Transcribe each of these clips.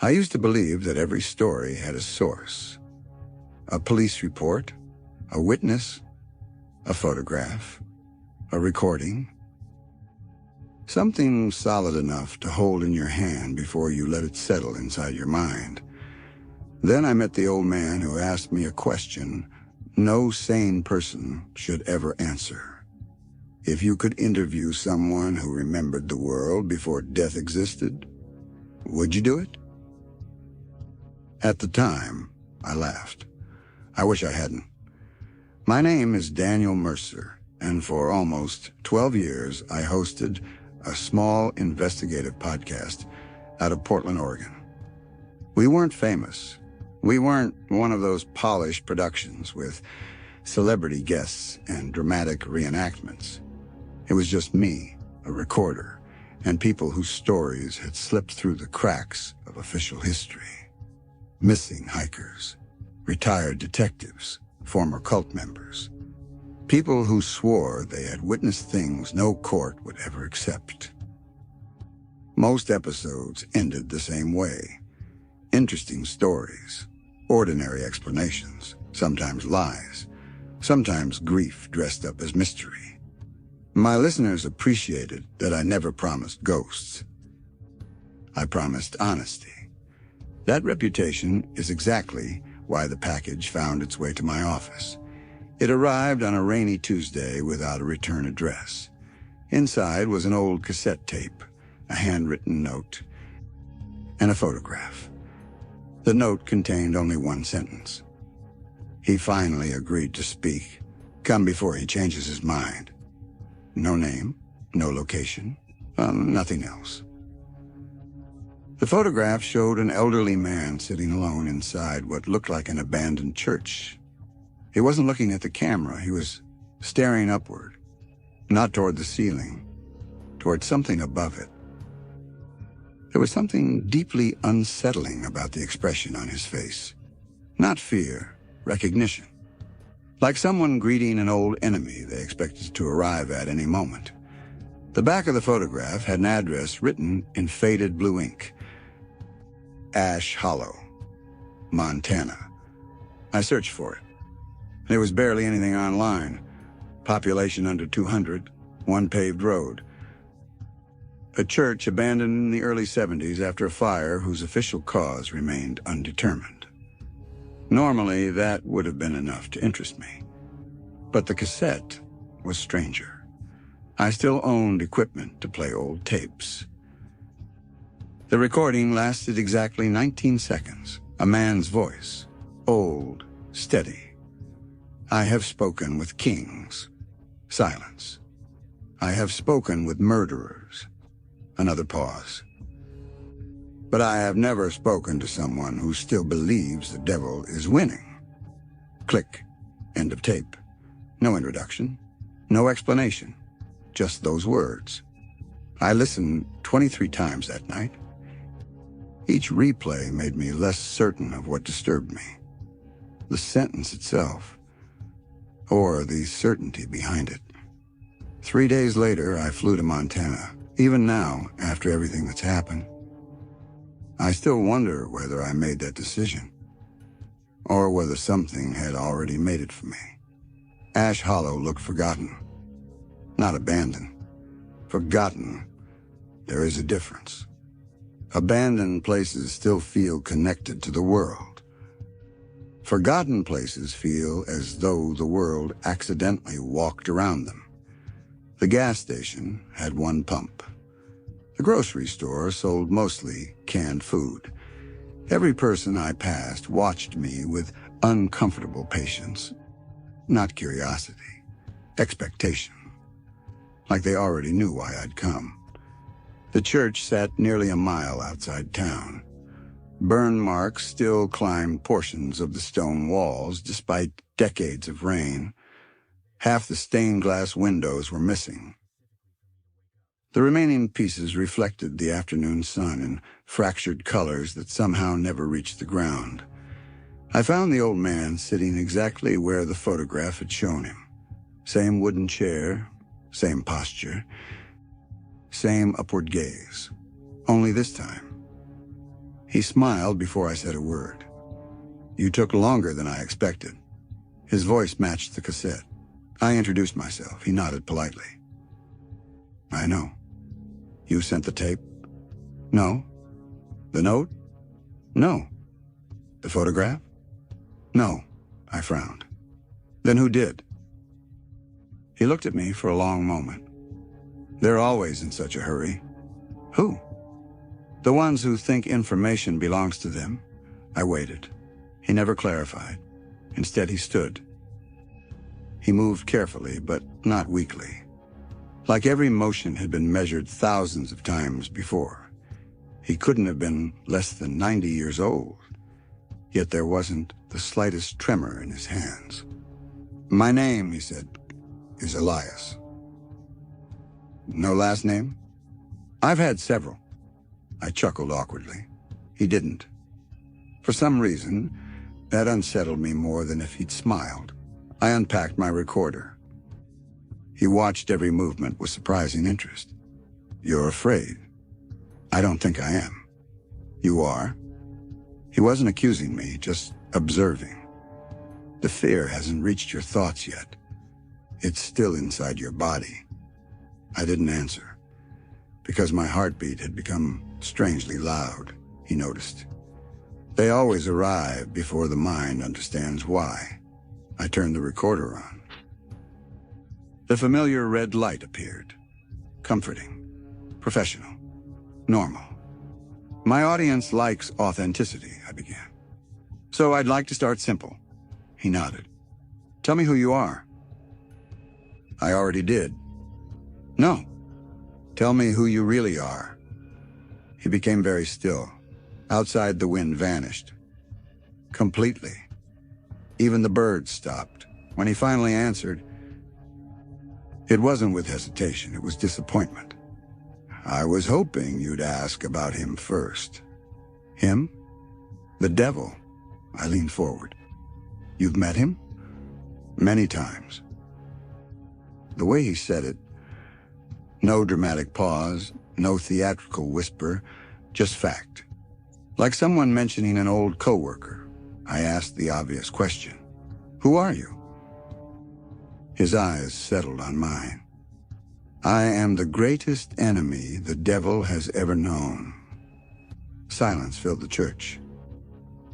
I used to believe that every story had a source. A police report, a witness, a photograph, a recording. Something solid enough to hold in your hand before you let it settle inside your mind. Then I met the old man who asked me a question no sane person should ever answer. If you could interview someone who remembered the world before death existed, would you do it? At the time, I laughed. I wish I hadn't. My name is Daniel Mercer, and for almost 12 years, I hosted a small investigative podcast out of Portland, Oregon. We weren't famous. We weren't one of those polished productions with celebrity guests and dramatic reenactments. It was just me, a recorder, and people whose stories had slipped through the cracks of official history. Missing hikers, retired detectives, former cult members. People who swore they had witnessed things no court would ever accept. Most episodes ended the same way. Interesting stories, ordinary explanations, sometimes lies, sometimes grief dressed up as mystery. My listeners appreciated that I never promised ghosts. I promised honesty. That reputation is exactly why the package found its way to my office. It arrived on a rainy Tuesday without a return address. Inside was an old cassette tape, a handwritten note, and a photograph. The note contained only one sentence. He finally agreed to speak. Come before he changes his mind. No name, no location, nothing else. The photograph showed an elderly man sitting alone inside what looked like an abandoned church. He wasn't looking at the camera. He was staring upward, not toward the ceiling, toward something above it. There was something deeply unsettling about the expression on his face. Not fear, recognition. Like someone greeting an old enemy they expected to arrive at any moment. The back of the photograph had an address written in faded blue ink. Ash Hollow, Montana. I searched for it. There was barely anything online. Population under 200, one paved road. A church abandoned in the early 70s after a fire whose official cause remained undetermined. Normally, that would have been enough to interest me. But the cassette was stranger. I still owned equipment to play old tapes. The recording lasted exactly 19 seconds. A man's voice, old, steady. I have spoken with kings. Silence. I have spoken with murderers. Another pause. But I have never spoken to someone who still believes the devil is winning. Click. End of tape. No introduction. No explanation. Just those words. I listened 23 times that night. Each replay made me less certain of what disturbed me. The sentence itself, or the certainty behind it. 3 days later, I flew to Montana. Even now, after everything that's happened, I still wonder whether I made that decision, or whether something had already made it for me. Ash Hollow looked forgotten, not abandoned. Forgotten, there is a difference. Abandoned places still feel connected to the world. Forgotten places feel as though the world accidentally walked around them. The gas station had one pump. The grocery store sold mostly canned food. Every person I passed watched me with uncomfortable patience. Not curiosity, expectation. Like they already knew why I'd come. The church sat nearly a mile outside town. Burn marks still climbed portions of the stone walls despite decades of rain. Half the stained glass windows were missing. The remaining pieces reflected the afternoon sun in fractured colors that somehow never reached the ground. I found the old man sitting exactly where the photograph had shown him. Same wooden chair, same posture, same upward gaze. Only this time, He smiled before I said a word. You took longer than I expected. His voice matched the cassette. I introduced myself. He nodded politely. I know. You sent the tape? No. The note? No. The photograph? No. I frowned. Then who did? He looked at me for a long moment. They're always in such a hurry. Who? The ones who think information belongs to them. I waited. He never clarified. Instead, he stood. He moved carefully, but not weakly. Like every motion had been measured thousands of times before. He couldn't have been less than 90 years old. Yet there wasn't the slightest tremor in his hands. My name, he said, is Elias. No last name? I've had several. I chuckled awkwardly. He didn't. For some reason, that unsettled me more than if he'd smiled. I unpacked my recorder. He watched every movement with surprising interest. You're afraid. I don't think I am. You are? He wasn't accusing me, just observing. The fear hasn't reached your thoughts yet. It's still inside your body. I didn't answer, because my heartbeat had become strangely loud, he noticed. They always arrive before the mind understands why. I turned the recorder on. The familiar red light appeared. Comforting. Professional. Normal. My audience likes authenticity, I began. So I'd like to start simple. He nodded. Tell me who you are. I already did. No. Tell me who you really are. He became very still. Outside, the wind vanished. Completely. Even the birds stopped. When he finally answered, it wasn't with hesitation, it was disappointment. I was hoping you'd ask about him first. Him? The devil. I leaned forward. You've met him? Many times. The way he said it, no dramatic pause, no theatrical whisper, just fact. Like someone mentioning an old coworker, I asked the obvious question. Who are you? His eyes settled on mine. I am the greatest enemy the devil has ever known. Silence filled the church.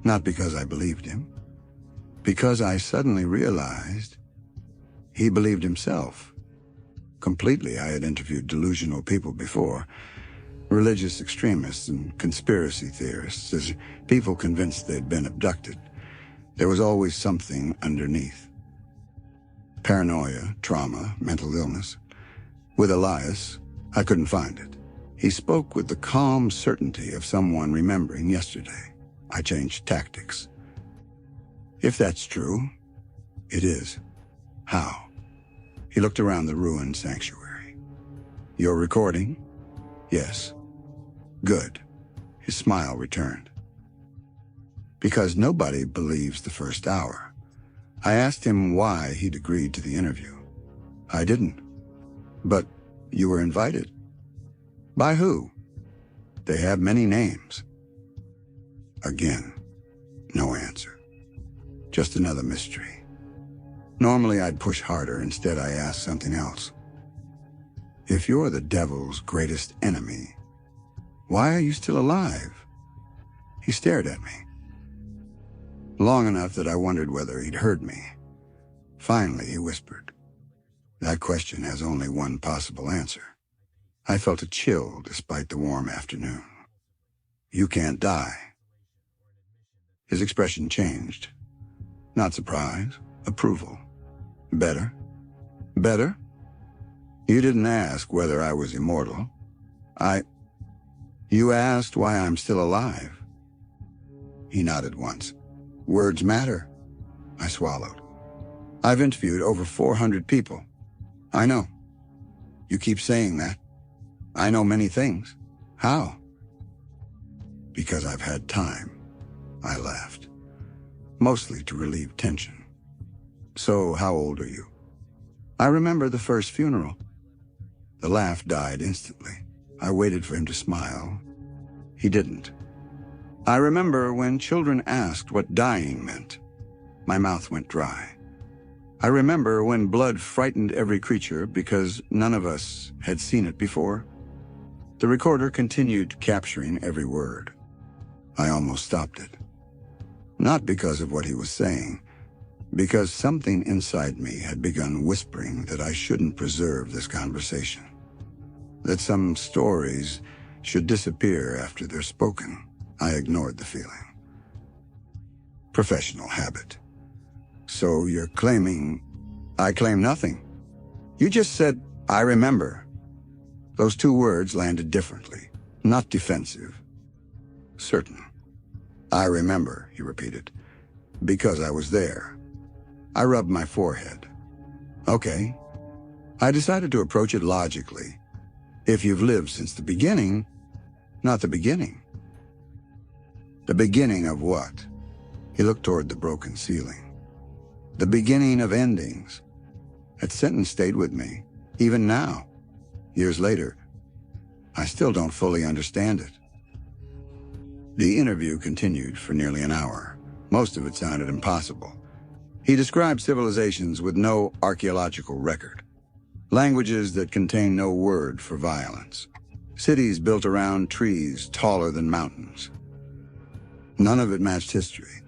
Not because I believed him, because I suddenly realized he believed himself. Completely, I had interviewed delusional people before, religious extremists and conspiracy theorists, as people convinced they'd been abducted. There was always something underneath. Paranoia, trauma, mental illness. With Elias, I couldn't find it. He spoke with the calm certainty of someone remembering yesterday. I changed tactics. If that's true, it is. How? He looked around the ruined sanctuary. You're recording? Yes. Good. His smile returned. Because nobody believes the first hour. I asked him why he'd agreed to the interview. I didn't. But you were invited. By who? They have many names. Again, no answer. Just another mystery. Normally I'd push harder. Instead I asked something else. If you're the devil's greatest enemy, why are you still alive? He stared at me. Long enough that I wondered whether he'd heard me. Finally, he whispered, that question has only one possible answer. I felt a chill despite the warm afternoon. You can't die. His expression changed. Not surprise, approval. Better? Better? You didn't ask whether I was immortal. You asked why I'm still alive. He nodded once. Words matter. I swallowed. I've interviewed over 400 people. I know. You keep saying that. I know many things. How? Because I've had time. I laughed. Mostly to relieve tension. So, how old are you? I remember the first funeral. The laugh died instantly. I waited for him to smile. He didn't. I remember when children asked what dying meant. My mouth went dry. I remember when blood frightened every creature because none of us had seen it before. The recorder continued capturing every word. I almost stopped it. Not because of what he was saying, because something inside me had begun whispering that I shouldn't preserve this conversation, that some stories should disappear after they're spoken. I ignored the feeling. Professional habit. So you're claiming I claim nothing? You just said, I remember. Those two words landed differently, not defensive. Certain. I remember, he repeated, because I was there. I rubbed my forehead. Okay. I decided to approach it logically. If you've lived since the beginning, not the beginning. The beginning of what? He looked toward the broken ceiling. The beginning of endings. That sentence stayed with me, even now. Years later, I still don't fully understand it. The interview continued for nearly an hour. Most of it sounded impossible. He described civilizations with no archaeological record, languages that contain no word for violence, cities built around trees taller than mountains. None of it matched history.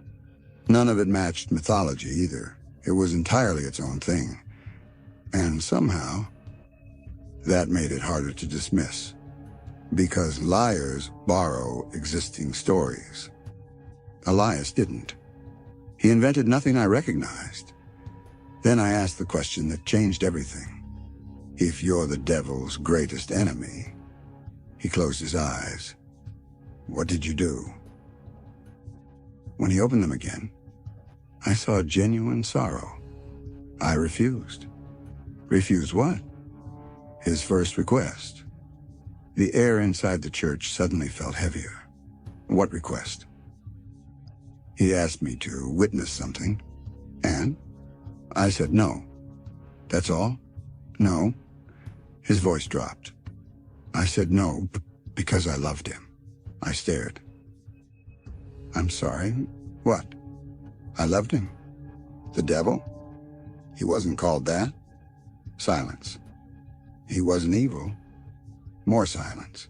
None of it matched mythology either. It was entirely its own thing. And somehow, that made it harder to dismiss. Because liars borrow existing stories. Elias didn't. He invented nothing I recognized. Then I asked the question that changed everything. If you're the devil's greatest enemy, he closed his eyes. What did you do? When he opened them again, I saw genuine sorrow. I refused. Refused what? His first request. The air inside the church suddenly felt heavier. What request? He asked me to witness something, and I said no. That's all? No. His voice dropped. I said no because I loved him. I stared. I'm sorry, what? I loved him. The devil? He wasn't called that. Silence. He wasn't evil. More silence.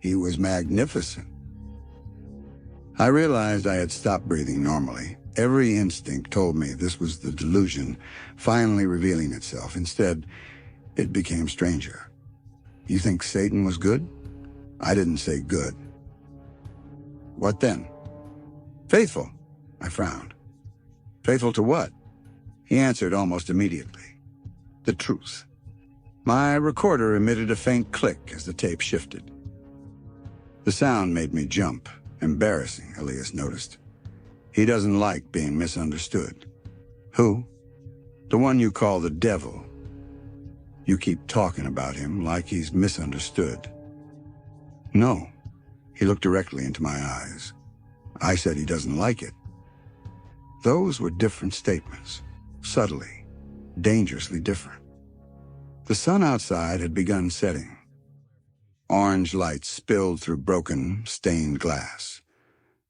He was magnificent. I realized I had stopped breathing normally. Every instinct told me this was the delusion finally revealing itself. Instead, it became stranger. You think Satan was good? I didn't say good. What then? Faithful, I frowned. Faithful to what? He answered almost immediately. The truth. My recorder emitted a faint click as the tape shifted. The sound made me jump. Embarrassing, Elias noticed. He doesn't like being misunderstood. Who? The one you call the devil. You keep talking about him like he's misunderstood. No. He looked directly into my eyes. I said he doesn't like it. Those were different statements. Subtly, dangerously different. The sun outside had begun setting. Orange light spilled through broken, stained glass.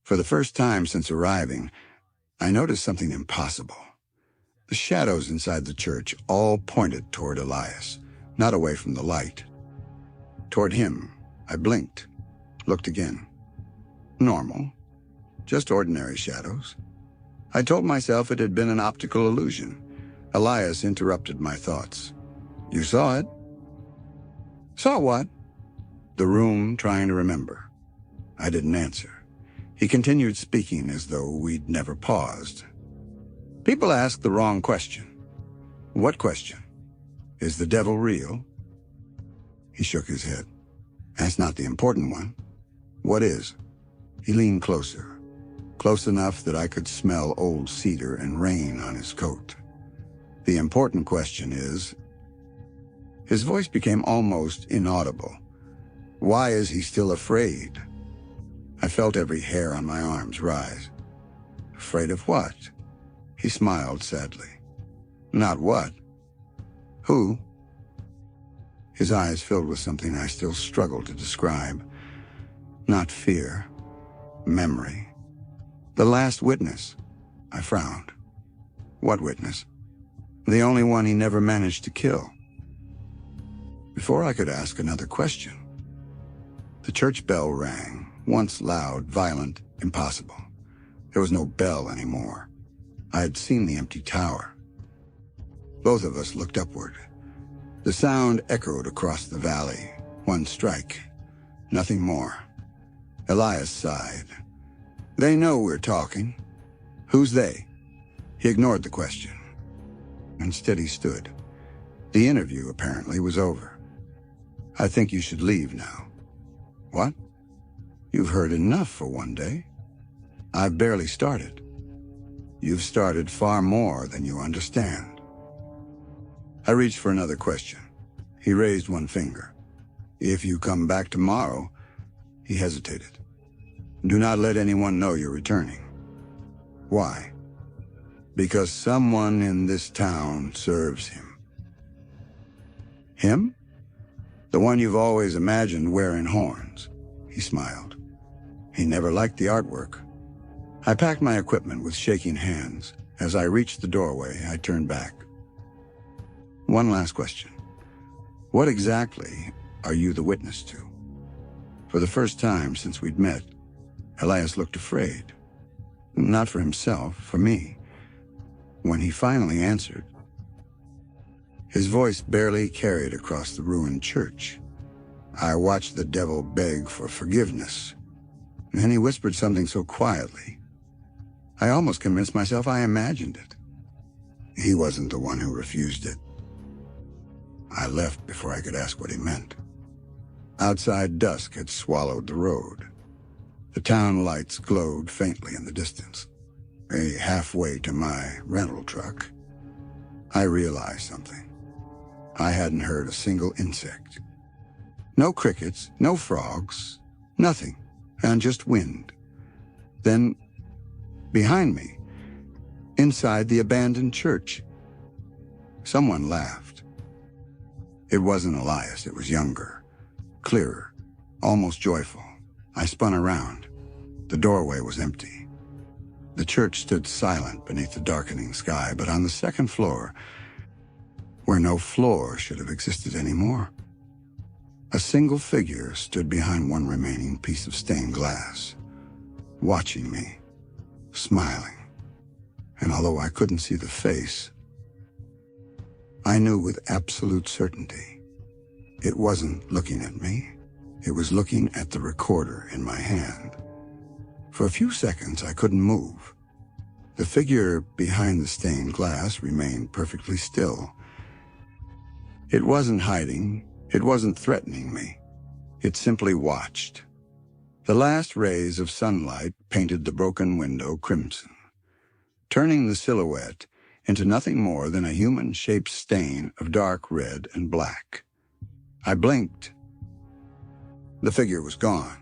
For the first time since arriving, I noticed something impossible. The shadows inside the church all pointed toward Elias, not away from the light. Toward him, I blinked, looked again. Normal, just ordinary shadows. I told myself it had been an optical illusion. Elias interrupted my thoughts. You saw it? Saw what? The room trying to remember. I didn't answer. He continued speaking as though we'd never paused. People ask the wrong question. What question? Is the devil real? He shook his head. That's not the important one. What is? He leaned closer, close enough that I could smell old cedar and rain on his coat. The important question is... His voice became almost inaudible. Why is he still afraid? I felt every hair on my arms rise. Afraid of what? He smiled sadly. Not what? Who? His eyes filled with something I still struggled to describe. Not fear. Memory. The last witness. I frowned. What witness? The only one he never managed to kill. Before I could ask another question, the church bell rang, once loud, violent, impossible. There was no bell anymore. I had seen the empty tower. Both of us looked upward. The sound echoed across the valley. One strike. Nothing more. Elias sighed. They know we're talking. Who's they? He ignored the question. Instead, he stood. The interview, apparently, was over. I think you should leave now. What? You've heard enough for one day. I've barely started. You've started far more than you understand. I reached for another question. He raised one finger. If you come back tomorrow, he hesitated. Do not let anyone know you're returning. Why? Because someone in this town serves him. Him? The one you've always imagined wearing horns. He smiled. He never liked the artwork. I packed my equipment with shaking hands. As I reached the doorway, I turned back. One last question. What exactly are you the witness to? For the first time since we'd met, Elias looked afraid. Not for himself, for me. When he finally answered, his voice barely carried across the ruined church. I watched the devil beg for forgiveness. And then he whispered something so quietly, I almost convinced myself I imagined it. He wasn't the one who refused it. I left before I could ask what he meant. Outside, dusk had swallowed the road. The town lights glowed faintly in the distance. Halfway to my rental truck, I realized something. I hadn't heard a single insect. No crickets, no frogs, nothing, and just wind. Then, behind me, inside the abandoned church, someone laughed. It wasn't Elias, it was younger, clearer, almost joyful. I spun around. The doorway was empty. The church stood silent beneath the darkening sky, but on the second floor, where no floor should have existed anymore, a single figure stood behind one remaining piece of stained glass, watching me, smiling. And although I couldn't see the face, I knew with absolute certainty it wasn't looking at me. It was looking at the recorder in my hand. For a few seconds, I couldn't move. The figure behind the stained glass remained perfectly still. It wasn't hiding. It wasn't threatening me. It simply watched. The last rays of sunlight painted the broken window crimson, turning the silhouette into nothing more than a human-shaped stain of dark red and black. I blinked. The figure was gone.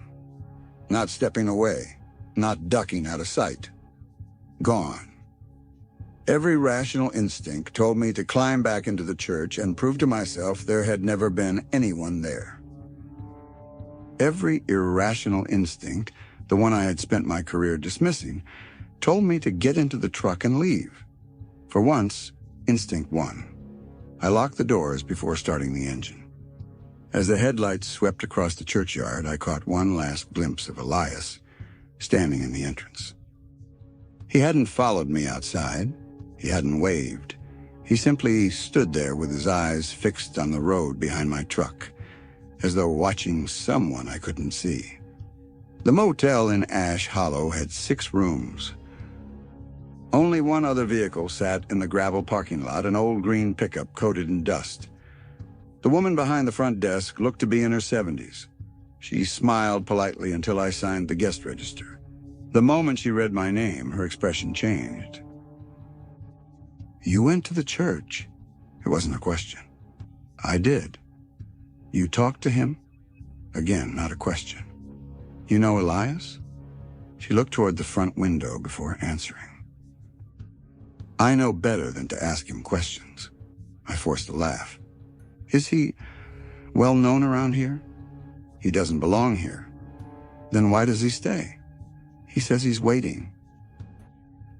Not stepping away, not ducking out of sight. Gone. Every rational instinct told me to climb back into the church and prove to myself there had never been anyone there. Every irrational instinct, the one I had spent my career dismissing, told me to get into the truck and leave. For once, instinct won. I locked the doors before starting the engine. As the headlights swept across the churchyard, I caught one last glimpse of Elias, standing in the entrance. He hadn't followed me outside. He hadn't waved. He simply stood there with his eyes fixed on the road behind my truck, as though watching someone I couldn't see. The motel in Ash Hollow had 6 rooms. Only one other vehicle sat in the gravel parking lot, an old green pickup coated in dust. The woman behind the front desk looked to be in her 70s. She smiled politely until I signed the guest register. The moment she read my name, her expression changed. You went to the church? It wasn't a question. I did. You talked to him? Again, not a question. You know Elias? She looked toward the front window before answering. I know better than to ask him questions. I forced a laugh. Is he well known around here? He doesn't belong here. Then why does he stay? He says he's waiting.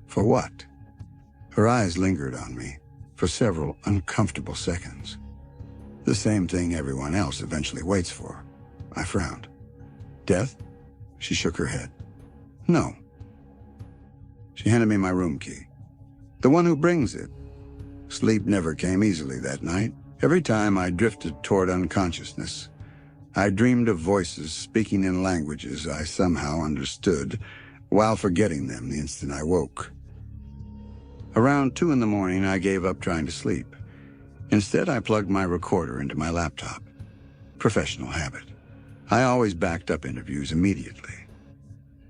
For what? Her eyes lingered on me for several uncomfortable seconds. The same thing everyone else eventually waits for. I frowned. Death? She shook her head. No. She handed me my room key. The one who brings it. Sleep never came easily that night. Every time I drifted toward unconsciousness, I dreamed of voices speaking in languages I somehow understood, while forgetting them the instant I woke. Around 2 a.m, I gave up trying to sleep. Instead, I plugged my recorder into my laptop. Professional habit. I always backed up interviews immediately.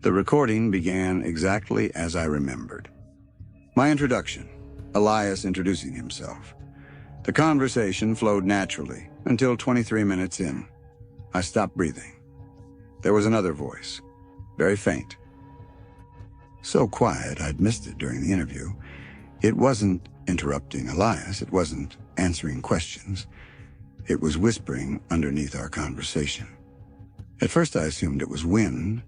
The recording began exactly as I remembered. My introduction, Elias introducing himself. The conversation flowed naturally until 23 minutes in. I stopped breathing. There was another voice, very faint. So quiet I'd missed it during the interview. It wasn't interrupting Elias. It wasn't answering questions. It was whispering underneath our conversation. At first I assumed it was wind.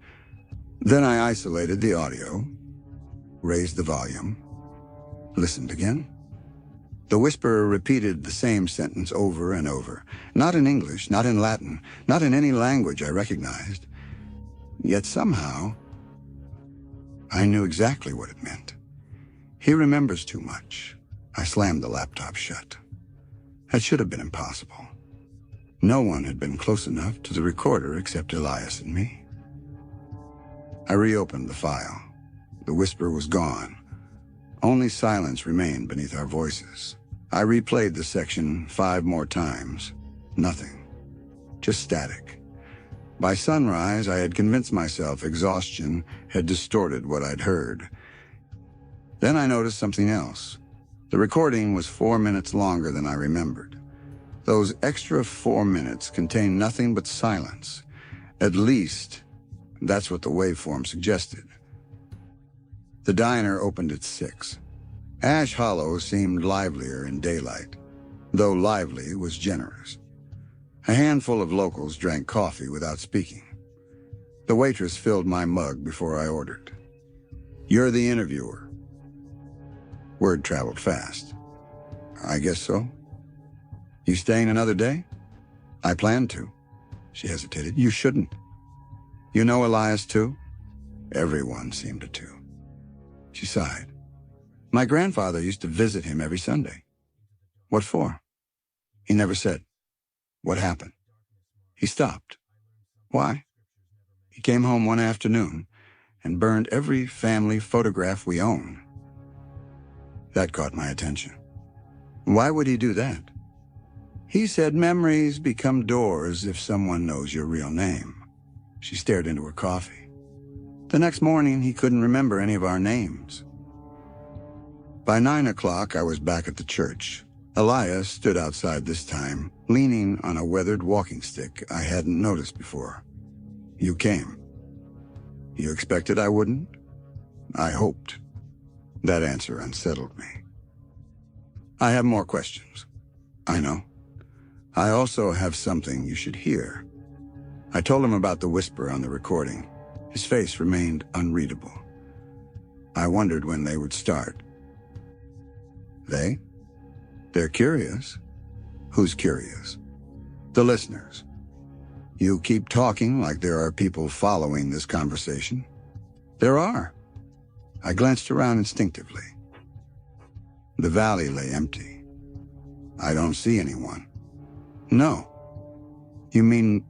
Then I isolated the audio, raised the volume, listened again. The whisperer repeated the same sentence over and over, not in English, not in Latin, not in any language I recognized. Yet somehow, I knew exactly what it meant. He remembers too much. I slammed the laptop shut. That should have been impossible. No one had been close enough to the recorder except Elias and me. I reopened the file. The whisper was gone. Only silence remained beneath our voices. I replayed the section 5 more times. Nothing. Just static. By sunrise, I had convinced myself exhaustion had distorted what I'd heard. Then I noticed something else. The recording was 4 minutes longer than I remembered. Those extra 4 minutes contained nothing but silence. At least, that's what the waveform suggested. The diner opened at 6. Ash Hollow seemed livelier in daylight, though lively was generous. A handful of locals drank coffee without speaking. The waitress filled my mug before I ordered. "You're the interviewer." Word traveled fast. "I guess so." "You staying another day?" "I plan to." She hesitated. "You shouldn't." "You know Elias too?" Everyone seemed to. She sighed. "My grandfather used to visit him every Sunday." "What for?" He never said. "What happened?" He stopped. "Why?" He came home one afternoon and burned every family photograph we own. That caught my attention. "Why would he do that?" He said memories become doors if someone knows your real name. She stared into her coffee. The next morning, he couldn't remember any of our names. By 9 o'clock, I was back at the church. Elias stood outside this time, leaning on a weathered walking stick I hadn't noticed before. "You came. You expected I wouldn't?" "I hoped." That answer unsettled me. "I have more questions." "I know. I also have something you should hear." I told him about the whisper on the recording. His face remained unreadable. I wondered when they would start. "They? They're curious." "Who's curious?" "The listeners. You keep talking like there are people following this conversation." "There are." I glanced around instinctively. The valley lay empty. "I don't see anyone." "No." "You mean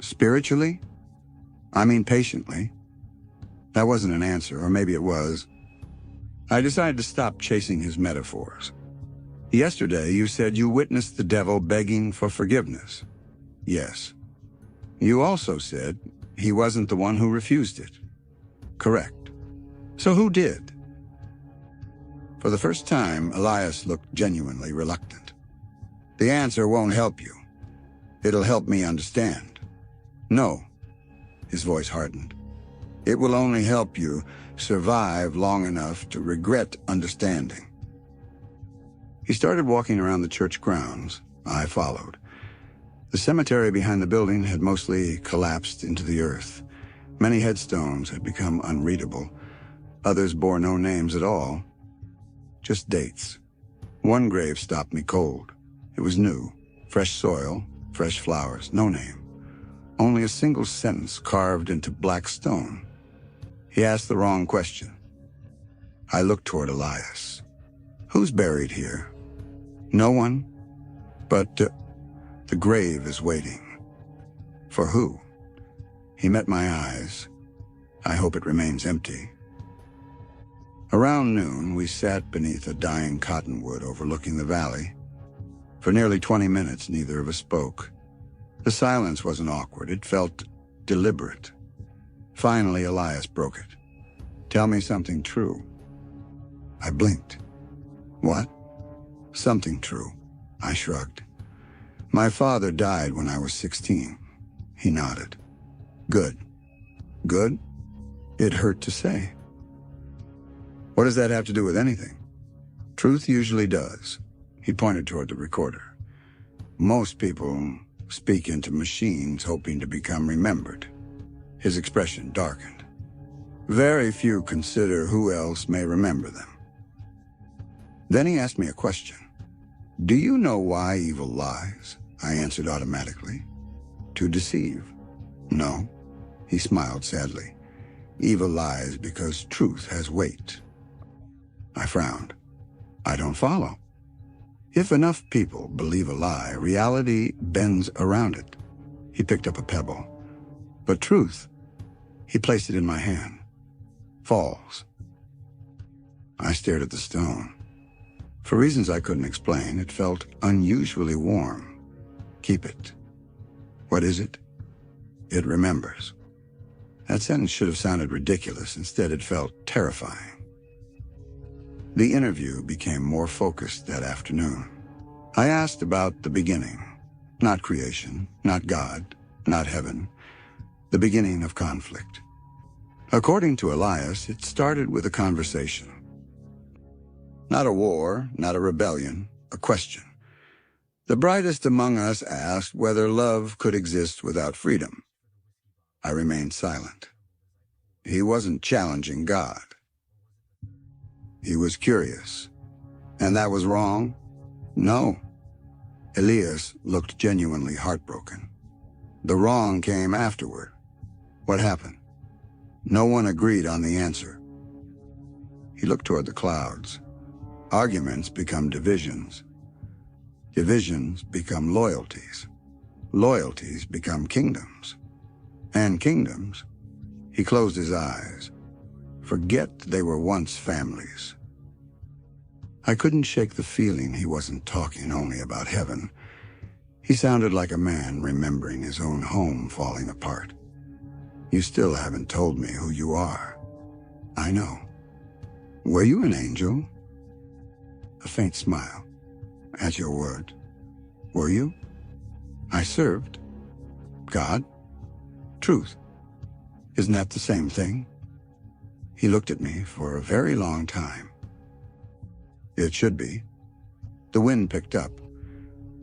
spiritually?" "I mean patiently." That wasn't an answer, or maybe it was. I decided to stop chasing his metaphors. "Yesterday, you said you witnessed the devil begging for forgiveness." "Yes." "You also said he wasn't the one who refused it." "Correct." "So who did?" For the first time, Elias looked genuinely reluctant. "The answer won't help you. It'll help me understand." "No." His voice hardened. "It will only help you survive long enough to regret understanding." He started walking around the church grounds. I followed. The cemetery behind the building had mostly collapsed into the earth. Many headstones had become unreadable. Others bore no names at all, just dates. One grave stopped me cold. It was new, fresh soil, fresh flowers, no name. Only a single sentence carved into black stone. He asked the wrong question. I looked toward Elias. Who's buried here? No one, but the grave is waiting. For who? He met my eyes. I hope it remains empty. Around noon, we sat beneath a dying cottonwood overlooking the valley. For nearly 20 minutes, neither of us spoke. The silence wasn't awkward. It felt deliberate. Finally, Elias broke it. Tell me something true. I blinked. What? Something true. I shrugged. My father died when I was 16. He nodded. Good. Good? It hurt to say. What does that have to do with anything? Truth usually does. He pointed toward the recorder. Most people speak into machines hoping to become remembered. His expression darkened. Very few consider who else may remember them. Then he asked me a question. Do you know why evil lies? I answered automatically. To deceive. No. He smiled sadly. Evil lies because truth has weight. I frowned. I don't follow. If enough people believe a lie, reality bends around it. He picked up a pebble. But truth, he placed it in my hand, falls. I stared at the stone. For reasons I couldn't explain, it felt unusually warm. Keep it. What is it? It remembers. That sentence should have sounded ridiculous. Instead, it felt terrifying. The interview became more focused that afternoon. I asked about the beginning. Not creation, not God, not heaven. The beginning of conflict. According to Elias, it started with a conversation. Not a war, not a rebellion, a question. The brightest among us asked whether love could exist without freedom. I remained silent. He wasn't challenging God. He was curious. And that was wrong? No. Elias looked genuinely heartbroken. The wrong came afterward. What happened? No one agreed on the answer. He looked toward the clouds. Arguments become divisions. Divisions become loyalties. Loyalties become kingdoms. And kingdoms, he closed his eyes. Forget they were once families. I couldn't shake the feeling he wasn't talking only about heaven. He sounded like a man remembering his own home falling apart. You still haven't told me who you are. I know. Were you an angel? A faint smile. At your word. Were you? I served. God? Truth. Isn't that the same thing? He looked at me for a very long time. It should be. The wind picked up.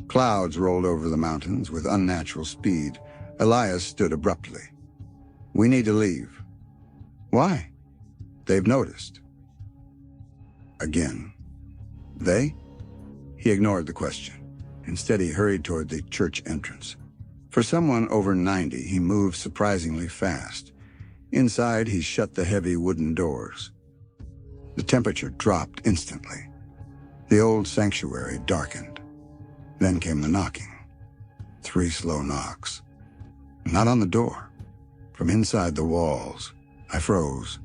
Clouds rolled over the mountains with unnatural speed. Elias stood abruptly. We need to leave. Why? They've noticed. Again. They? He ignored the question. Instead, he hurried toward the church entrance. For someone over 90, he moved surprisingly fast. Inside, he shut the heavy wooden doors. The temperature dropped instantly. The old sanctuary darkened. Then came the knocking. 3 slow knocks. Not on the door. From inside the walls, I froze.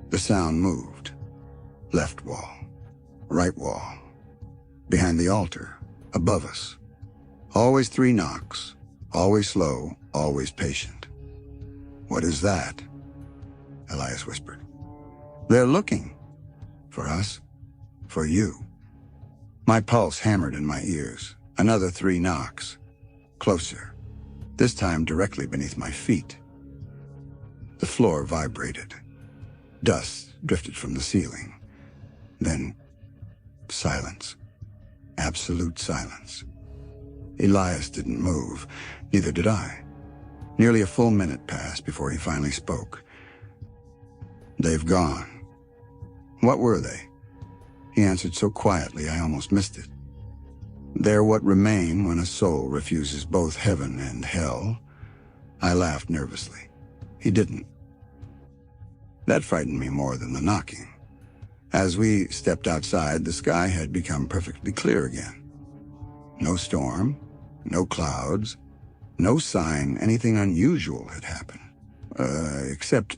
The sound moved. Left wall. Right wall. Behind the altar. Above us. Always 3 knocks. Always slow. Always patient. What is that? Elias whispered. They're looking. For us. For you. My pulse hammered in my ears. Another 3 knocks. Closer. This time directly beneath my feet. The floor vibrated. Dust drifted from the ceiling. Then silence. Absolute silence. Elias didn't move. Neither did I. Nearly a full minute passed before he finally spoke. "They've gone." "What were they?" He answered so quietly I almost missed it. "They're what remain when a soul refuses both heaven and hell." I laughed nervously. He didn't. That frightened me more than the knocking. As we stepped outside, the sky had become perfectly clear again. No storm, no clouds, no sign anything unusual had happened. Except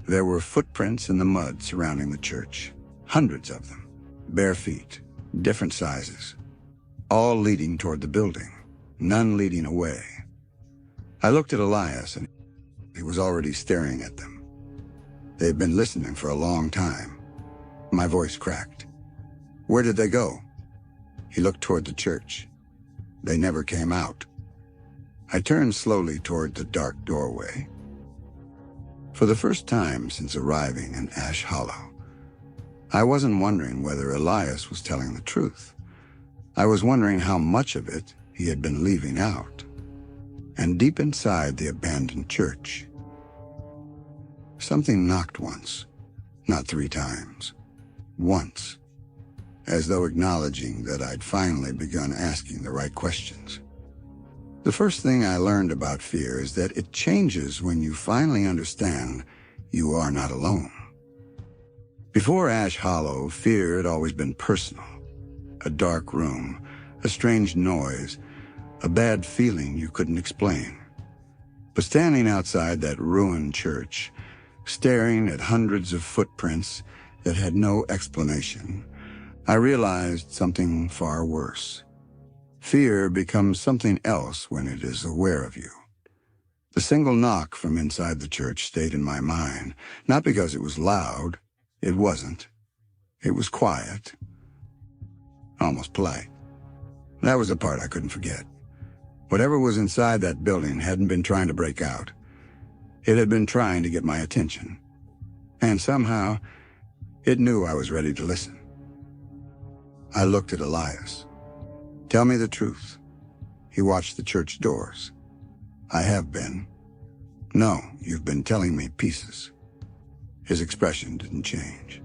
there were footprints in the mud surrounding the church. Hundreds of them. Bare feet, different sizes. All leading toward the building, none leading away. I looked at Elias, and he was already staring at them. They'd been listening for a long time. My voice cracked. "Where did they go?" He looked toward the church. "They never came out." I turned slowly toward the dark doorway. For the first time since arriving in Ash Hollow, I wasn't wondering whether Elias was telling the truth. I was wondering how much of it he had been leaving out. And deep inside the abandoned church, something knocked once, not 3 times. Once, as though acknowledging that I'd finally begun asking the right questions. The first thing I learned about fear is that it changes when you finally understand you are not alone. Before Ash Hollow, fear had always been personal. A dark room, a strange noise, a bad feeling you couldn't explain. But standing outside that ruined church, staring at hundreds of footprints that had no explanation, I realized something far worse. Fear becomes something else when it is aware of you. The single knock from inside the church stayed in my mind, not because it was loud. It wasn't. It was quiet, almost polite. That was the part I couldn't forget. Whatever was inside that building hadn't been trying to break out. It had been trying to get my attention. And somehow, it knew I was ready to listen. I looked at Elias. "Tell me the truth." He watched the church doors. "I have been." "No, you've been telling me pieces." His expression didn't change.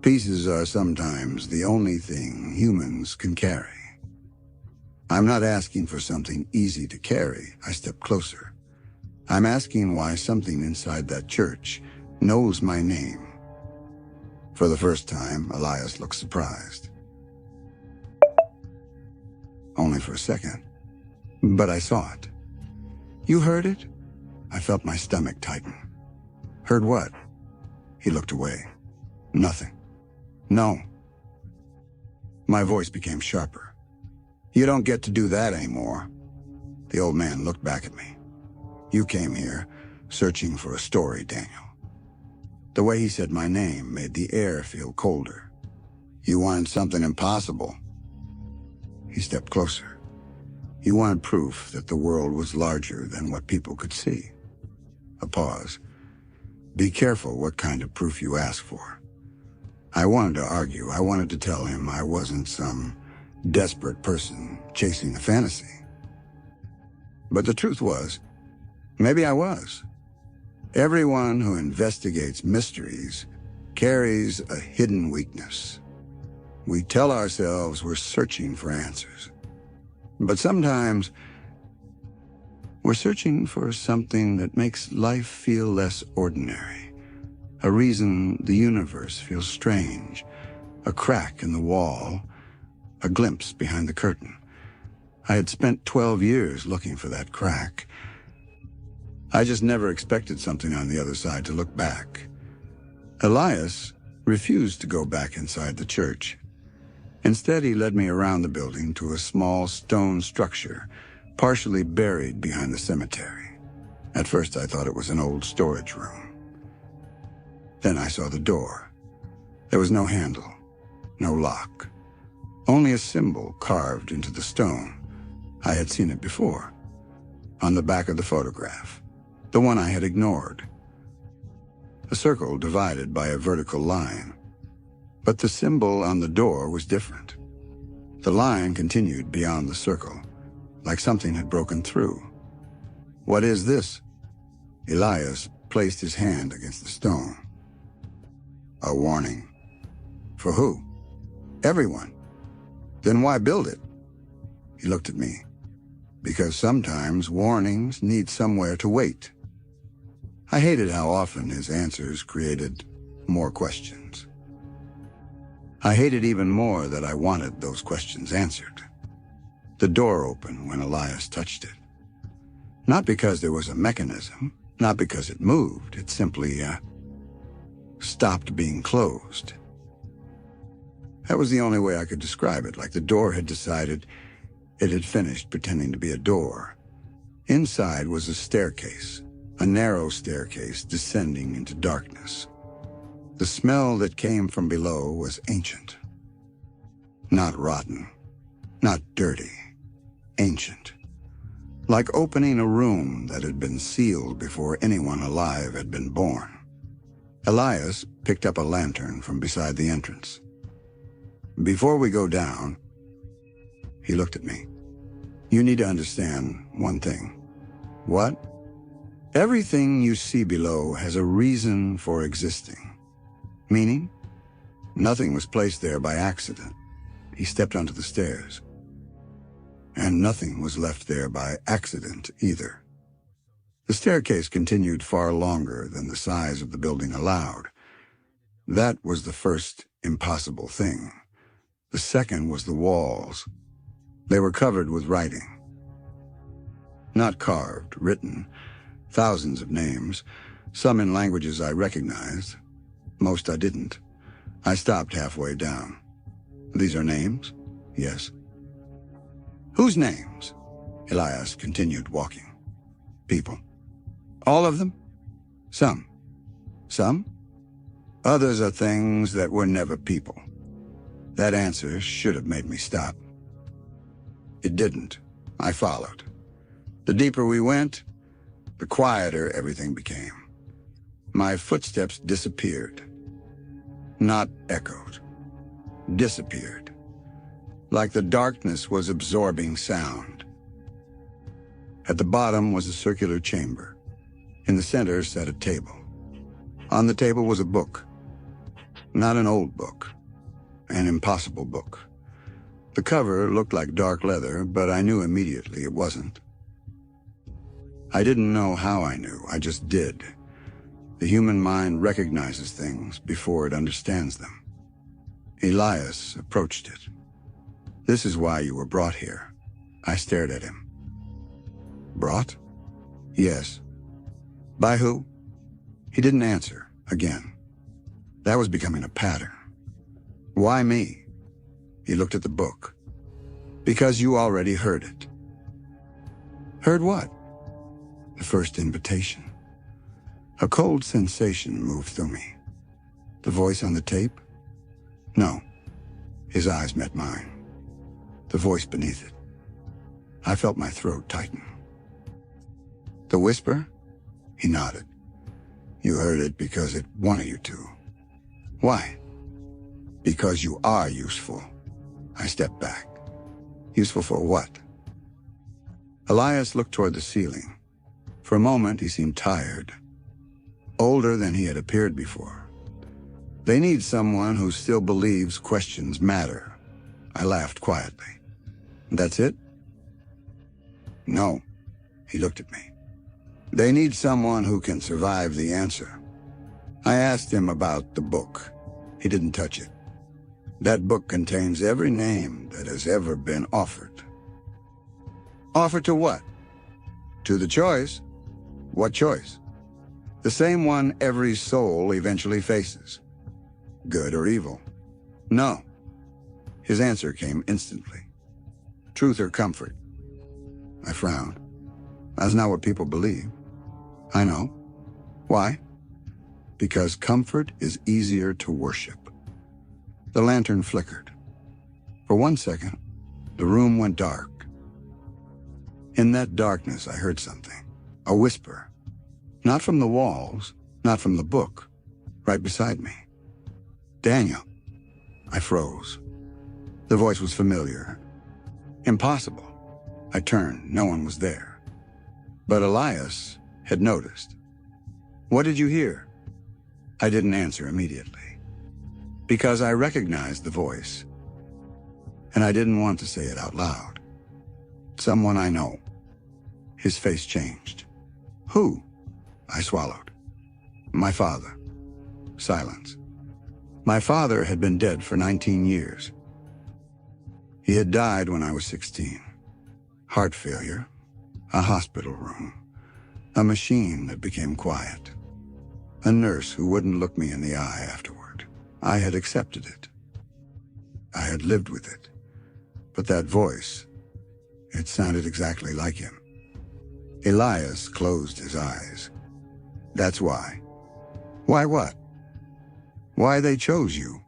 "Pieces are sometimes the only thing humans can carry." "I'm not asking for something easy to carry." I stepped closer. "I'm asking why something inside that church knows my name." For the first time, Elias looked surprised. Only for a second. But I saw it. "You heard it?" I felt my stomach tighten. "Heard what?" He looked away. "Nothing." "No." My voice became sharper. "You don't get to do that anymore." The old man looked back at me. "You came here searching for a story, Daniel." The way he said my name made the air feel colder. "You wanted something impossible." He stepped closer. "You wanted proof that the world was larger than what people could see." A pause. "Be careful what kind of proof you ask for." I wanted to argue. I wanted to tell him I wasn't some desperate person chasing a fantasy. But the truth was, maybe I was. Everyone who investigates mysteries carries a hidden weakness. We tell ourselves we're searching for answers. But sometimes we're searching for something that makes life feel less ordinary. A reason the universe feels strange. A crack in the wall. A glimpse behind the curtain. I had spent 12 years looking for that crack. I just never expected something on the other side to look back. Elias refused to go back inside the church. Instead, he led me around the building to a small stone structure, partially buried behind the cemetery. At first, I thought it was an old storage room. Then I saw the door. There was no handle, no lock. Only a symbol carved into the stone. I had seen it before, on the back of the photograph, the one I had ignored. A circle divided by a vertical line. But the symbol on the door was different. The line continued beyond the circle, like something had broken through. "What is this?" Elias placed his hand against the stone. "A warning." "For who?" "Everyone." "Then why build it?" He looked at me. "Because sometimes warnings need somewhere to wait." I hated how often his answers created more questions. I hated even more that I wanted those questions answered. The door opened when Elias touched it. Not because there was a mechanism, not because it moved, it simply, stopped being closed. That was the only way I could describe it, like the door had decided it had finished pretending to be a door. Inside was a staircase, a narrow staircase descending into darkness. The smell that came from below was ancient. Not rotten, not dirty, ancient. Like opening a room that had been sealed before anyone alive had been born. Elias picked up a lantern from beside the entrance. "Before we go down," he looked at me, "you need to understand one thing." "What?" "Everything you see below has a reason for existing." "Meaning?" "Nothing was placed there by accident." He stepped onto the stairs. "And nothing was left there by accident either." The staircase continued far longer than the size of the building allowed. That was the first impossible thing. The second was the walls. They were covered with writing. Not carved, written, thousands of names, some in languages I recognized, most I didn't. I stopped halfway down. "These are names?" "Yes." "Whose names?" Elias continued walking. "People." "All of them?" "Some." "Some?" "Others are things that were never people." That answer should have made me stop. It didn't. I followed. The deeper we went, the quieter everything became. My footsteps disappeared. Not echoed. Disappeared. Like the darkness was absorbing sound. At the bottom was a circular chamber. In the center sat a table. On the table was a book. Not an old book. An impossible book. The cover looked like dark leather, but I knew immediately it wasn't. I didn't know how I knew, I just did. The human mind recognizes things before it understands them. Elias approached it. "This is why you were brought here." I stared at him. "Brought?" "Yes." "By who?" He didn't answer, again. That was becoming a pattern. "Why me?" He looked at the book. "Because you already heard it." "Heard what?" "The first invitation." A cold sensation moved through me. The voice on the tape? No. His eyes met mine. The voice beneath it. I felt my throat tighten. "The whisper?" He nodded. "You heard it because it wanted you to." "Why?" "Because you are useful." I stepped back. "Useful for what?" Elias looked toward the ceiling. For a moment, he seemed tired. Older than he had appeared before. "They need someone who still believes questions matter." I laughed quietly. "That's it?" "No." He looked at me. "They need someone who can survive the answer." I asked him about the book. He didn't touch it. "That book contains every name that has ever been offered." "Offered to what?" "To the choice." "What choice?" "The same one every soul eventually faces." "Good or evil?" "No." His answer came instantly. "Truth or comfort?" I frowned. That's not what people believe. I know. Why? Because comfort is easier to worship. The lantern flickered. For 1 second, the room went dark. In that darkness, I heard something. A whisper. Not from the walls, not from the book. Right beside me. "Daniel." I froze. The voice was familiar. Impossible. I turned. No one was there. But Elias had noticed. "What did you hear?" I didn't answer immediately, because I recognized the voice, and I didn't want to say it out loud. "Someone I know." His face changed. "Who?" I swallowed. "My father." Silence. My father had been dead for 19 years. He had died when I was 16. Heart failure, a hospital room, a machine that became quiet, a nurse who wouldn't look me in the eye afterward. I had accepted it. I had lived with it. But that voice, it sounded exactly like him. Elias closed his eyes. "That's why." "Why what?" "Why they chose you."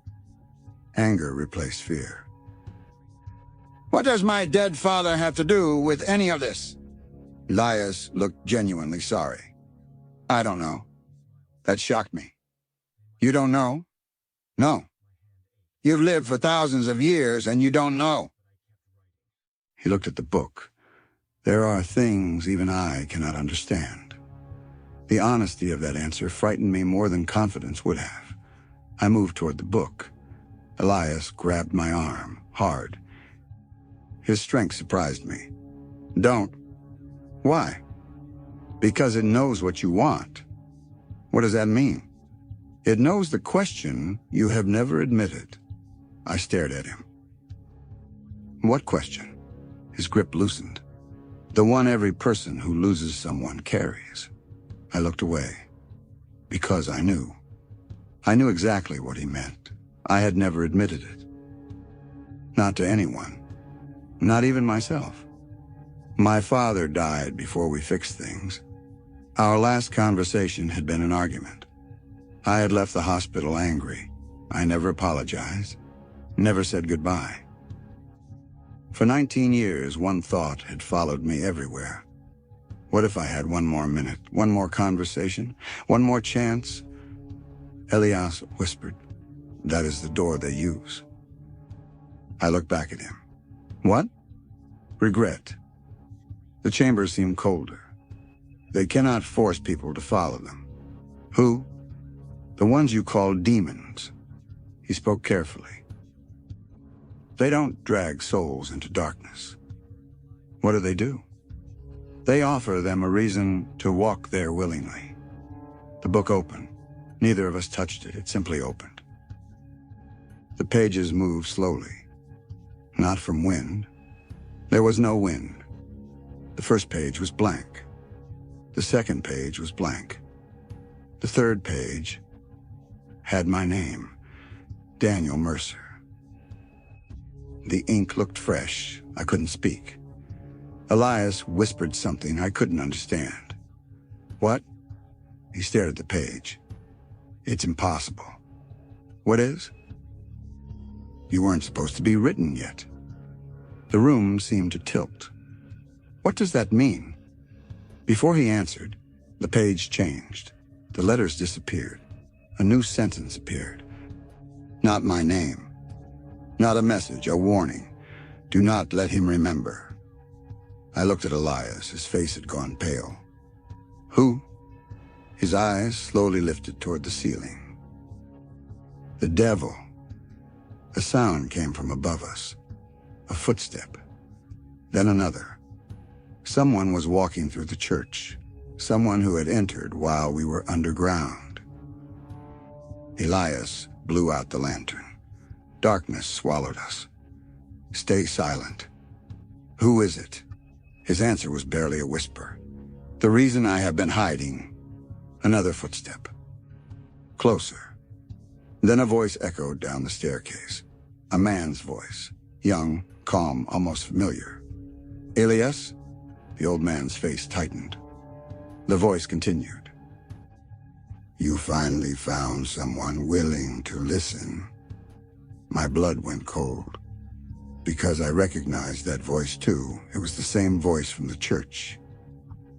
Anger replaced fear. "What does my dead father have to do with any of this?" Elias looked genuinely sorry. "I don't know." That shocked me. "You don't know?" "No. You've lived for thousands of years and you don't know." He looked at the book. "There are things even I cannot understand." The honesty of that answer frightened me more than confidence would have. I moved toward the book. Elias grabbed my arm, hard. His strength surprised me. "Don't." "Why?" "Because it knows what you want." "What does that mean?" "It knows the question you have never admitted." I stared at him. "What question?" His grip loosened. "The one every person who loses someone carries." I looked away. Because I knew. I knew exactly what he meant. I had never admitted it. Not to anyone. Not even myself. My father died before we fixed things. Our last conversation had been an argument. I had left the hospital angry. I never apologized. Never said goodbye. For 19 years, one thought had followed me everywhere. What if I had one more minute, one more conversation, one more chance? Elias whispered, "That is the door they use." I looked back at him. "What?" "Regret." The chamber seemed colder. "They cannot force people to follow them." "Who?" "The ones you call demons." He spoke carefully. "They don't drag souls into darkness." "What do? "They offer them a reason to walk there willingly." The book opened. Neither of us touched it. It simply opened. The pages moved slowly. Not from wind. There was no wind. The first page was blank. The second page was blank. The third page had my name, Daniel Mercer. The ink looked fresh. I couldn't speak. Elias whispered something I couldn't understand. "What?" He stared at the page. "It's impossible." "What is?" "You weren't supposed to be written yet." The room seemed to tilt. "What does that mean?" Before he answered, the page changed. The letters disappeared. A new sentence appeared. "Not my name. Not a message, a warning. Do not let him remember." I looked at Elias. His face had gone pale. "Who?" His eyes slowly lifted toward the ceiling. "The devil." A sound came from above us. A footstep. Then another. Someone was walking through the church. Someone who had entered while we were underground. Elias blew out the lantern. Darkness swallowed us. "Stay silent." "Who is it?" His answer was barely a whisper. "The reason I have been hiding." Another footstep. Closer. Then a voice echoed down the staircase. A man's voice. Young, calm, almost familiar. "Elias?" The old man's face tightened. The voice continued. "You finally found someone willing to listen." My blood went cold. Because I recognized that voice too. It was the same voice from the church.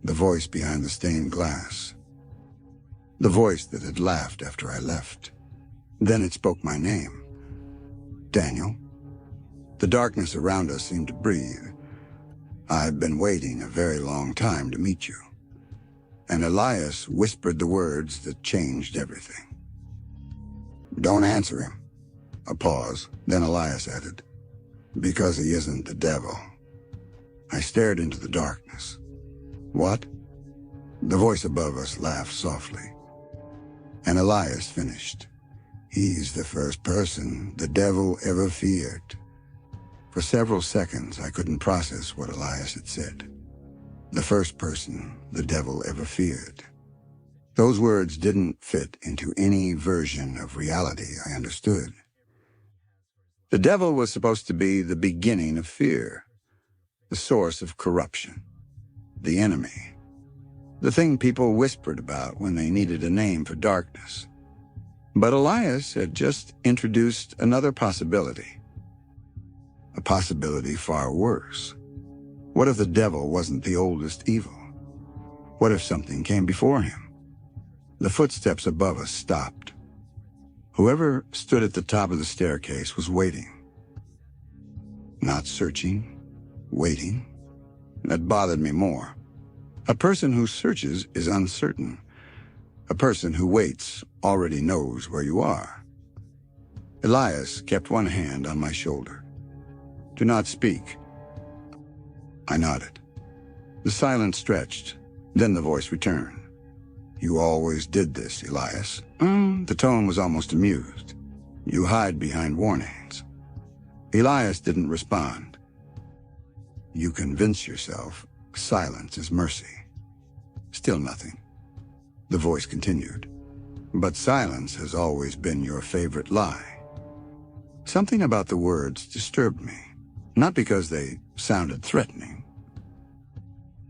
The voice behind the stained glass. The voice that had laughed after I left. Then it spoke my name. "Daniel." The darkness around us seemed to breathe. I've been waiting a very long time to meet you." And Elias whispered the words that changed everything. "Don't answer him." A pause, then Elias added, "Because he isn't the devil." I stared into the darkness. "What?" The voice above us laughed softly. And Elias finished, "He's the first person the devil ever feared." For several seconds, I couldn't process what Elias had said. The first person the devil ever feared. Those words didn't fit into any version of reality I understood. The devil was supposed to be the beginning of fear, the source of corruption, the enemy, the thing people whispered about when they needed a name for darkness. But Elias had just introduced another possibility, a possibility far worse. What if the devil wasn't the oldest evil? What if something came before him? The footsteps above us stopped. Whoever stood at the top of the staircase was waiting. Not searching, waiting. That bothered me more. A person who searches is uncertain. A person who waits already knows where you are. Elias kept one hand on my shoulder. "Do not speak." I nodded. The silence stretched. Then the voice returned. "You always did this, Elias." The tone was almost amused. "You hide behind warnings." Elias didn't respond. "You convince yourself silence is mercy." Still nothing. The voice continued. "But silence has always been your favorite lie." Something about the words disturbed me. Not because they sounded threatening,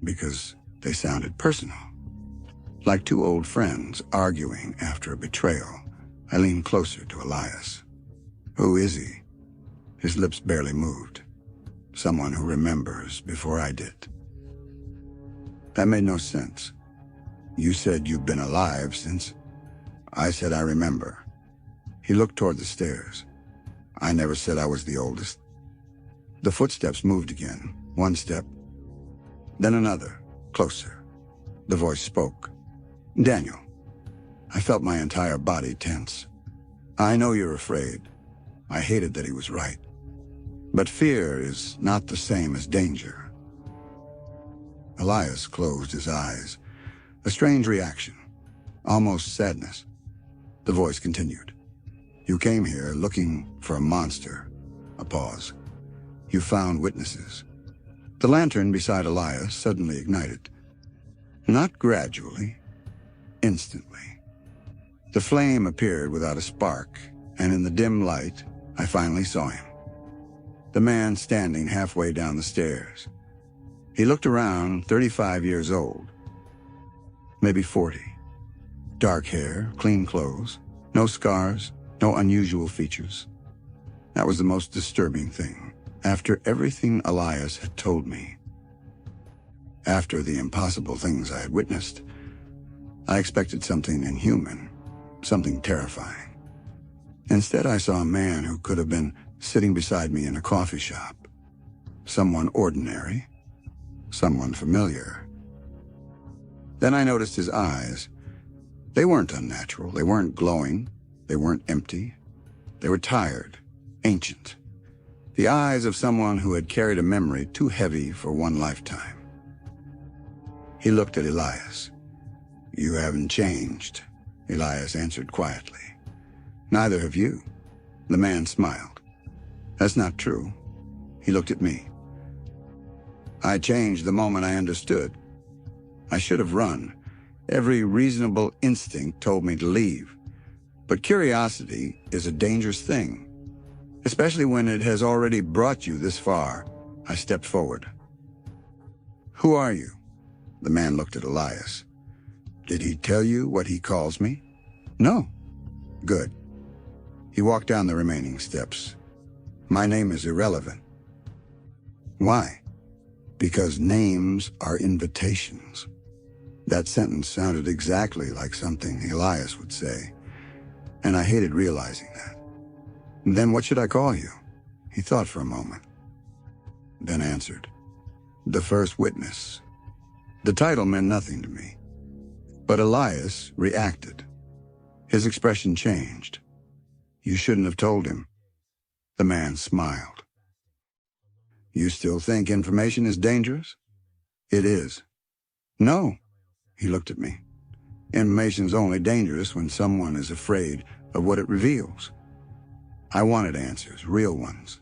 because they sounded personal. Like two old friends arguing after a betrayal, I leaned closer to Elias. "Who is he?" His lips barely moved. "Someone who remembers before I did." That made no sense. "You said you've been alive since..." I said I remember. He looked toward the stairs. "I never said I was the oldest." The footsteps moved again, one step, then another, closer. The voice spoke. "Daniel." I felt my entire body tense. "I know you're afraid." I hated that he was right. But fear is not the same as danger. Elias closed his eyes. A strange reaction, almost sadness. The voice continued. "You came here looking for a monster." A pause. "You found witnesses." The lantern beside Elias suddenly ignited. Not gradually, instantly. The flame appeared without a spark, and in the dim light, I finally saw him. The man standing halfway down the stairs. He looked around, 35 years old. Maybe 40. Dark hair, clean clothes, no scars, no unusual features. That was the most disturbing thing. After everything Elias had told me, after the impossible things I had witnessed, I expected something inhuman, something terrifying. Instead, I saw a man who could have been sitting beside me in a coffee shop. Someone ordinary, someone familiar. Then I noticed his eyes. They weren't unnatural, they weren't glowing, they weren't empty. They were tired, ancient. The eyes of someone who had carried a memory too heavy for one lifetime. He looked at Elias. "You haven't changed," Elias answered quietly. "Neither have you." The man smiled. "That's not true." He looked at me. "I changed the moment I understood. I should have run. Every reasonable instinct told me to leave. But curiosity is a dangerous thing, especially when it has already brought you this far." I stepped forward. "Who are you?" The man looked at Elias. "Did he tell you what he calls me?" "No." "Good." He walked down the remaining steps. "My name is irrelevant." "Why?" "Because names are invitations." That sentence sounded exactly like something Elias would say, and I hated realizing that. "Then what should I call you?" He thought for a moment, then answered, The First Witness. The title meant nothing to me. But Elias reacted. His expression changed. You shouldn't have told him. The man smiled. You still think information is dangerous? It is. No. He looked at me. Information's only dangerous when someone is afraid of what it reveals. I wanted answers, real ones.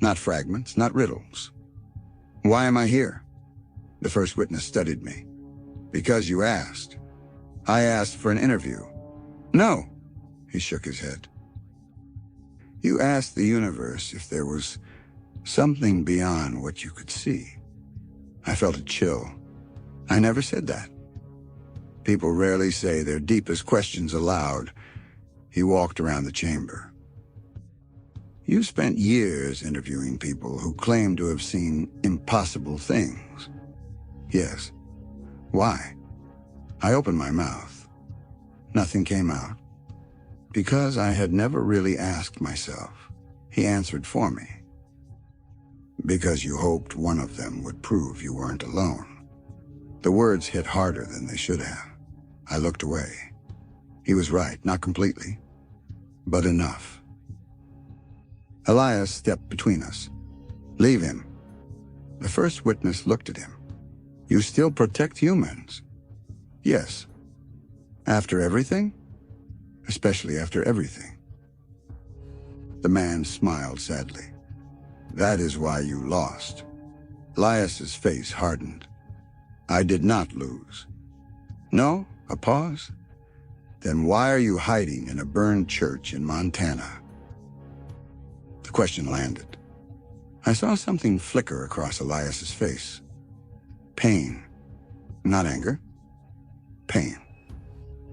Not fragments, not riddles. Why am I here? The First Witness studied me. Because you asked. I asked for an interview. No. He shook his head. You asked the universe if there was something beyond what you could see. I felt a chill. I never said that. People rarely say their deepest questions aloud. He walked around the chamber. You spent years interviewing people who claim to have seen impossible things. Yes. Why? I opened my mouth. Nothing came out. Because I had never really asked myself. He answered for me. Because you hoped one of them would prove you weren't alone. The words hit harder than they should have. I looked away. He was right, not completely, but enough. Elias stepped between us. Leave him. The First Witness looked at him. You still protect humans? Yes. After everything? Especially after everything. The man smiled sadly. That is why you lost. Elias's face hardened. I did not lose. No? A pause? Then why are you hiding in a burned church in Montana? The question landed. I saw something flicker across Elias's face. Pain. Not anger. Pain.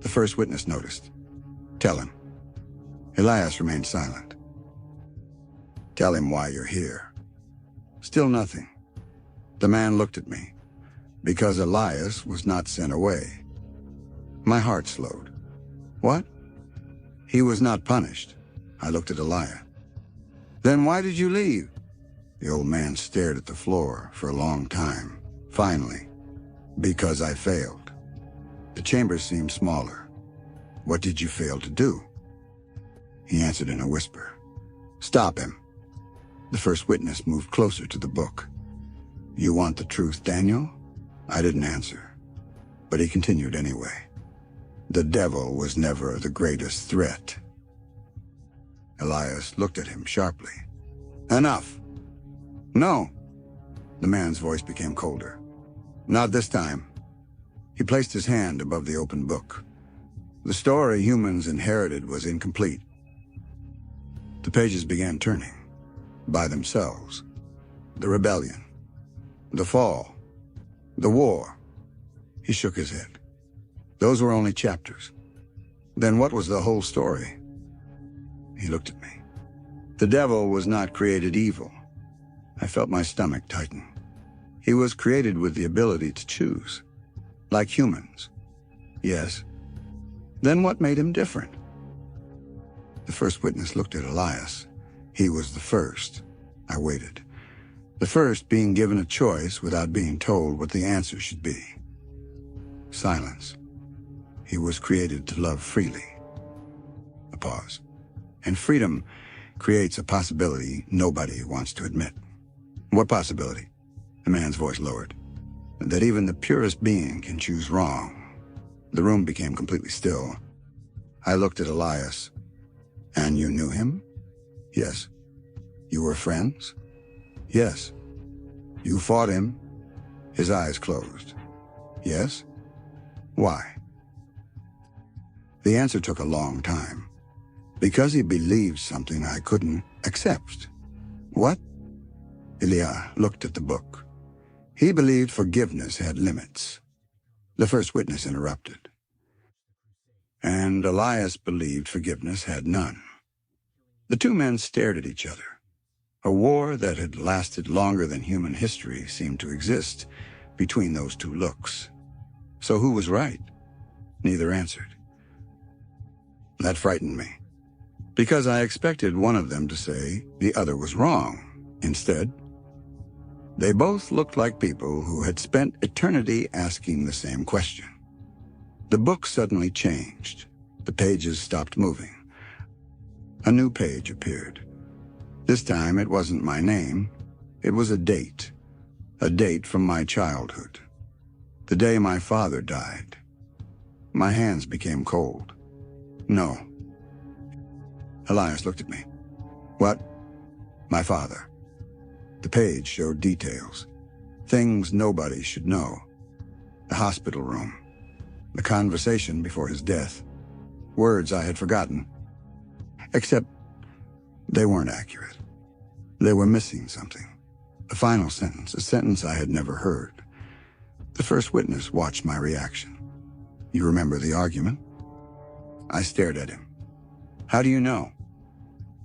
The First Witness noticed. Tell him. Elias remained silent. Tell him why you're here. Still nothing. The man looked at me. Because Elias was not sent away. My heart slowed. What? He was not punished. I looked at Elias. Then why did you leave? The old man stared at the floor for a long time. Finally, because I failed. The chamber seemed smaller. What did you fail to do? He answered in a whisper. Stop him. The First Witness moved closer to the book. You want the truth, Daniel? I didn't answer, but he continued anyway. The devil was never the greatest threat. Elias looked at him sharply. Enough. No. The man's voice became colder. Not this time. He placed his hand above the open book. The story humans inherited was incomplete. The pages began turning, by themselves. The rebellion, the fall, the war. He shook his head. Those were only chapters. Then what was the whole story? He looked at me. The devil was not created evil. I felt my stomach tighten. He was created with the ability to choose, like humans. Yes. Then what made him different? The First Witness looked at Elias. He was the first. I waited. The first being given a choice without being told what the answer should be. Silence. He was created to love freely. A pause. And freedom creates a possibility nobody wants to admit. What possibility? The man's voice lowered. That even the purest being can choose wrong. The room became completely still. I looked at Elias. And you knew him? Yes. You were friends? Yes. You fought him? His eyes closed. Yes? Why? The answer took a long time. Because he believed something I couldn't accept. What? Ilya looked at the book. He believed forgiveness had limits. The First Witness interrupted. And Elias believed forgiveness had none. The two men stared at each other. A war that had lasted longer than human history seemed to exist between those two looks. So who was right? Neither answered. That frightened me, because I expected one of them to say the other was wrong. Instead, They both looked like people who had spent eternity asking the same question. The book suddenly changed. The pages stopped moving. A new page appeared. This time it wasn't my name. It was a date from my childhood. The day my father died. My hands became cold. No. Elias looked at me. What? My father. The page showed details. Things nobody should know. The hospital room. The conversation before his death. Words I had forgotten. Except they weren't accurate. They were missing something. A final sentence, a sentence I had never heard. The first witness watched my reaction. You remember the argument? I stared at him. How do you know?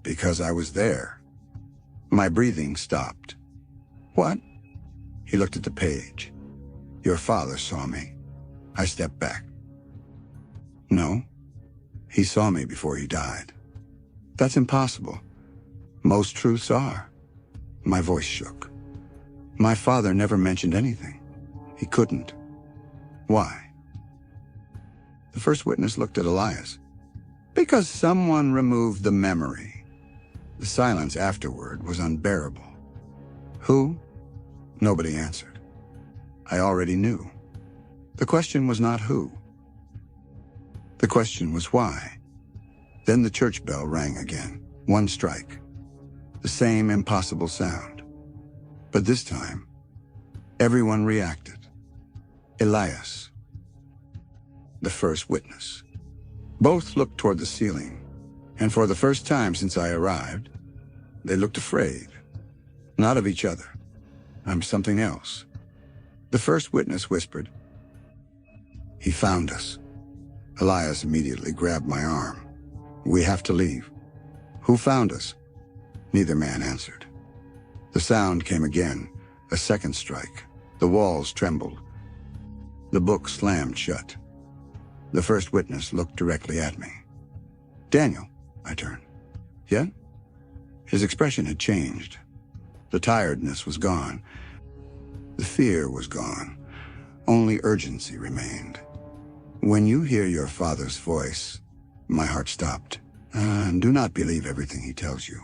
Because I was there. My breathing stopped. What? He looked at the page. Your father saw me. I stepped back. No. He saw me before he died. That's impossible. Most truths are. My voice shook. My father never mentioned anything. He couldn't. Why? The first witness looked at Elias. Because someone removed the memory. The silence afterward was unbearable. Who? Nobody answered. I already knew. The question was not who. The question was why. Then the church bell rang again. One strike. The same impossible sound. But this time, everyone reacted. Elias. The first witness. Both looked toward the ceiling, and for the first time since I arrived, they looked afraid. Not of each other. I'm something else. The first witness whispered, He found us. Elias immediately grabbed my arm. We have to leave. Who found us? Neither man answered. The sound came again, a second strike. The walls trembled. The book slammed shut. The first witness looked directly at me. Daniel, I turned. Yeah? His expression had changed. The tiredness was gone. The fear was gone. Only urgency remained. When you hear your father's voice, my heart stopped. Do not believe everything he tells you.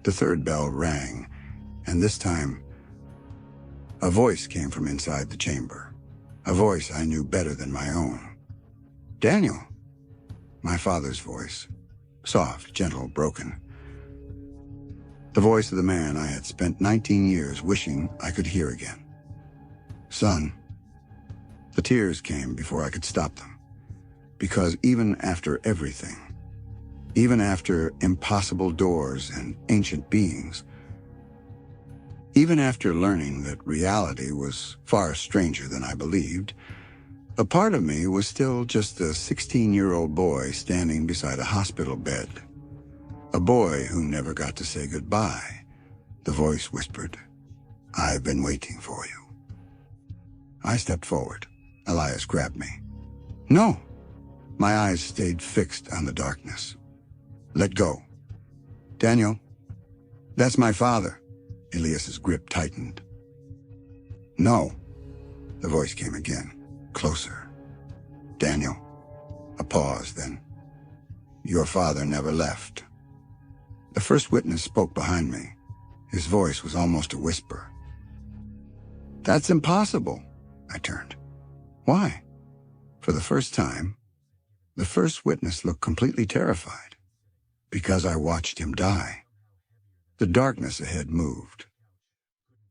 The third bell rang, and this time, a voice came from inside the chamber. A voice I knew better than my own. Daniel, my father's voice. Soft, gentle, broken. The voice of the man I had spent 19 years wishing I could hear again. Son. The tears came before I could stop them. Because even after everything, even after impossible doors and ancient beings, even after learning that reality was far stranger than I believed, a part of me was still just a 16-year-old boy standing beside a hospital bed. A boy who never got to say goodbye. The voice whispered, I've been waiting for you. I stepped forward. Elias grabbed me. No. My eyes stayed fixed on the darkness. Let go. Daniel, that's my father. Elias's grip tightened. No. The voice came again, closer. Daniel. A pause, then. Your father never left. The first witness spoke behind me. His voice was almost a whisper. That's impossible. I turned. Why? For the first time, the first witness looked completely terrified. Because I watched him die. The darkness ahead moved.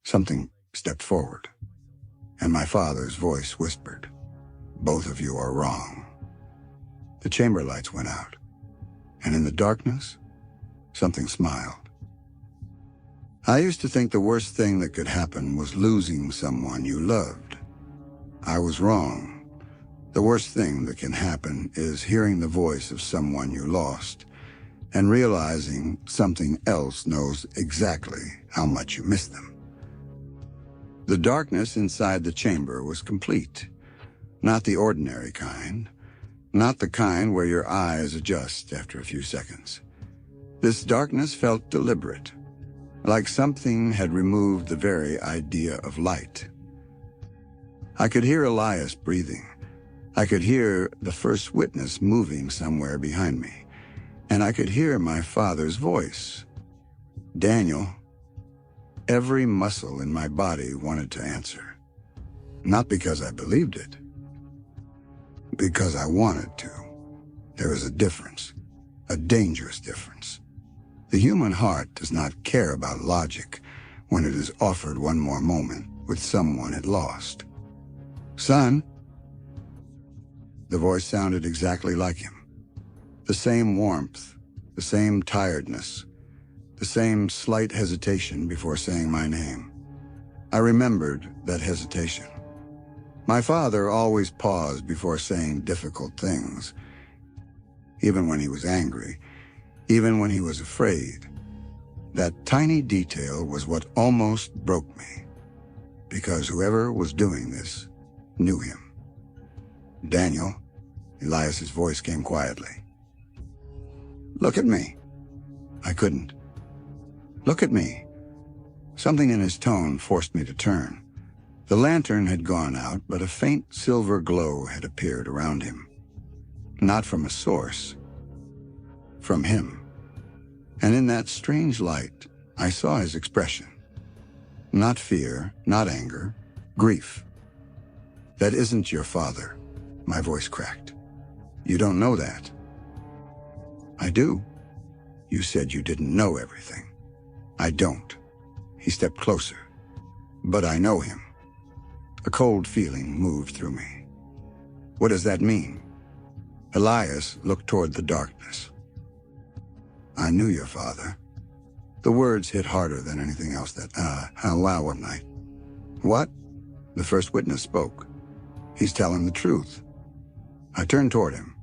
Something stepped forward, and my father's voice whispered, Both of you are wrong. The chamber lights went out, and in the darkness, something smiled. I used to think the worst thing that could happen was losing someone you loved. I was wrong. The worst thing that can happen is hearing the voice of someone you lost and realizing something else knows exactly how much you miss them. The darkness inside the chamber was complete. Not the ordinary kind. Not the kind where your eyes adjust after a few seconds. This darkness felt deliberate. like something had removed the very idea of light. I could hear Elias breathing. I could hear the first witness moving somewhere behind me. And I could hear my father's voice. Daniel. Every muscle in my body wanted to answer. Not because I believed it. Because I wanted to. There is a difference. A dangerous difference. The human heart does not care about logic when it is offered one more moment with someone it lost. Son. The voice sounded exactly like him. The same warmth, the same tiredness, the same slight hesitation before saying my name. I remembered that hesitation. My father always paused before saying difficult things, even when he was angry, even when he was afraid. That tiny detail was what almost broke me, because whoever was doing this knew him. Daniel, Elias's voice came quietly. Look at me. I couldn't. Look at me. Something in his tone forced me to turn. The lantern had gone out, but a faint silver glow had appeared around him. Not from a source. From him. And in that strange light, I saw his expression. Not fear, not anger, grief. That isn't your father, my voice cracked. You don't know that. I do. You said you didn't know everything. I don't. He stepped closer. But I know him. A cold feeling moved through me. What does that mean? Elias looked toward the darkness. I knew your father. The words hit harder than anything else that, wow, one night. What? The first witness spoke. He's telling the truth. I turned toward him.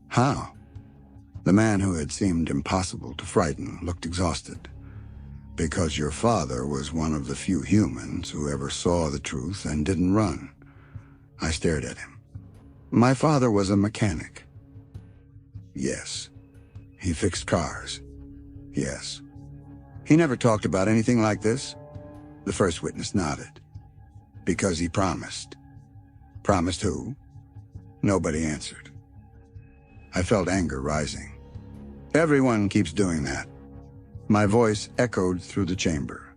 How? The man who had seemed impossible to frighten looked exhausted. Because your father was one of the few humans who ever saw the truth and didn't run. I stared at him. My father was a mechanic. Yes. He fixed cars. Yes. He never talked about anything like this? The first witness nodded. Because he promised. Promised who? Nobody answered. I felt anger rising. Everyone keeps doing that. My voice echoed through the chamber.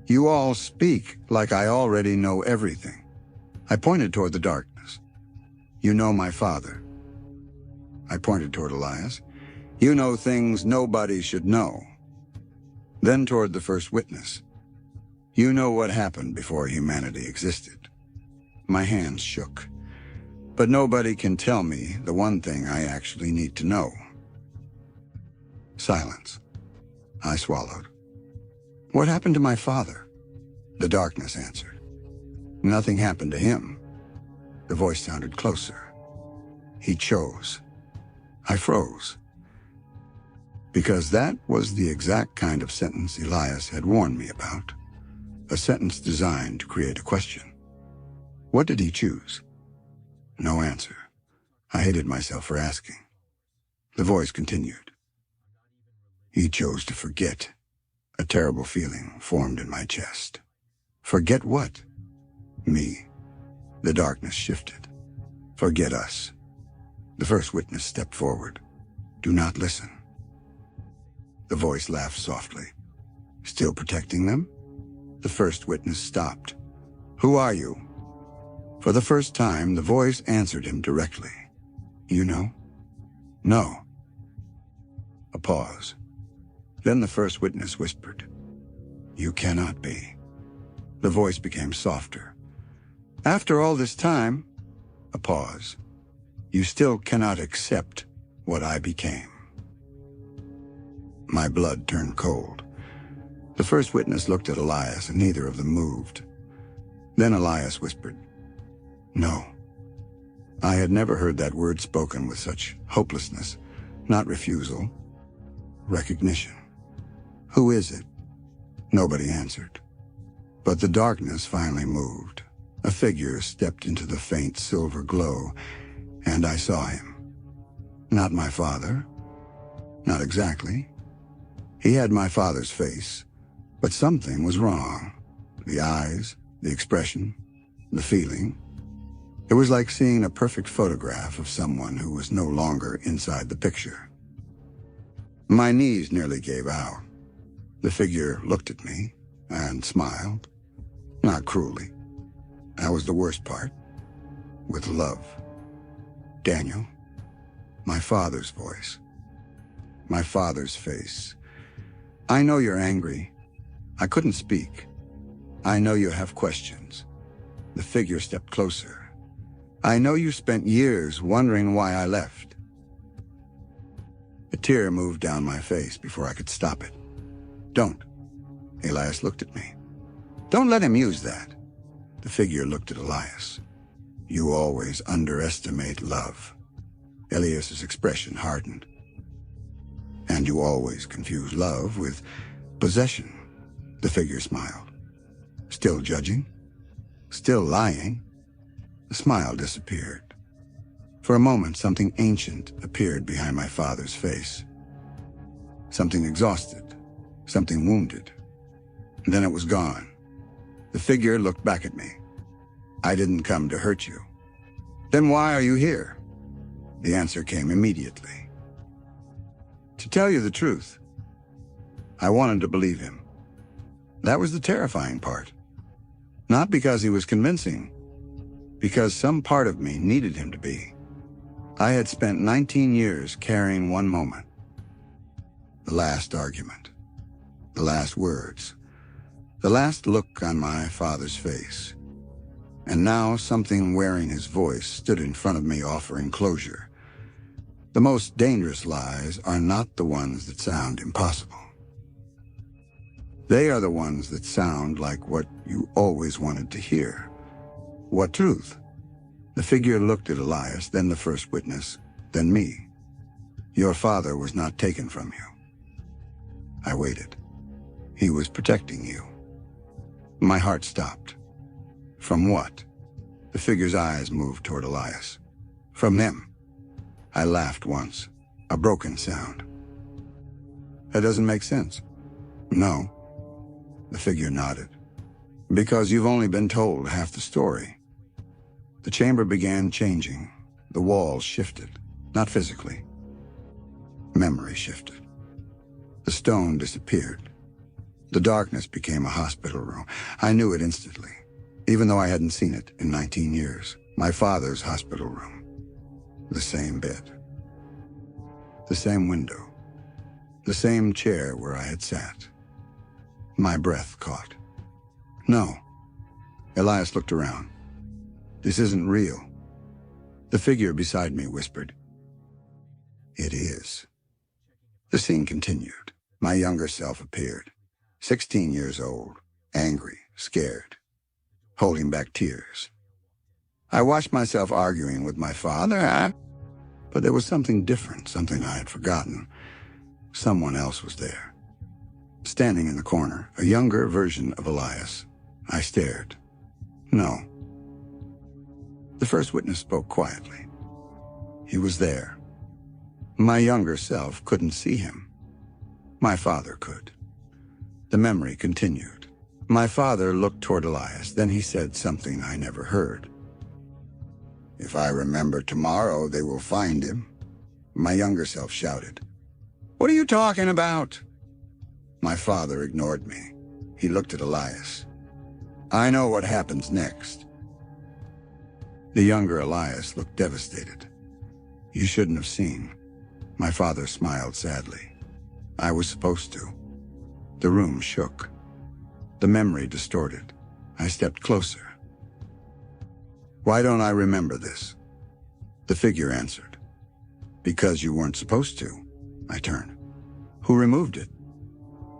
You all speak like I already know everything. I pointed toward the darkness. You know my father. I pointed toward Elias. You know things nobody should know. Then toward the first witness. You know what happened before humanity existed. My hands shook. But nobody can tell me the one thing I actually need to know. Silence. I swallowed. What happened to my father? The darkness answered. Nothing happened to him. The voice sounded closer. He chose. I froze. Because that was the exact kind of sentence Elias had warned me about. A sentence designed to create a question. What did he choose? No answer. I hated myself for asking. The voice continued. He chose to forget. A terrible feeling formed in my chest. Forget what? Me. The darkness shifted. Forget us. The first witness stepped forward. Do not listen. The voice laughed softly. Still protecting them? The first witness stopped. Who are you? For the first time, the voice answered him directly. You know? No. A pause. Then the first witness whispered. You cannot be. The voice became softer. After all this time, a pause. You still cannot accept what I became. My blood turned cold. The first witness looked at Elias, and neither of them moved. Then Elias whispered, No. I had never heard that word spoken with such hopelessness, not refusal, recognition. Who is it? Nobody answered. But the darkness finally moved. A figure stepped into the faint silver glow, and I saw him. Not my father. Not exactly. He had my father's face, but something was wrong. The eyes, the expression, the feeling. It was like seeing a perfect photograph of someone who was no longer inside the picture. My knees nearly gave out. The figure looked at me and smiled, not cruelly. That was the worst part. With love. Daniel. My father's voice. My father's face. I know you're angry. I couldn't speak. I know you have questions. The figure stepped closer. I know you spent years wondering why I left. A tear moved down my face before I could stop it. Don't. Elias looked at me. Don't let him use that. The figure looked at Elias. You always underestimate love. Elias's expression hardened. And you always confuse love with possession. The figure smiled. Still judging? Still lying? The smile disappeared. For a moment, something ancient appeared behind my father's face. Something exhausted. Something wounded. And then it was gone. The figure looked back at me. I didn't come to hurt you. Then why are you here? The answer came immediately. To tell you the truth, I wanted to believe him. That was the terrifying part. Not because he was convincing, because some part of me needed him to be. I had spent 19 years carrying one moment. The last argument. The last words. The last look on my father's face. And now something wearing his voice stood in front of me offering closure. The most dangerous lies are not the ones that sound impossible. They are the ones that sound like what you always wanted to hear. What truth? The figure looked at Elias, then the first witness, then me. Your father was not taken from you. I waited. He was protecting you. My heart stopped. From what? The figure's eyes moved toward Elias. From him. I laughed once, a broken sound. That doesn't make sense. No. The figure nodded. Because you've only been told half the story. The chamber began changing. The walls shifted, not physically. Memory shifted. The stone disappeared. The darkness became a hospital room. I knew it instantly, even though I hadn't seen it in 19 years. My father's hospital room. The same bed. The same window. The same chair where I had sat. My breath caught. No. Elias looked around. This isn't real. The figure beside me whispered. It is. The scene continued. My younger self appeared. 16 years old, angry, scared, holding back tears. I watched myself arguing with my father, but there was something different, something I had forgotten. Someone else was there. Standing in the corner, a younger version of Elias. I stared. No. The first witness spoke quietly. He was there. My younger self couldn't see him. My father could. The memory continued. My father looked toward Elias, then he said something I never heard. If I remember tomorrow, they will find him. My younger self shouted. What are you talking about? My father ignored me. He looked at Elias. I know what happens next. The younger Elias looked devastated. You shouldn't have seen. My father smiled sadly. I was supposed to. The room shook. The memory distorted. I stepped closer. Why don't I remember this? The figure answered. Because you weren't supposed to. I turned. Who removed it?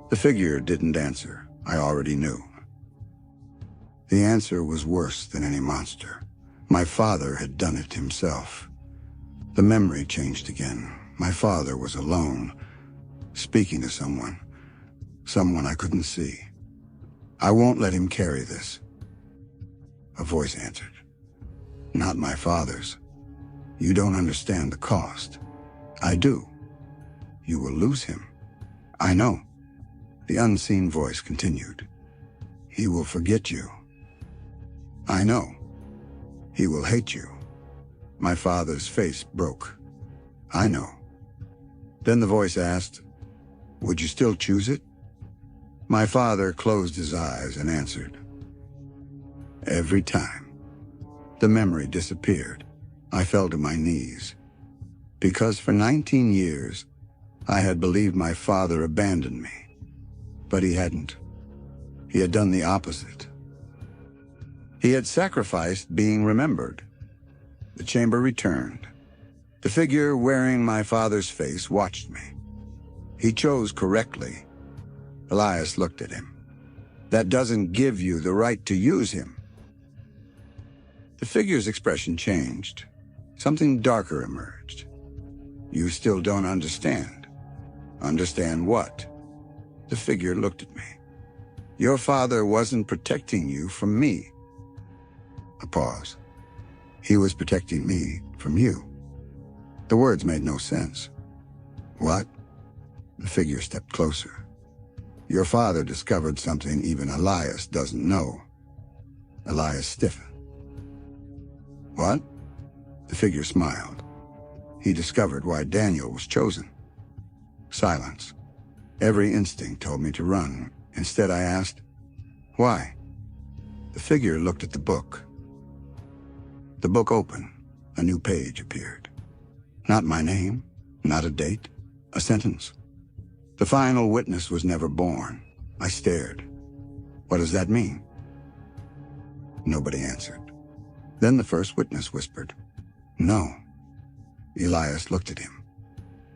The figure didn't answer. I already knew. The answer was worse than any monster. My father had done it himself. The memory changed again. My father was alone, speaking to someone I couldn't see. I won't let him carry this. A voice answered. Not my father's. You don't understand the cost. I do. You will lose him. I know. The unseen voice continued. He will forget you. I know. He will hate you. My father's face broke. I know. Then the voice asked, would you still choose it? My father closed his eyes and answered. Every time. The memory disappeared. I fell to my knees. Because for 19 years, I had believed my father abandoned me. But he hadn't. He had done the opposite. He had sacrificed being remembered. The chamber returned. The figure wearing my father's face watched me. He chose correctly. Elias looked at him. That doesn't give you the right to use him. The figure's expression changed. Something darker emerged. You still don't understand. Understand what? The figure looked at me. Your father wasn't protecting you from me. A pause. He was protecting me from you. The words made no sense. What? The figure stepped closer. Your father discovered something even Elias doesn't know. Elias stiffened. What? The figure smiled. He discovered why Daniel was chosen. Silence. Every instinct told me to run. Instead, I asked, why? The figure looked at the book. The book opened. A new page appeared. Not my name, not a date, a sentence. The final witness was never born. I stared. What does that mean? Nobody answered. Then the first witness whispered, no. Elias looked at him.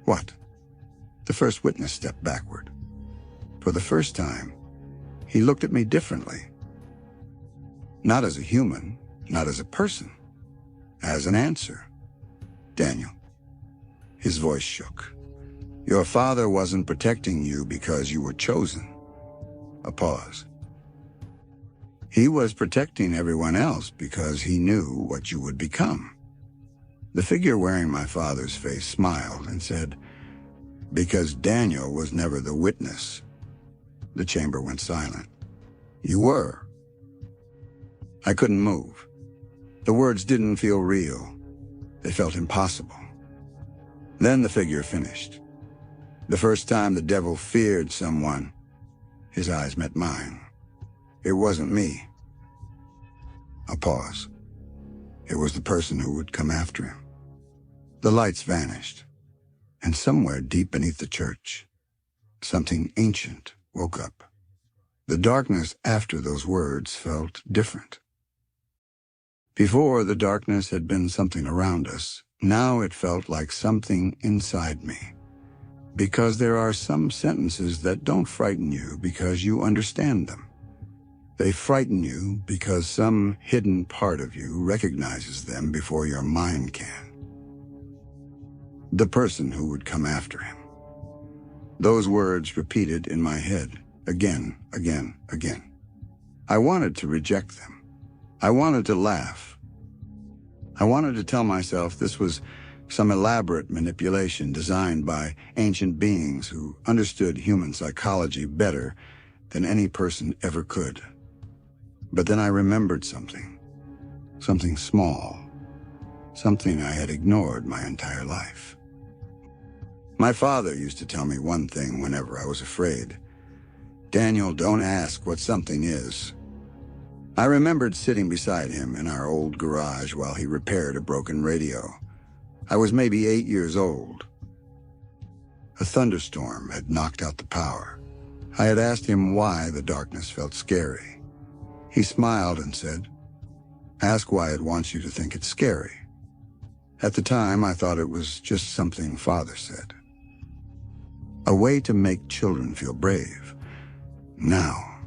What? The first witness stepped backward. For the first time, he looked at me differently. Not as a human, not as a person, as an answer. Daniel. His voice shook. Your father wasn't protecting you because you were chosen. A pause. He was protecting everyone else because he knew what you would become. The figure wearing my father's face smiled and said, because Daniel was never the witness. The chamber went silent. You were. I couldn't move. The words didn't feel real. They felt impossible. Then the figure finished. The first time the devil feared someone, his eyes met mine. It wasn't me. A pause. It was the person who would come after him. The lights vanished, and somewhere deep beneath the church, something ancient woke up. The darkness after those words felt different. Before, the darkness had been something around us. Now it felt like something inside me. Because there are some sentences that don't frighten you because you understand them. They frighten you because some hidden part of you recognizes them before your mind can. The person who would come after him. Those words repeated in my head, again, again, again. I wanted to reject them. I wanted to laugh. I wanted to tell myself this was some elaborate manipulation designed by ancient beings who understood human psychology better than any person ever could. But then I remembered something small, something I had ignored my entire life. My father used to tell me one thing whenever I was afraid. Daniel, don't ask what something is. I remembered sitting beside him in our old garage while he repaired a broken radio. I was maybe 8 years old. A thunderstorm had knocked out the power. I had asked him why the darkness felt scary. He smiled and said, ask why it wants you to think it's scary. At the time, I thought it was just something Father said. A way to make children feel brave. Now,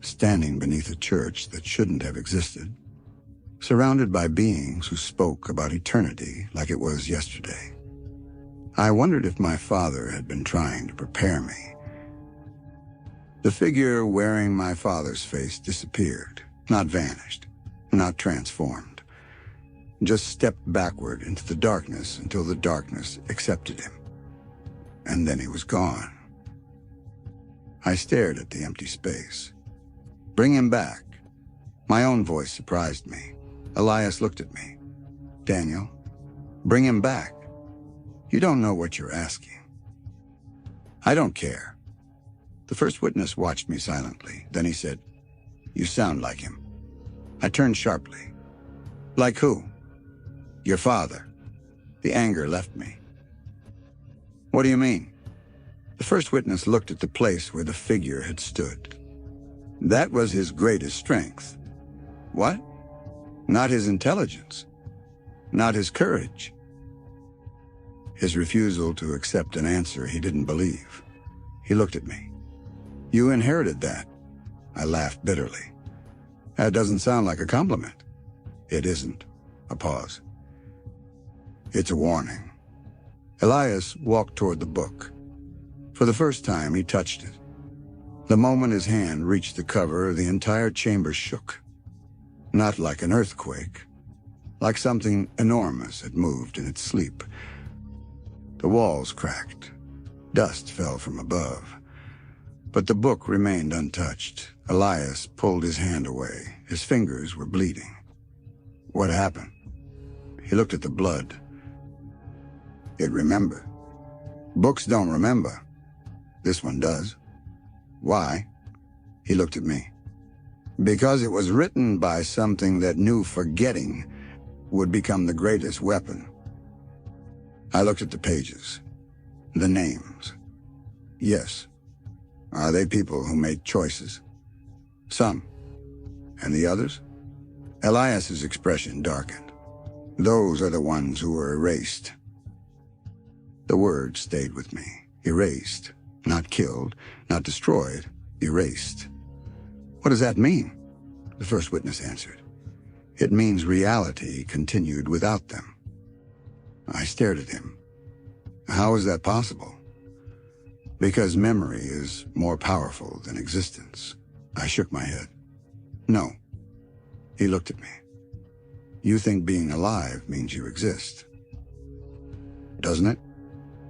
standing beneath a church that shouldn't have existed, surrounded by beings who spoke about eternity like it was yesterday, I wondered if my father had been trying to prepare me. The figure wearing my father's face disappeared, not vanished, not transformed, just stepped backward into the darkness until the darkness accepted him. And then he was gone. I stared at the empty space. Bring him back. My own voice surprised me. Elias looked at me. Daniel, bring him back. You don't know what you're asking. I don't care. The first witness watched me silently. Then he said, You sound like him. I turned sharply. Like who? Your father. The anger left me. What do you mean? The first witness looked at the place where the figure had stood. That was his greatest strength. What? Not his intelligence. Not his courage. His refusal to accept an answer he didn't believe. He looked at me. You inherited that. I laughed bitterly. That doesn't sound like a compliment. It isn't. A pause. It's a warning. Elias walked toward the book. For the first time, he touched it. The moment his hand reached the cover, the entire chamber shook. Not like an earthquake, like something enormous had moved in its sleep. The walls cracked. Dust fell from above. But the book remained untouched. Elias pulled his hand away. His fingers were bleeding. What happened? He looked at the blood. It remembered. Books don't remember. This one does. Why? He looked at me. Because it was written by something that knew forgetting would become the greatest weapon. I looked at the pages. The names. Yes. Are they people who made choices? Some. And the others? Elias's expression darkened. Those are the ones who were erased. The word stayed with me. Erased. Not killed, not destroyed. Erased. What does that mean? The first witness answered. It means reality continued without them. I stared at him. How is that possible? Because memory is more powerful than existence. I shook my head. No. He looked at me. You think being alive means you exist. Doesn't it?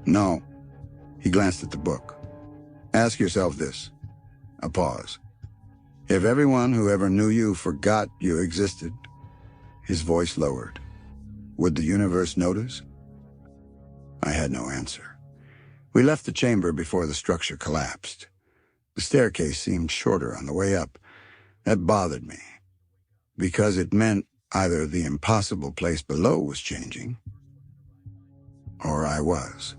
No. He glanced at the book. Ask yourself this. A pause. If everyone who ever knew you forgot you existed, his voice lowered, would the universe notice? I had no answer. We left the chamber before the structure collapsed. The staircase seemed shorter on the way up. That bothered me, because it meant either the impossible place below was changing, or I was.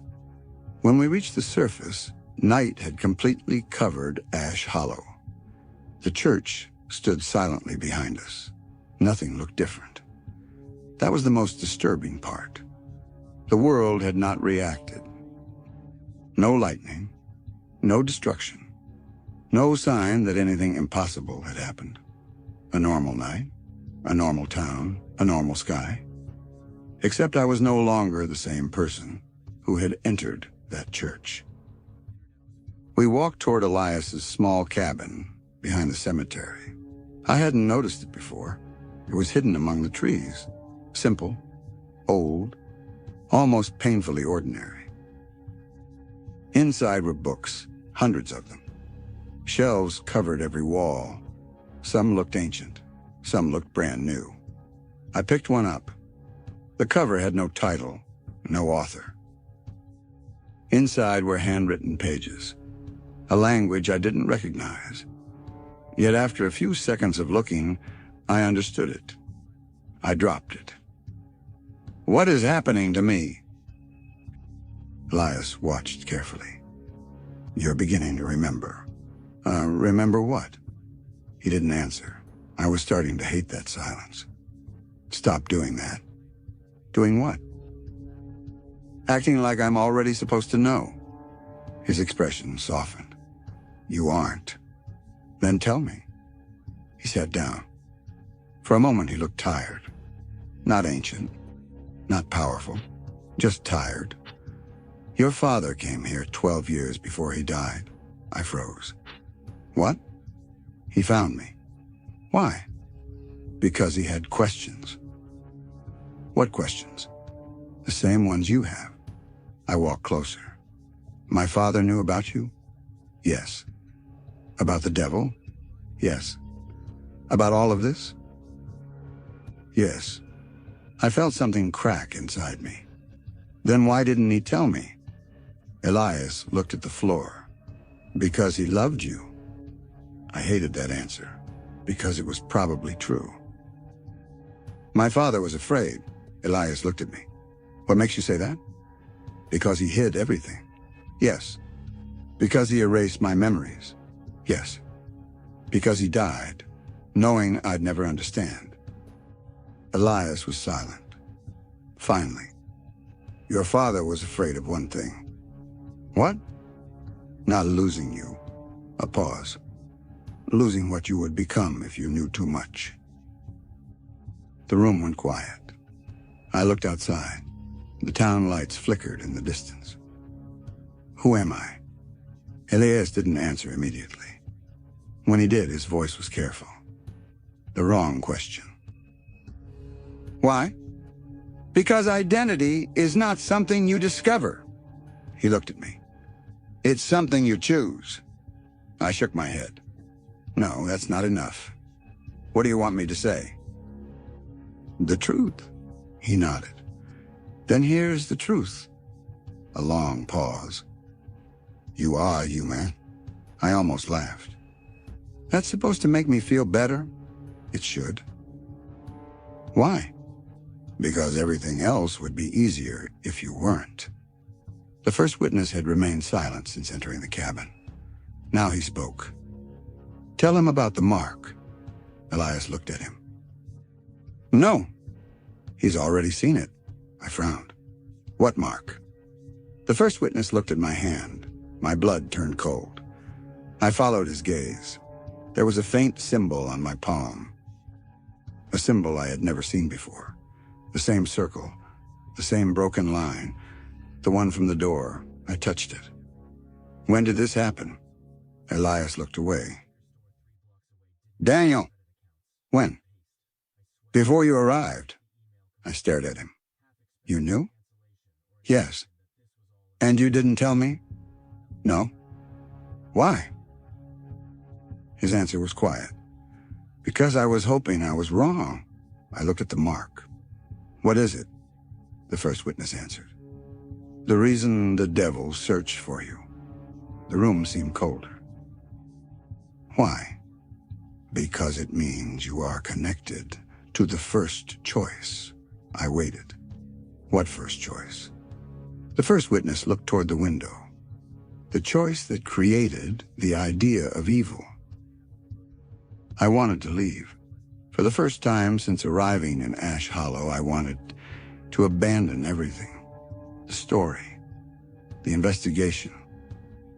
When we reached the surface, night had completely covered Ash Hollow. The church stood silently behind us. Nothing looked different. That was the most disturbing part. The world had not reacted. No lightning, no destruction, no sign that anything impossible had happened. A normal night, a normal town, a normal sky. Except I was no longer the same person who had entered that church. We walked toward Elias's small cabin behind the cemetery. I hadn't noticed it before. It was hidden among the trees. Simple, old, almost painfully ordinary. Inside were books, hundreds of them. Shelves covered every wall. Some looked ancient, some looked brand new. I picked one up. The cover had no title, no author. Inside were handwritten pages, a language I didn't recognize. Yet after a few seconds of looking, I understood it. I dropped it. What is happening to me? Elias watched carefully. You're beginning to remember. Remember what? He didn't answer. I was starting to hate that silence. Stop doing that. Doing what? Acting like I'm already supposed to know. His expression softened. You aren't. Then tell me. He sat down. For a moment he looked tired. Not ancient, not powerful, just tired. Your father came here 12 years before he died. I froze. What? He found me. Why? Because he had questions. What questions? The same ones you have. I walked closer. My father knew about you? Yes. About the devil? Yes. About all of this? Yes. I felt something crack inside me. Then why didn't he tell me? Elias looked at the floor. Because he loved you. I hated that answer, because it was probably true. My father was afraid. Elias looked at me. What makes you say that? Because he hid everything. Yes. Because he erased my memories. Yes. Because he died, knowing I'd never understand. Elias was silent. Finally, your father was afraid of one thing. What? Not losing you. A pause. Losing what you would become if you knew too much. The room went quiet. I looked outside. The town lights flickered in the distance. Who am I? Elias didn't answer immediately. When he did, his voice was careful. The wrong question. Why? Because identity is not something you discover. He looked at me. It's something you choose. I shook my head. No, that's not enough. What do you want me to say? The truth. He nodded. Then here's the truth. A long pause. You are human. I almost laughed. That's supposed to make me feel better? It should. Why? Because everything else would be easier if you weren't. The first witness had remained silent since entering the cabin. Now he spoke. Tell him about the mark. Elias looked at him. No. He's already seen it. I frowned. What mark? The first witness looked at my hand. My blood turned cold. I followed his gaze. There was a faint symbol on my palm. A symbol I had never seen before. The same circle, the same broken line, the one from the door. I touched it. When did this happen? Elias looked away. Daniel. When? Before you arrived. I stared at him. You knew? Yes. And you didn't tell me? No. Why? His answer was quiet. Because I was hoping I was wrong. I looked at the mark. What is it? The first witness answered. The reason the devil searched for you. The room seemed colder. Why? Because it means you are connected to the first choice. I waited. What first choice? The first witness looked toward the window. The choice that created the idea of evil. I wanted to leave. For the first time since arriving in Ash Hollow, I wanted to abandon everything. The story, the investigation,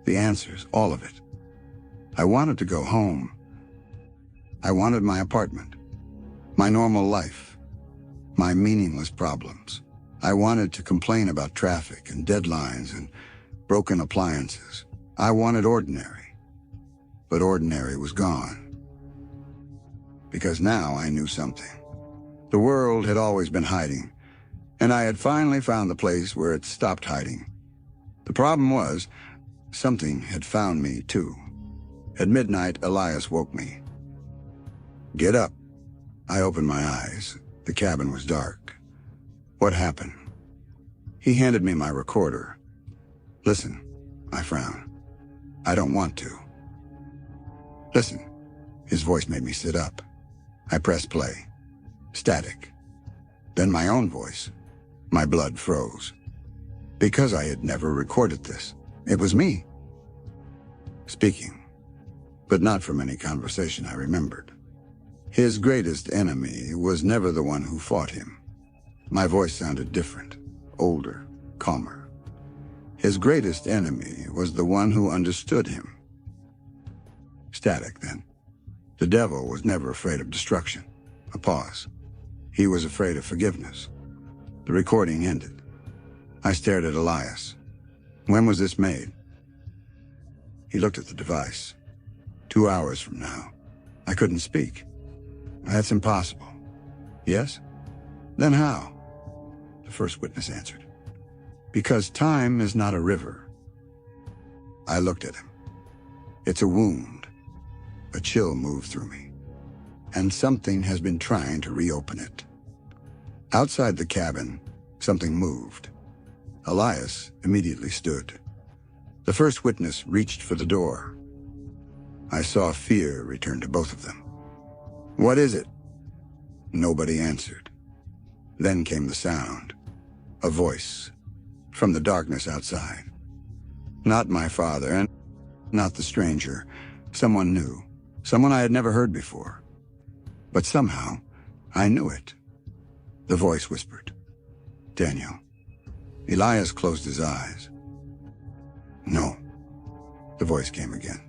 the answers, all of it. I wanted to go home. I wanted my apartment, my normal life, my meaningless problems. I wanted to complain about traffic and deadlines and broken appliances. I wanted ordinary, but ordinary was gone. Because now I knew something. The world had always been hiding, and I had finally found the place where it stopped hiding. The problem was, something had found me too. At midnight, Elias woke me. Get up. I opened my eyes. The cabin was dark. What happened? He handed me my recorder. Listen, I frowned. I don't want to. Listen. His voice made me sit up. I pressed play. Static. Then my own voice. My blood froze. Because I had never recorded this. It was me. Speaking. But not from any conversation I remembered. His greatest enemy was never the one who fought him. My voice sounded different, older, calmer. His greatest enemy was the one who understood him. Static, then. The devil was never afraid of destruction. A pause. He was afraid of forgiveness. The recording ended. I stared at Elias. When was this made? He looked at the device. 2 hours from now. I couldn't speak. That's impossible. Yes? Then how? The first witness answered. Because time is not a river. I looked at him. It's a wound. A chill moved through me, and something has been trying to reopen it. Outside the cabin, something moved. Elias immediately stood. The first witness reached for the door. I saw fear return to both of them. "What is it?" Nobody answered. Then came the sound. A voice from the darkness outside. Not my father, and not the stranger. Someone new. Someone I had never heard before. But somehow, I knew it. The voice whispered, "Daniel." Elias closed his eyes. "No." The voice came again.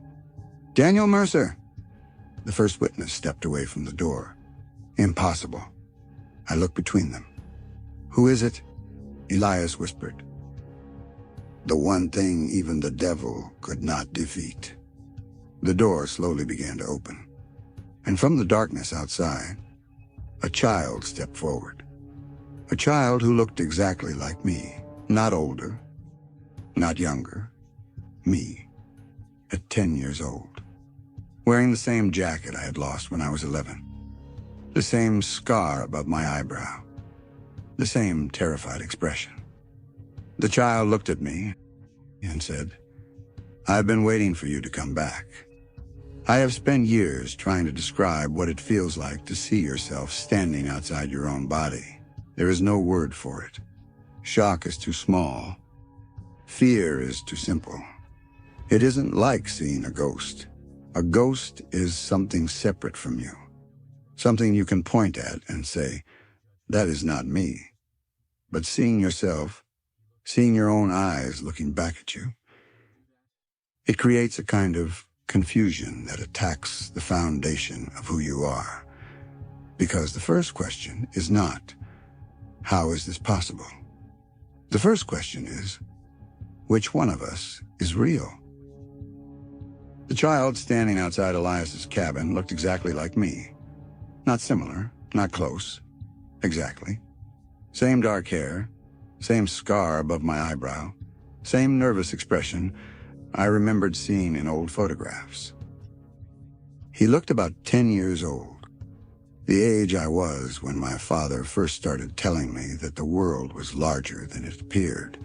"Daniel Mercer." The first witness stepped away from the door. "Impossible." I looked between them. "Who is it?" Elias whispered. "The one thing even the devil could not defeat." The door slowly began to open, and from the darkness outside, a child stepped forward. A child who looked exactly like me, not older, not younger. Me, at 10 years old, wearing the same jacket I had lost when I was 11, the same scar above my eyebrow, the same terrified expression. The child looked at me and said, "I've been waiting for you to come back. I have spent years trying to describe what it feels like to see yourself standing outside your own body. There is no word for it. Shock is too small. Fear is too simple. It isn't like seeing a ghost. A ghost is something separate from you. Something you can point at and say, 'That is not me.' But seeing yourself, seeing your own eyes looking back at you, it creates a kind of confusion that attacks the foundation of who you are. Because the first question is not, 'How is this possible?' The first question is, which one of us is real?" The child standing outside Elias's cabin looked exactly like me. Not similar, not close. Exactly. Same dark hair, same scar above my eyebrow, same nervous expression I remembered seeing in old photographs. He looked about 10 years old, the age I was when my father first started telling me that the world was larger than it appeared.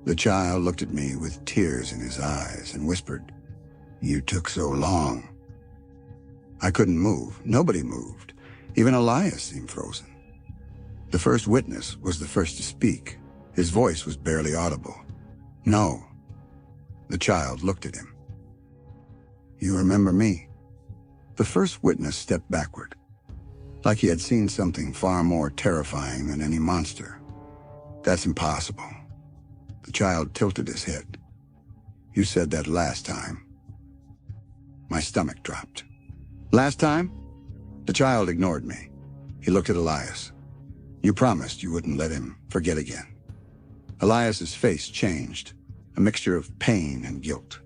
The child looked at me with tears in his eyes and whispered, "You took so long." I couldn't move. Nobody moved. Even Elias seemed frozen. The first witness was the first to speak. His voice was barely audible. "No." The child looked at him. "You remember me?" The first witness stepped backward, like he had seen something far more terrifying than any monster. "That's impossible." The child tilted his head. "You said that last time." My stomach dropped. "Last time?" The child ignored me. He looked at Elias. "You promised you wouldn't let him forget again." Elias's face changed, a mixture of pain and guilt.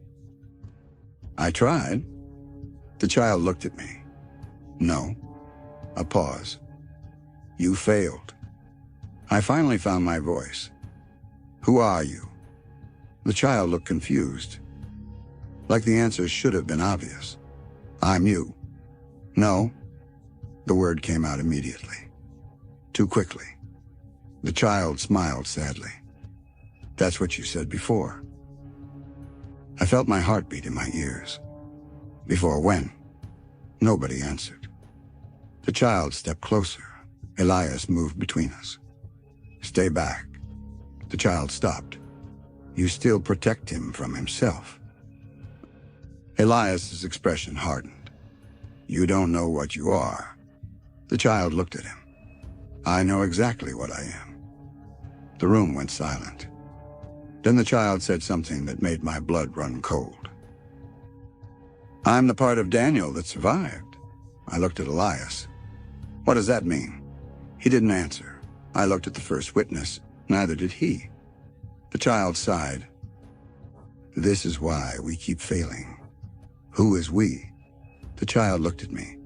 "I tried." The child looked at me. "No." A pause. "You failed." I finally found my voice. "Who are you?" The child looked confused, like the answer should have been obvious. "I'm you." "No." The word came out immediately. Too quickly. The child smiled sadly. "That's what you said before." I felt my heartbeat in my ears. "Before when?" Nobody answered. The child stepped closer. Elias moved between us. "Stay back." The child stopped. "You still protect him from himself." Elias's expression hardened. "You don't know what you are." The child looked at him. "I know exactly what I am." The room went silent. Then the child said something that made my blood run cold. "I'm the part of Daniel that survived." I looked at Elias. "What does that mean?" He didn't answer. I looked at the first witness. Neither did he. The child sighed. "This is why we keep failing." "Who is we?" The child looked at me.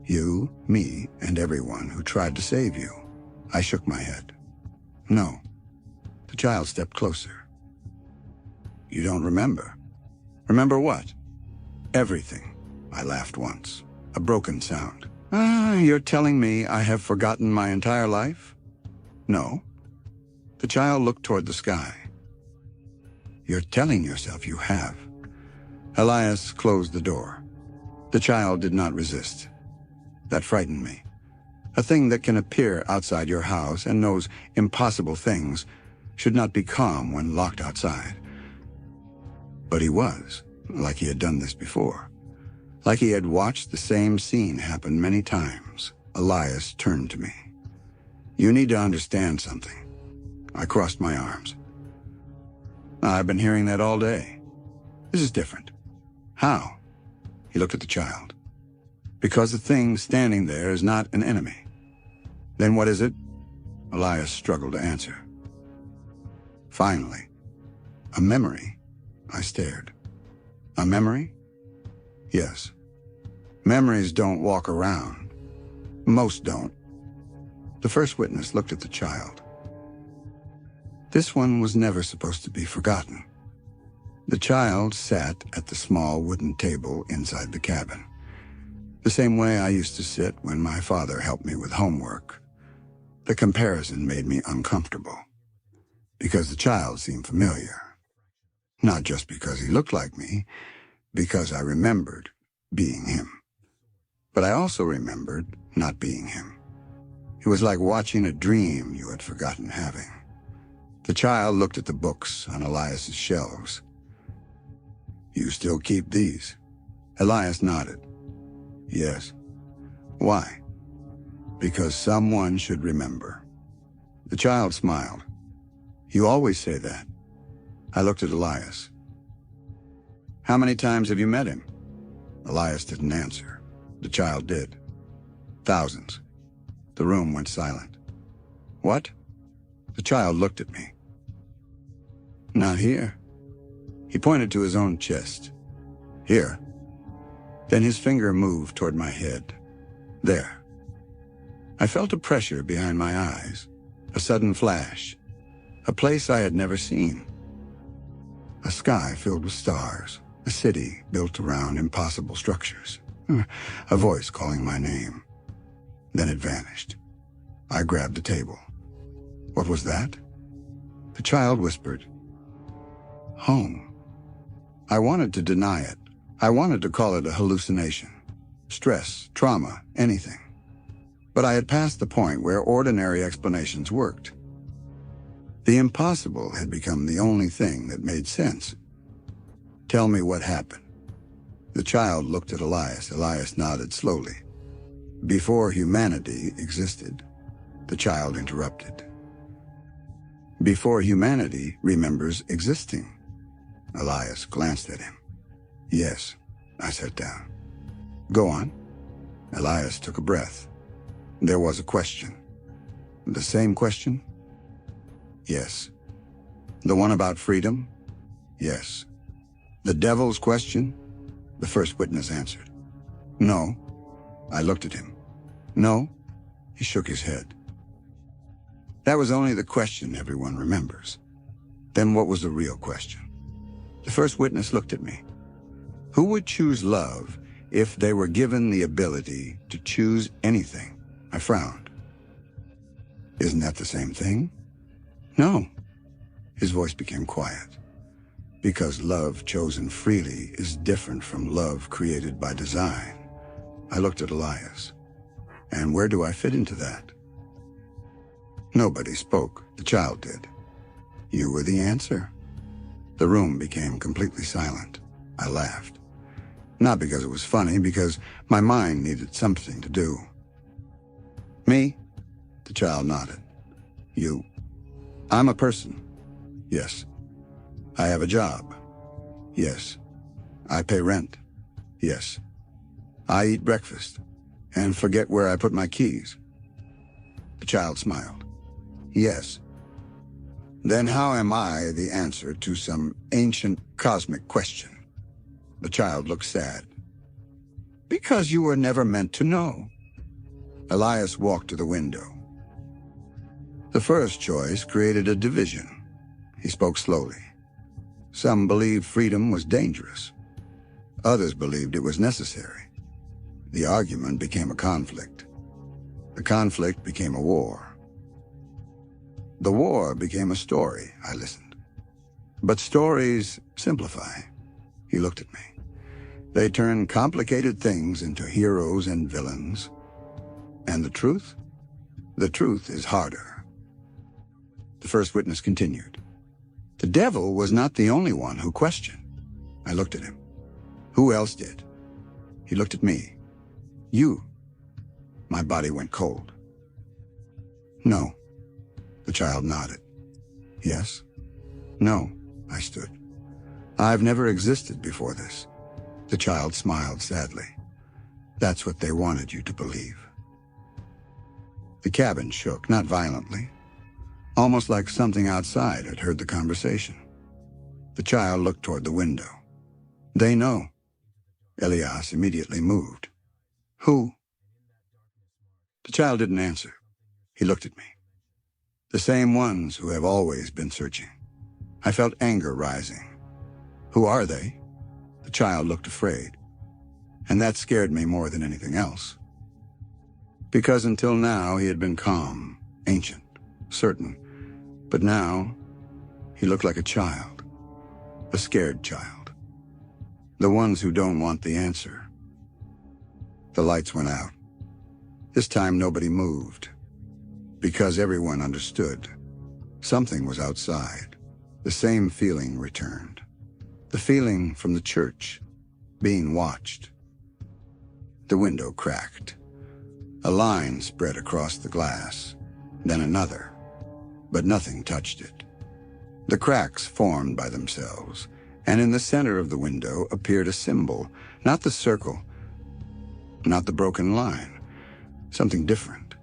"You, me, and everyone who tried to save you." I shook my head. "No." The child stepped closer. "You don't remember." "Remember what?" "Everything. I laughed once, a broken sound. Ah, you're telling me I have forgotten my entire life? No. The child looked toward the sky. You're telling yourself you have. Elias closed the door. The child did not resist. That frightened me. A thing that can appear outside your house and knows impossible things should not be calm when locked outside. But he was, like he had done this before. Like he had watched the same scene happen many times. Elias turned to me. You need to understand something. I crossed my arms. I've been hearing that all day. This is different. How? He looked at the child. Because the thing standing there is not an enemy. Then what is it? Elias struggled to answer. Finally, a memory. I stared. A memory? Yes. Memories don't walk around. Most don't. The first witness looked at the child. This one was never supposed to be forgotten. The child sat at the small wooden table inside the cabin, the same way I used to sit when my father helped me with homework. The comparison made me uncomfortable, because the child seemed familiar. Not just because he looked like me, because I remembered being him. But I also remembered not being him. It was like watching a dream you had forgotten having. The child looked at the books on Elias's shelves. You still keep these? Elias nodded. Yes. Why? Because someone should remember. The child smiled. You always say that. I looked at Elias. How many times have you met him? Elias didn't answer. The child did. Thousands. The room went silent. What? The child looked at me. Not here. He pointed to his own chest. Here. Then his finger moved toward my head. There. I felt a pressure behind my eyes, a sudden flash, a place I had never seen. A sky filled with stars, a city built around impossible structures, a voice calling my name. Then it vanished. I grabbed the table. What was that? The child whispered, home. I wanted to deny it. I wanted to call it a hallucination, stress, trauma, anything. But I had passed the point where ordinary explanations worked. The impossible had become the only thing that made sense. Tell me what happened. The child looked at Elias. Elias nodded slowly. Before humanity existed, the child interrupted. Before humanity remembers existing. Elias glanced at him. Yes, I sat down. Go on. Elias took a breath. There was a question. The same question? Yes. The one about freedom? Yes. The devil's question? The first witness answered. No. I looked at him. No. He shook his head. That was only the question everyone remembers. Then what was the real question? The first witness looked at me. Who would choose love if they were given the ability to choose anything? I frowned. Isn't that the same thing? No. His voice became quiet. Because love chosen freely is different from love created by design. I looked at Elias. And where do I fit into that? Nobody spoke. The child did. You were the answer. The room became completely silent. I laughed. Not because it was funny, because my mind needed something to do. Me? The child nodded. You? I'm a person. Yes. I have a job. Yes. I pay rent. Yes. I eat breakfast and forget where I put my keys. The child smiled. Yes. Then how am I the answer to some ancient cosmic question? The child looked sad. Because you were never meant to know. Elias walked to the window. The first choice created a division. He spoke slowly. Some believed freedom was dangerous. Others believed it was necessary. The argument became a conflict. The conflict became a war. The war became a story. I listened. But stories simplify. He looked at me. They turn complicated things into heroes and villains. And the truth? The truth is harder. The first witness continued. The devil was not the only one who questioned. I looked at him. Who else did? He looked at me. You. My body went cold. No. The child nodded. Yes. No. I stood. I've never existed before this. The child smiled sadly. That's what they wanted you to believe. The cabin shook, not violently, almost like something outside had heard the conversation. The child looked toward the window. They know. Elias immediately moved. Who? The child didn't answer. He looked at me. The same ones who have always been searching. I felt anger rising. Who are they? The child looked afraid. And that scared me more than anything else. Because until now he had been calm, ancient, certain. But now he looked like a child. A scared child. The ones who don't want the answer. The lights went out. This time nobody moved. Because everyone understood. Something was outside. The same feeling returned. The feeling from the church, being watched. The window cracked. A line spread across the glass, then another, but nothing touched it. The cracks formed by themselves, and in the center of the window appeared a symbol, not the circle, not the broken line, something different,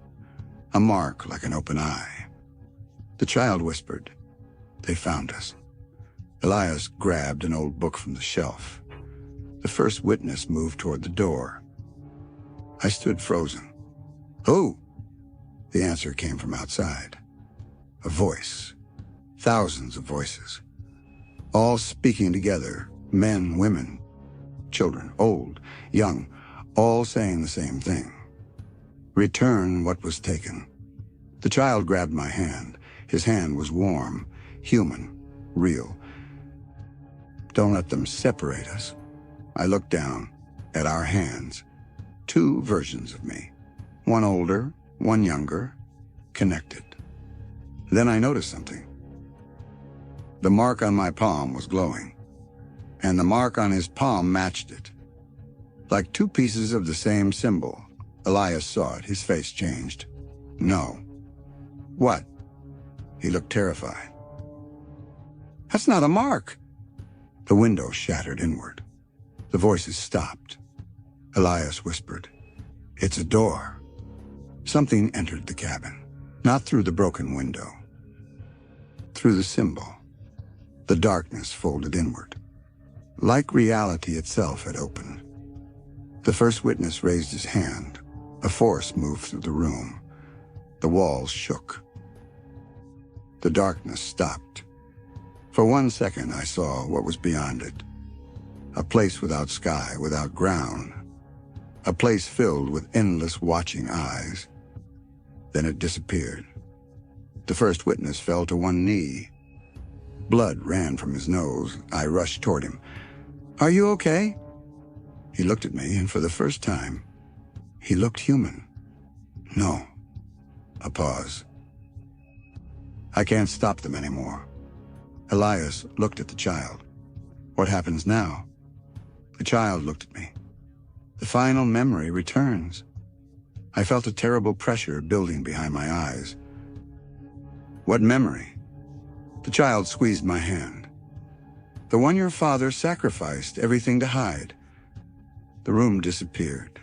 a mark like an open eye. The child whispered, "They found us." Elias grabbed an old book from the shelf. The first witness moved toward the door. I stood frozen. Who? The answer came from outside. A voice. Thousands of voices. All speaking together. Men, women, children, old, young, all saying the same thing. Return what was taken. The child grabbed my hand. His hand was warm, human, real. Don't let them separate us. I looked down at our hands. Two versions of me. One older, one younger, connected. Then I noticed something. The mark on my palm was glowing, and the mark on his palm matched it. Like two pieces of the same symbol. Elias saw it. His face changed. No. What? He looked terrified. That's not a mark. The window shattered inward. The voices stopped. Elias whispered, "It's a door." Something entered the cabin, not through the broken window, through the symbol. The darkness folded inward, like reality itself had opened. The first witness raised his hand. A force moved through the room. The walls shook. The darkness stopped. For 1 second, I saw what was beyond it. A place without sky, without ground. A place filled with endless watching eyes. Then it disappeared. The first witness fell to one knee. Blood ran from his nose. I rushed toward him. "Are you okay?" He looked at me, and for the first time, he looked human. No. A pause. I can't stop them anymore. Elias looked at the child. What happens now? The child looked at me. The final memory returns. I felt a terrible pressure building behind my eyes. What memory? The child squeezed my hand. The one your father sacrificed everything to hide. The room disappeared.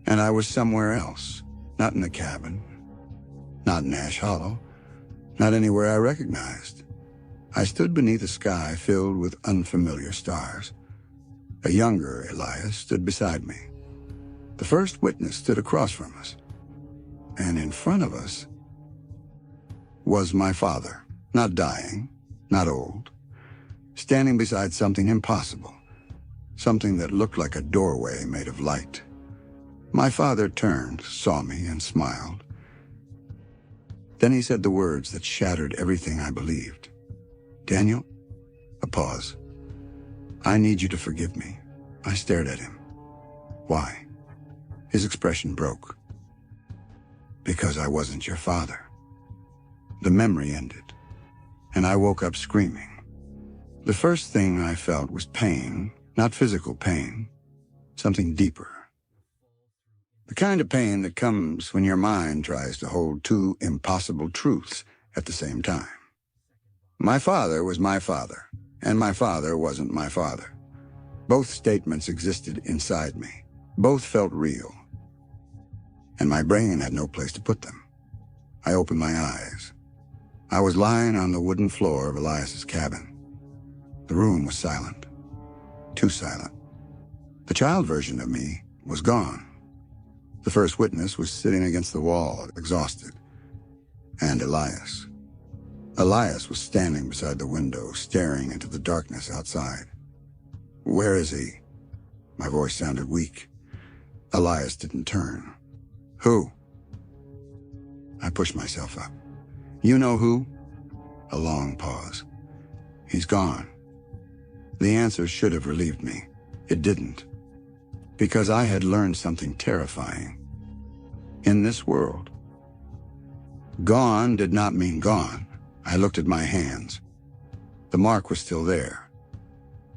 And I was somewhere else, not in the cabin, not in Ash Hollow, not anywhere I recognized. I stood beneath a sky filled with unfamiliar stars. A younger Elias stood beside me. The first witness stood across from us. And in front of us was my father, not dying, not old, standing beside something impossible, something that looked like a doorway made of light. My father turned, saw me, and smiled. Then he said the words that shattered everything I believed. "Daniel?" A pause. "I need you to forgive me." I stared at him. "Why?" His expression broke. "Because I wasn't your father." The memory ended, and I woke up screaming. The first thing I felt was pain, not physical pain, something deeper. The kind of pain that comes when your mind tries to hold two impossible truths at the same time. My father was my father, and my father wasn't my father. Both statements existed inside me. Both felt real. And my brain had no place to put them. I opened my eyes. I was lying on the wooden floor of Elias's cabin. The room was silent. Too silent. The child version of me was gone. The first witness was sitting against the wall, exhausted. And Elias. Elias was standing beside the window, staring into the darkness outside. "Where is he?" My voice sounded weak. Elias didn't turn. "Who?" I pushed myself up. "You know who?" A long pause. "He's gone." The answer should have relieved me. It didn't. Because I had learned something terrifying. In this world, gone did not mean gone. I looked at my hands. The mark was still there.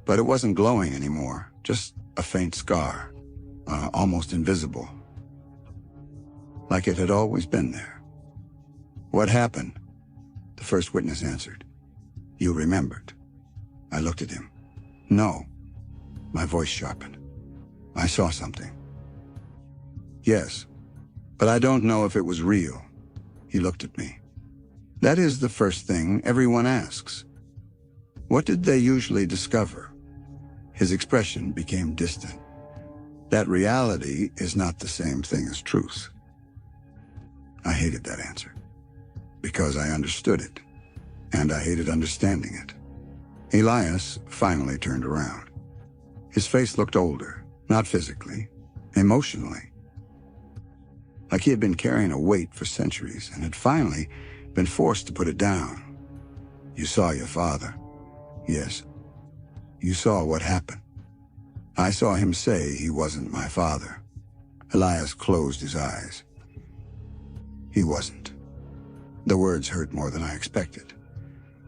But it wasn't glowing anymore, just a faint scar, almost invisible. Like it had always been there. "What happened?" The first witness answered. "You remembered." I looked at him. "No." My voice sharpened. "I saw something." "Yes, but I don't know if it was real." He looked at me. "That is the first thing everyone asks. What did they usually discover?" His expression became distant. "That reality is not the same thing as truth." I hated that answer. Because I understood it. And I hated understanding it. Elias finally turned around. His face looked older, not physically, emotionally. Like he had been carrying a weight for centuries and had finally been forced to put it down. "You saw your father." "Yes." "You saw what happened." "I saw him say he wasn't my father." Elias closed his eyes. He wasn't. The words hurt more than I expected,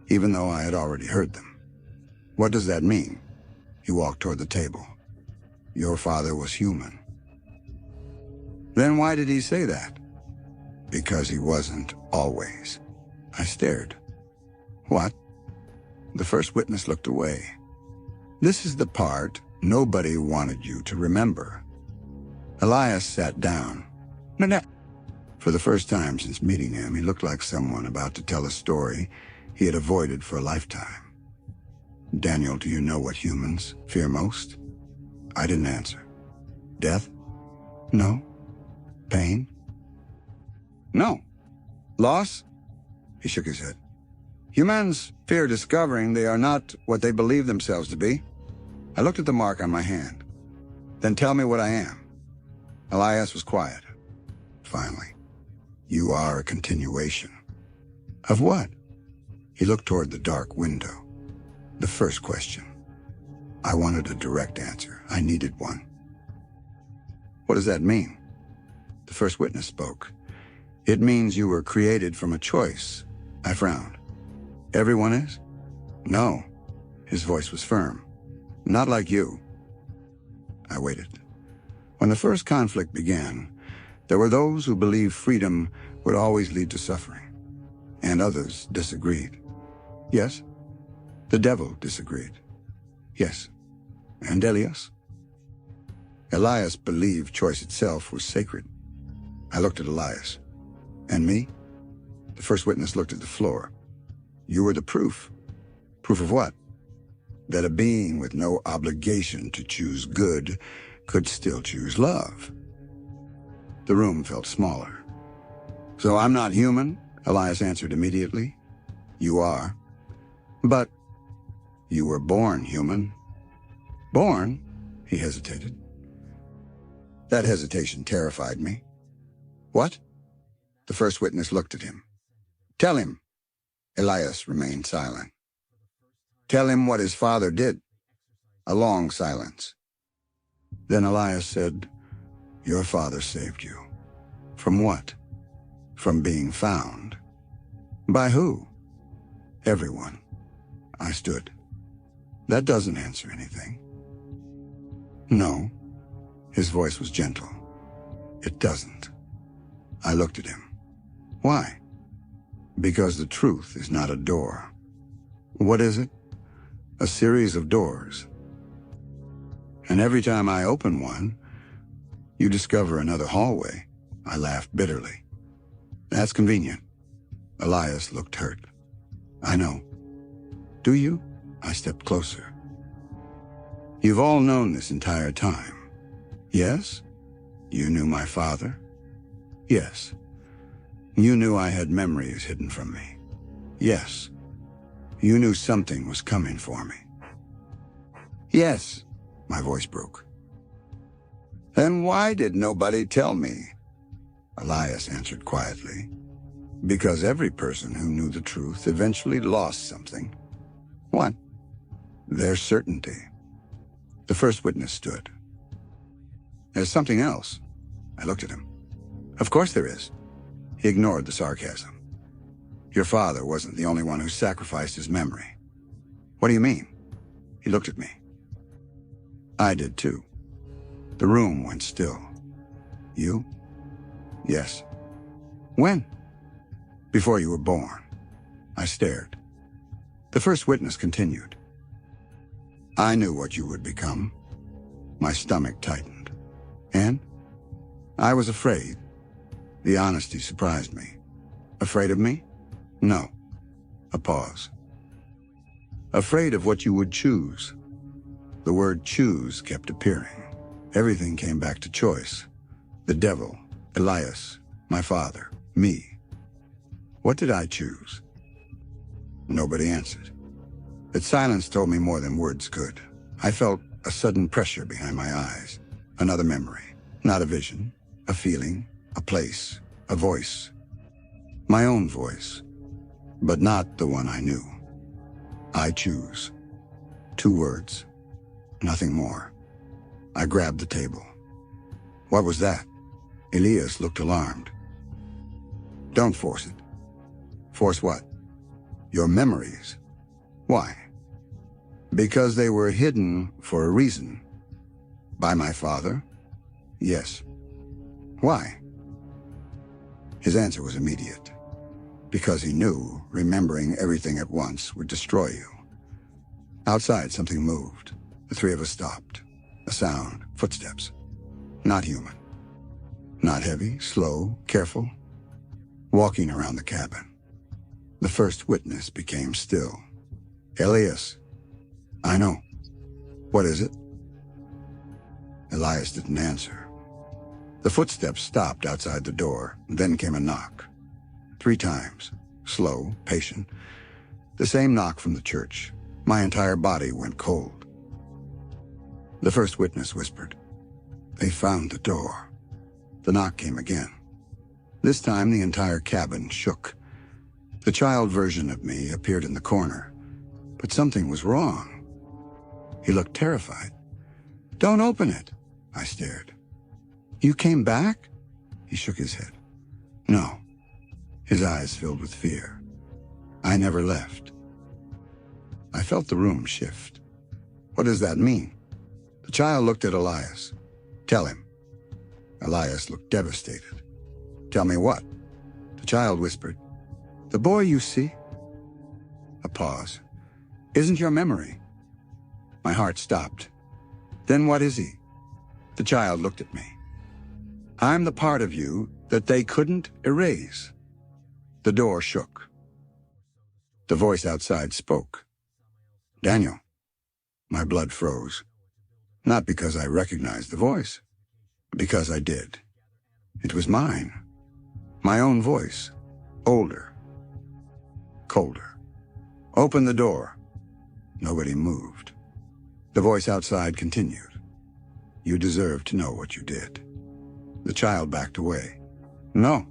even though I had already heard them. "What does that mean?" He walked toward the table. "Your father was human." "Then why did he say that?" "Because he wasn't always." I stared. "What?" The first witness looked away. "This is the part nobody wanted you to remember." Elias sat down. For the first time since meeting him, he looked like someone about to tell a story he had avoided for a lifetime. "Daniel, do you know what humans fear most?" I didn't answer. "Death?" "No." "Pain?" "No." "Loss?" He shook his head. "Humans fear discovering they are not what they believe themselves to be." I looked at the mark on my hand. "Then tell me what I am." Elias was quiet. Finally. "You are a continuation." "Of what?" He looked toward the dark window. "The first question." I wanted a direct answer. I needed one. "What does that mean?" The first witness spoke. "It means you were created from a choice." I frowned. "Everyone is?" "No." His voice was firm. "Not like you." I waited. When the first conflict began, there were those who believed freedom would always lead to suffering, and others disagreed. Yes. The devil disagreed. Yes. And Elias? Elias believed choice itself was sacred. I looked at Elias. "And me?" The first witness looked at the floor. "You were the proof." "Proof of what?" "That a being with no obligation to choose good could still choose love." The room felt smaller. "So I'm not human?" Elias answered immediately. "You are." "But..." "You were born human." "Born?" He hesitated. That hesitation terrified me. What? The first witness looked at him. Tell him. Elias remained silent. Tell him what his father did. A long silence. Then Elias said, Your father saved you. From what? From being found. By who? Everyone. I stood. That doesn't answer anything. No. His voice was gentle. It doesn't. I looked at him. Why? Because the truth is not a door. What is it? A series of doors. And every time I open one, you discover another hallway. I laughed bitterly. That's convenient. Elias looked hurt. I know. Do you? I stepped closer. You've all known this entire time. Yes? You knew my father? Yes. You knew I had memories hidden from me. Yes. You knew something was coming for me. Yes. My voice broke. Then why did nobody tell me? Elias answered quietly. Because every person who knew the truth eventually lost something. What? Their certainty. The first witness stood. There's something else. I looked at him. Of course there is. He ignored the sarcasm. Your father wasn't the only one who sacrificed his memory. What do you mean? He looked at me. I did too. The room went still. You? Yes. When? Before you were born. I stared. The first witness continued. I knew what you would become. My stomach tightened. And? I was afraid. The honesty surprised me. Afraid of me? No. A pause. Afraid of what you would choose. The word choose kept appearing. Everything came back to choice. The devil, Elias, my father, me. What did I choose? Nobody answered. But silence told me more than words could. I felt a sudden pressure behind my eyes. Another memory. Not a vision. A feeling. A place. A voice. My own voice. But not the one I knew. I choose. 2 words. Nothing more. I grabbed the table. What was that? Elias looked alarmed. Don't force it. Force what? Your memories. Why? Because they were hidden for a reason. By my father? Yes. Why? His answer was immediate. Because he knew remembering everything at once would destroy you. Outside, something moved. The 3 of us stopped. A sound, footsteps. Not human. Not heavy, slow, careful. Walking around the cabin. The first witness became still. Elias. I know. What is it? Elias didn't answer. The footsteps stopped outside the door, then came a knock. 3 times. Slow, patient. The same knock from the church. My entire body went cold. The first witness whispered. They found the door. The knock came again. This time the entire cabin shook. The child version of me appeared in the corner. But something was wrong. He looked terrified. Don't open it, I stared. You came back? He shook his head. No. His eyes filled with fear. I never left. I felt the room shift. What does that mean? The child looked at Elias. Tell him. Elias looked devastated. Tell me what? The child whispered. The boy you see? A pause. Isn't your memory? My heart stopped. Then what is he? The child looked at me. I'm the part of you that they couldn't erase. The door shook. The voice outside spoke. Daniel. My blood froze. Not because I recognized the voice. Because I did. It was mine. My own voice. Older. Colder. Open the door. Nobody moved. The voice outside continued. You deserve to know what you did." The child backed away. "No."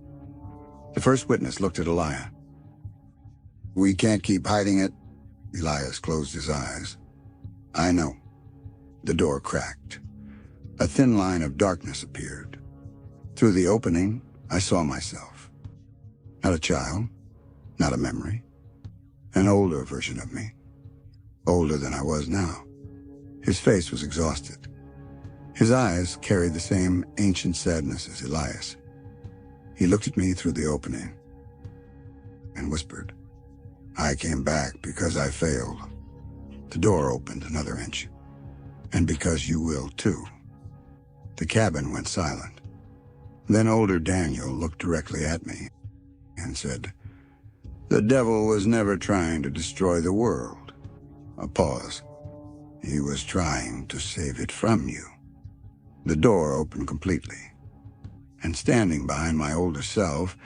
The first witness looked at Elias. "We can't keep hiding it." Elias closed his eyes. "I know." The door cracked. A thin line of darkness appeared. Through the opening, I saw myself. Not a child, not a memory. An older version of me. Older than I was now. His face was exhausted. His eyes carried the same ancient sadness as Elias. He looked at me through the opening and whispered, "I came back because I failed." The door opened another inch. "And because you will too." The cabin went silent. Then older Daniel looked directly at me and said, "The devil was never trying to destroy the world." A pause. "He was trying to save it from you." The door opened completely, and standing behind my older self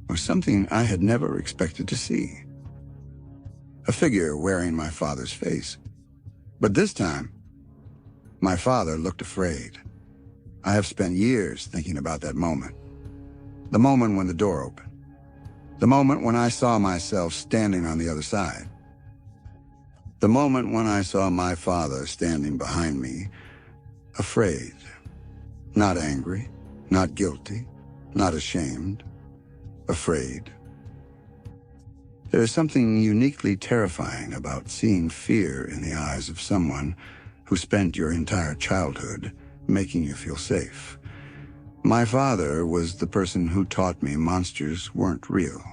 was something I had never expected to see. A figure wearing my father's face. But this time, my father looked afraid. I have spent years thinking about that moment. The moment when the door opened. The moment when I saw myself standing on the other side. The moment when I saw my father standing behind me, afraid. Not angry, not guilty, not ashamed. Afraid. There is something uniquely terrifying about seeing fear in the eyes of someone who spent your entire childhood making you feel safe. My father was the person who taught me monsters weren't real.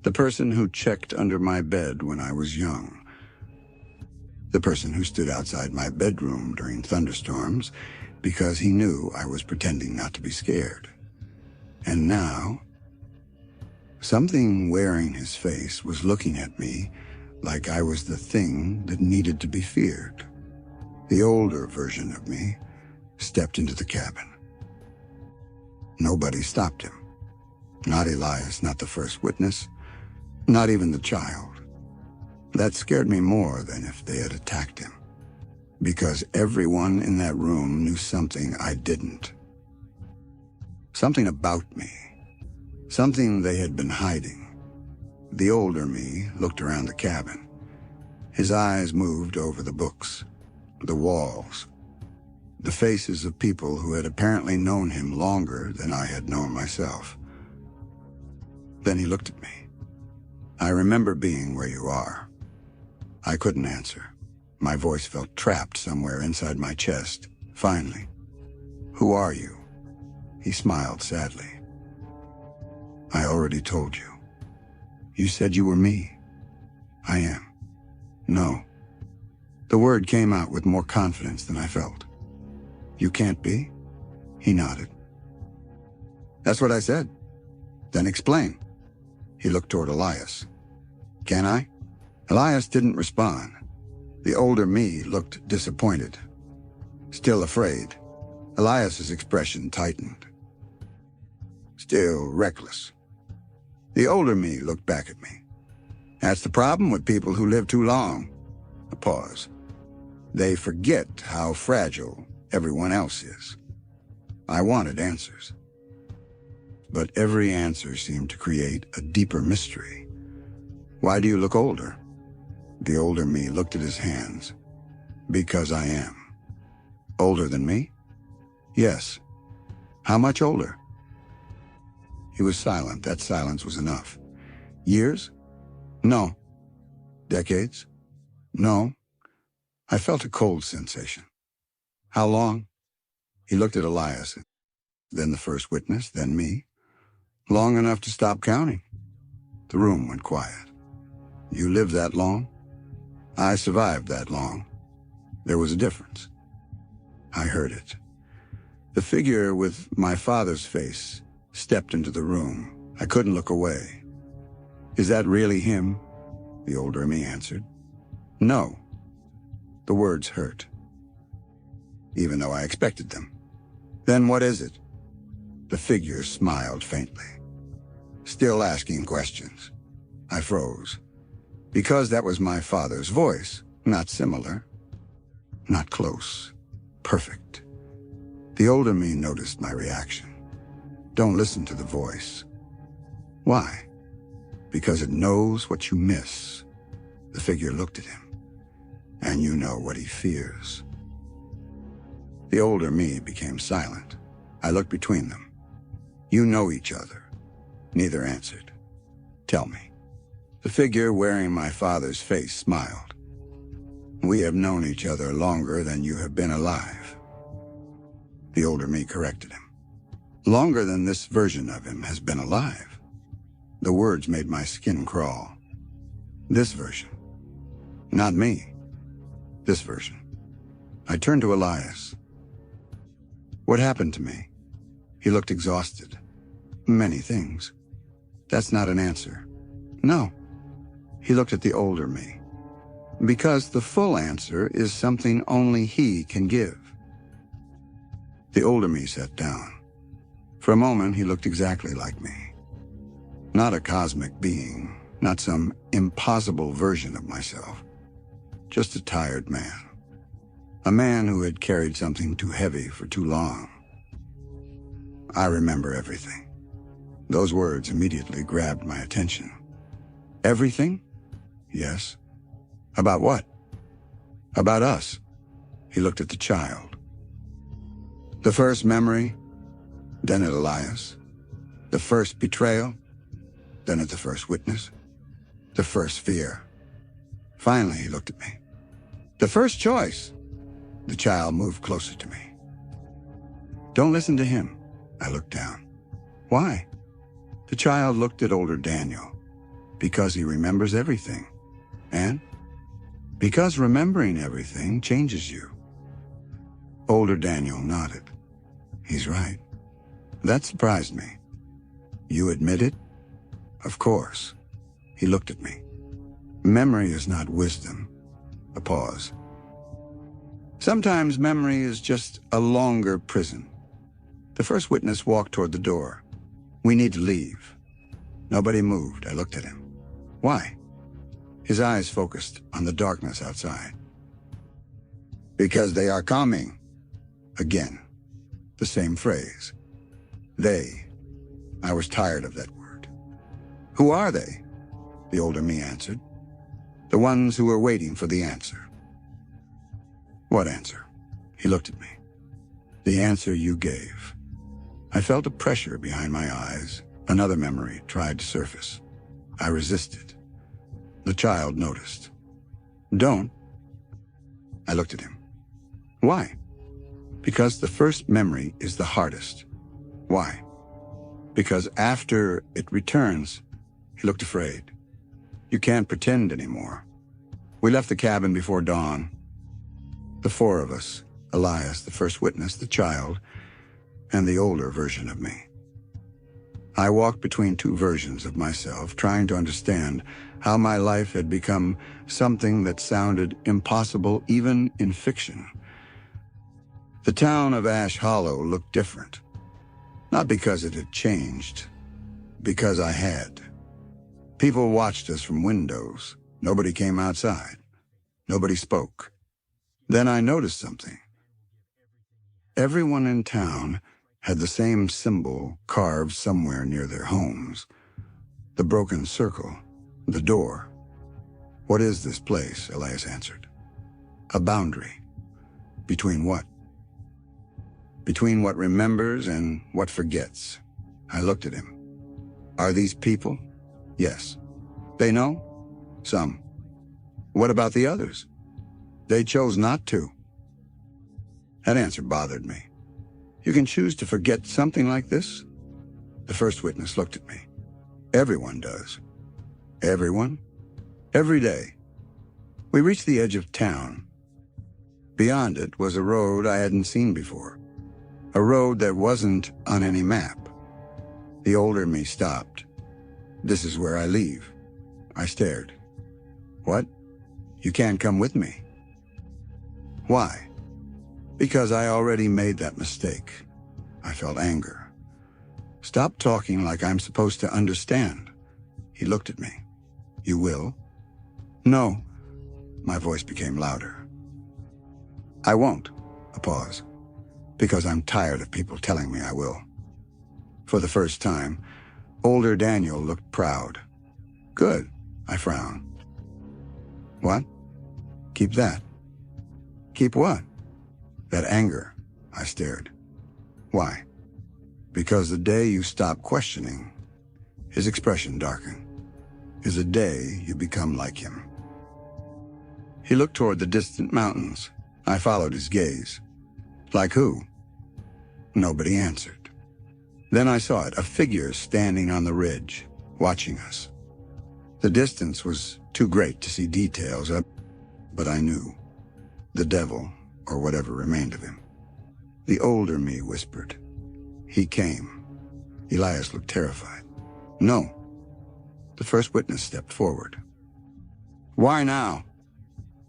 The person who checked under my bed when I was young. The person who stood outside my bedroom during thunderstorms because he knew I was pretending not to be scared. And now, something wearing his face was looking at me like I was the thing that needed to be feared. The older version of me stepped into the cabin. Nobody stopped him. Not Elias, not the first witness, not even the child. That scared me more than if they had attacked him, because everyone in that room knew something I didn't. Something about me. Something they had been hiding. The older me looked around the cabin. His eyes moved over the books, the walls, the faces of people who had apparently known him longer than I had known myself. Then he looked at me. "I remember being where you are." I couldn't answer. My voice felt trapped somewhere inside my chest. Finally, "Who are you?" He smiled sadly. "I already told you. You said you were me." "I am." "No." The word came out with more confidence than I felt. "You can't be?" He nodded. "That's what I said." "Then explain." He looked toward Elias. "Can I?" Elias didn't respond. The older me looked disappointed. Still afraid. Elias's expression tightened. Still reckless. The older me looked back at me. "That's the problem with people who live too long." A pause. "They forget how fragile everyone else is." I wanted answers. But every answer seemed to create a deeper mystery. "Why do you look older?" The older me looked at his hands. "Because I am." "Older than me?" "Yes." "How much older?" He was silent. That silence was enough. "Years?" "No." "Decades?" "No." I felt a cold sensation. "How long?" He looked at Elias, then the first witness, then me. "Long enough to stop counting." The room went quiet. "You lived that long?" "I survived that long." There was a difference. I heard it. The figure with my father's face stepped into the room. I couldn't look away. "Is that really him?" The older me answered. "No." The words hurt, even though I expected them. "Then what is it?" The figure smiled faintly. Still asking questions. I froze. Because that was my father's voice, not similar, not close, perfect. The older me noticed my reaction. Don't listen to the voice. Why? Because it knows what you miss. The figure looked at him. And you know what he fears. The older me became silent. I looked between them. You know each other. Neither answered. Tell me. The figure wearing my father's face smiled. We have known each other longer than you have been alive. The older me corrected him. Longer than this version of him has been alive. The words made my skin crawl. This version. Not me. This version. I turned to Elias. What happened to me? He looked exhausted. Many things. That's not an answer. No. He looked at the older me. Because the full answer is something only he can give. The older me sat down. For a moment, he looked exactly like me. Not a cosmic being, not some impossible version of myself. Just a tired man. A man who had carried something too heavy for too long. I remember everything. Those words immediately grabbed my attention. Everything? Yes. About what? About us. He looked at the child. The first memory, then at Elias. The first betrayal, then at the first witness. The first fear. Finally, he looked at me. The first choice. The child moved closer to me. Don't listen to him. I looked down. Why? The child looked at older Daniel. Because he remembers everything. And? Because remembering everything changes you. Older Daniel nodded. He's right. That surprised me. You admit it? Of course. He looked at me. Memory is not wisdom. A pause. Sometimes memory is just a longer prison. The first witness walked toward the door. We need to leave. Nobody moved. I looked at him. Why? His eyes focused on the darkness outside. Because they are coming. Again. The same phrase. They. I was tired of that word. Who are they? The older me answered. The ones who were waiting for the answer. What answer? He looked at me. The answer you gave. I felt a pressure behind my eyes. Another memory tried to surface. I resisted. The child noticed. Don't. I looked at him. Why? Because the first memory is the hardest. Why? Because after it returns, he looked afraid. You can't pretend anymore. We left the cabin before dawn. The four of us, Elias, the first witness, the child, and the older version of me. I walked between two versions of myself, trying to understand how my life had become something that sounded impossible even in fiction. The town of Ash Hollow looked different. Not because it had changed, because I had. People watched us from windows. Nobody came outside. Nobody spoke. Then I noticed something. Everyone in town had the same symbol carved somewhere near their homes. The broken circle, the door. What is this place? Elias answered. A boundary. Between what? Between what remembers and what forgets. I looked at him. Are these people? Yes. They know? Some. What about the others? They chose not to. That answer bothered me. You can choose to forget something like this? The first witness looked at me. Everyone does. Everyone? Every day. We reached the edge of town. Beyond it was a road I hadn't seen before. A road that wasn't on any map. The older me stopped. This is where I leave. I stared. What? You can't come with me. Why? Because I already made that mistake. I felt anger. Stop talking like I'm supposed to understand. He looked at me. You will? No. My voice became louder. I won't. A pause. because I'm tired of people telling me I will. For the first time, older Daniel looked proud. Good, I frowned. What? Keep that. Keep what? That anger, I stared. Why? Because the day you stop questioning, his expression darkened, is the day you become like him. He looked toward the distant mountains. I followed his gaze. Like who? Nobody answered. Then I saw it, a figure standing on the ridge, watching us. The distance was too great to see details, but I knew. The devil, or whatever remained of him. The older me whispered. He came. Elias looked terrified. No. The first witness stepped forward. Why now?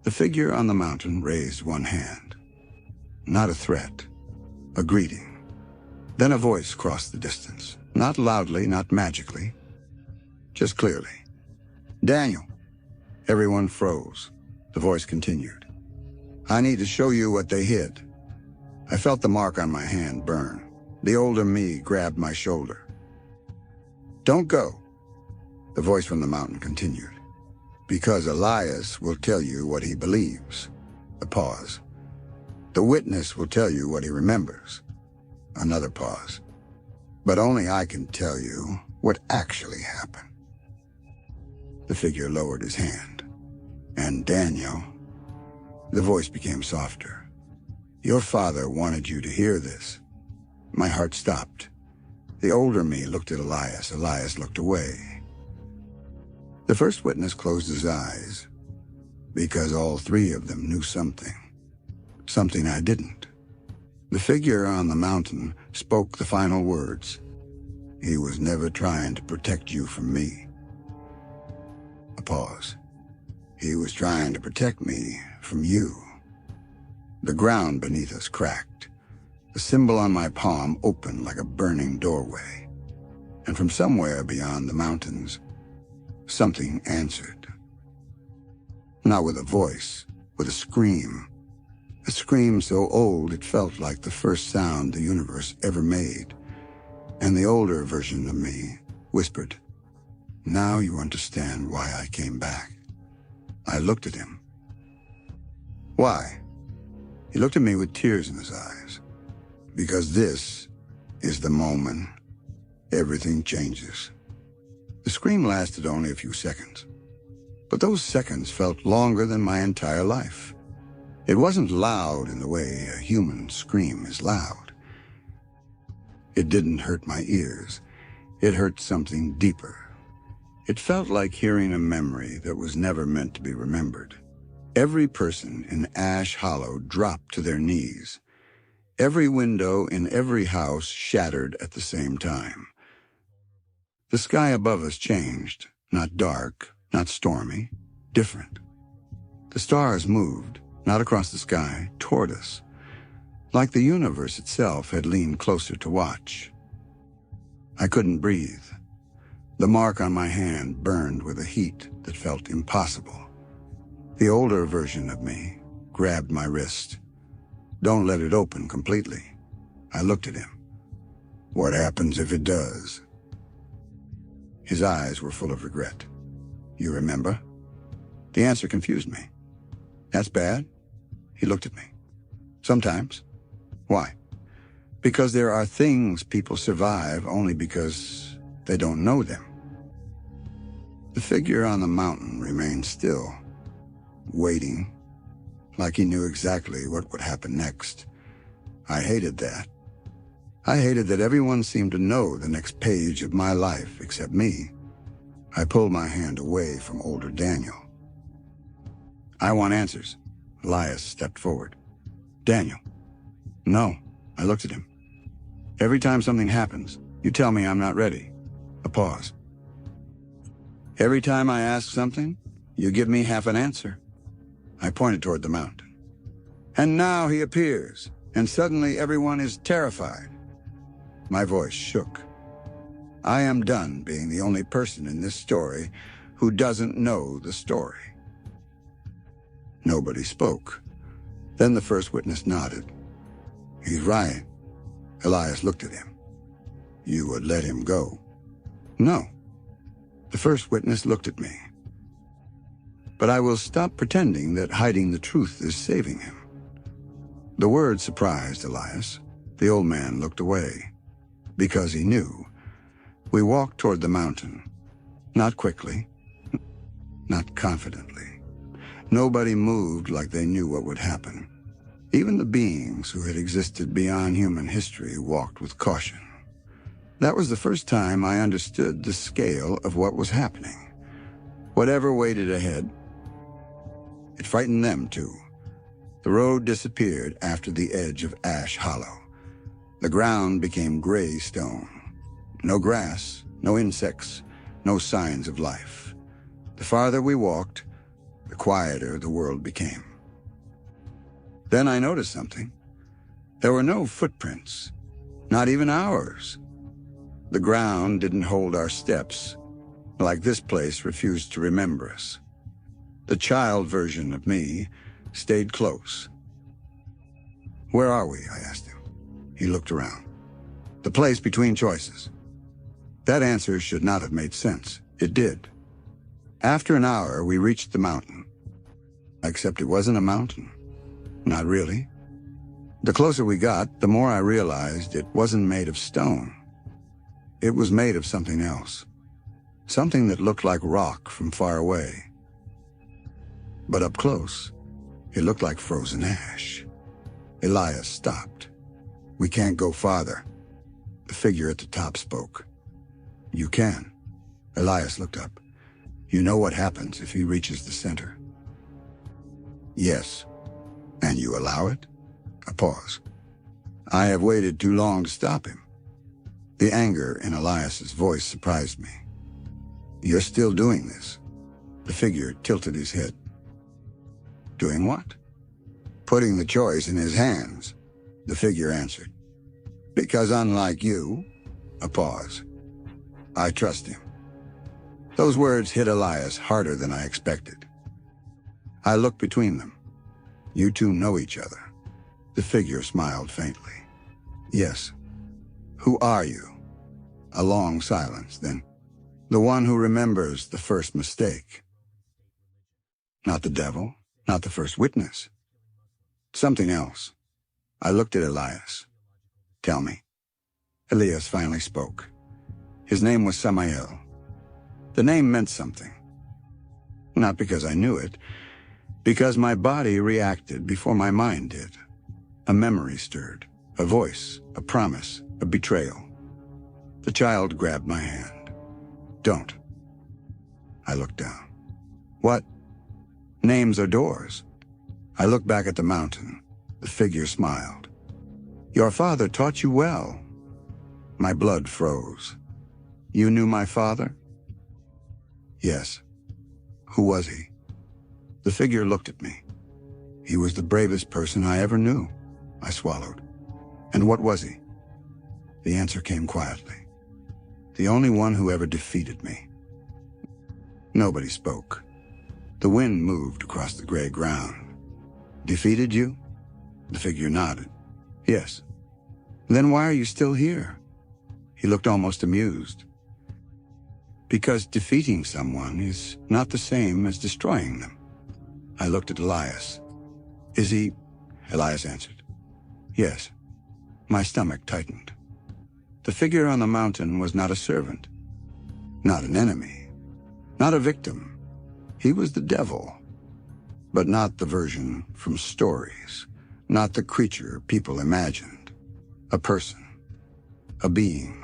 The figure on the mountain raised one hand. Not a threat, a greeting. Then a voice crossed the distance. Not loudly, not magically, just clearly. Daniel. Everyone froze. The voice continued. I need to show you what they hid. I felt the mark on my hand burn. The older me grabbed my shoulder. Don't go, the voice from the mountain continued. Because Elias will tell you what he believes. A pause. The witness will tell you what he remembers. Another pause. But only I can tell you what actually happened. The figure lowered his hand. And Daniel, the voice became softer. Your father wanted you to hear this. My heart stopped. The older me looked at Elias. Elias looked away. The first witness closed his eyes, because all three of them knew something. Something I didn't. The figure on the mountain spoke the final words. He was never trying to protect you from me. A pause. He was trying to protect me from you. The ground beneath us cracked. The symbol on my palm opened like a burning doorway. And from somewhere beyond the mountains, something answered. Not with a voice, with a scream. A scream so old it felt like the first sound the universe ever made. And the older version of me whispered, now you understand why I came back. I looked at him. Why? He looked at me with tears in his eyes. Because this is the moment everything changes. The scream lasted only a few seconds. But those seconds felt longer than my entire life. It wasn't loud in the way a human scream is loud. It didn't hurt my ears. It hurt something deeper. It felt like hearing a memory that was never meant to be remembered. Every person in Ash Hollow dropped to their knees. Every window in every house shattered at the same time. The sky above us changed, not dark, not stormy, different. The stars moved, not across the sky, toward us, like the universe itself had leaned closer to watch. I couldn't breathe. The mark on my hand burned with a heat that felt impossible. The older version of me grabbed my wrist. Don't let it open completely. I looked at him. What happens if it does? His eyes were full of regret. You remember? The answer confused me. That's bad? He looked at me. Sometimes. Why? Because there are things people survive only because they don't know them. The figure on the mountain remained still, waiting, like he knew exactly what would happen next. I hated that. I hated that everyone seemed to know the next page of my life except me. I pulled my hand away from older Daniel. I want answers. Elias stepped forward. Daniel. No. I looked at him. Every time something happens, you tell me I'm not ready. A pause. Every time I ask something, you give me half an answer. I pointed toward the mountain. And now he appears, and suddenly everyone is terrified. My voice shook. I am done being the only person in this story who doesn't know the story. Nobody spoke. Then the first witness nodded. He's right. Elias looked at him. You would let him go? No. The first witness looked at me. But I will stop pretending that hiding the truth is saving him. The word surprised Elias. The old man looked away. Because he knew. We walked toward the mountain. Not quickly. Not confidently. Nobody moved like they knew what would happen. Even the beings who had existed beyond human history walked with caution. That was the first time I understood the scale of what was happening. Whatever waited ahead, it frightened them too. The road disappeared after the edge of Ash Hollow. The ground became gray stone. No grass, no insects, no signs of life. The farther we walked, the quieter the world became. Then I noticed something. There were no footprints, not even ours. The ground didn't hold our steps, like this place refused to remember us. The child version of me stayed close. Where are we? I asked him. He looked around. The place between choices. That answer should not have made sense. It did. After an hour, we reached the mountain. Except it wasn't a mountain. Not really. The closer we got, the more I realized it wasn't made of stone. It was made of something else. Something that looked like rock from far away. But up close, it looked like frozen ash. Elias stopped. We can't go farther. The figure at the top spoke. You can. Elias looked up. You know what happens if he reaches the center? Yes. And you allow it? A pause. I have waited too long to stop him. The anger in Elias's voice surprised me. You're still doing this. The figure tilted his head. Doing what? Putting the choice in his hands, the figure answered. Because unlike you, a pause, I trust him. Those words hit Elias harder than I expected. I looked between them. You two know each other. The figure smiled faintly. Yes. Who are you? A long silence, then. The one who remembers the first mistake. Not the devil, not the first witness. Something else. I looked at Elias. Tell me. Elias finally spoke. His name was Samael. The name meant something. Not because I knew it, because my body reacted before my mind did. A memory stirred, a voice, a promise, a betrayal. The child grabbed my hand. Don't. I looked down. What? Names are doors. I looked back at the mountain. The figure smiled. Your father taught you well. My blood froze. You knew my father? Yes. Who was he? The figure looked at me. He was the bravest person I ever knew. I swallowed. And what was he? The answer came quietly. The only one who ever defeated me. Nobody spoke. The wind moved across the gray ground. Defeated you? The figure nodded. Yes. Then why are you still here? He looked almost amused. Because defeating someone is not the same as destroying them. I looked at Elias. Is he? Elias answered. Yes. My stomach tightened. The figure on the mountain was not a servant. Not an enemy. Not a victim. He was the devil. But not the version from stories. Not the creature people imagined. A person. A being.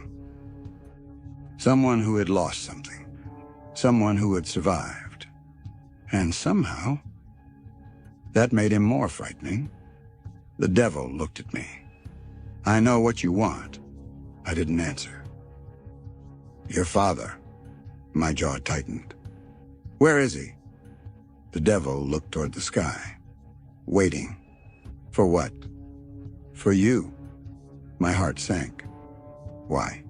Someone who had lost something. Someone who had survived. And somehow, that made him more frightening. The devil looked at me. I know what you want. I didn't answer. Your father. My jaw tightened. Where is he? The devil looked toward the sky. Waiting. For what? For you. My heart sank. Why?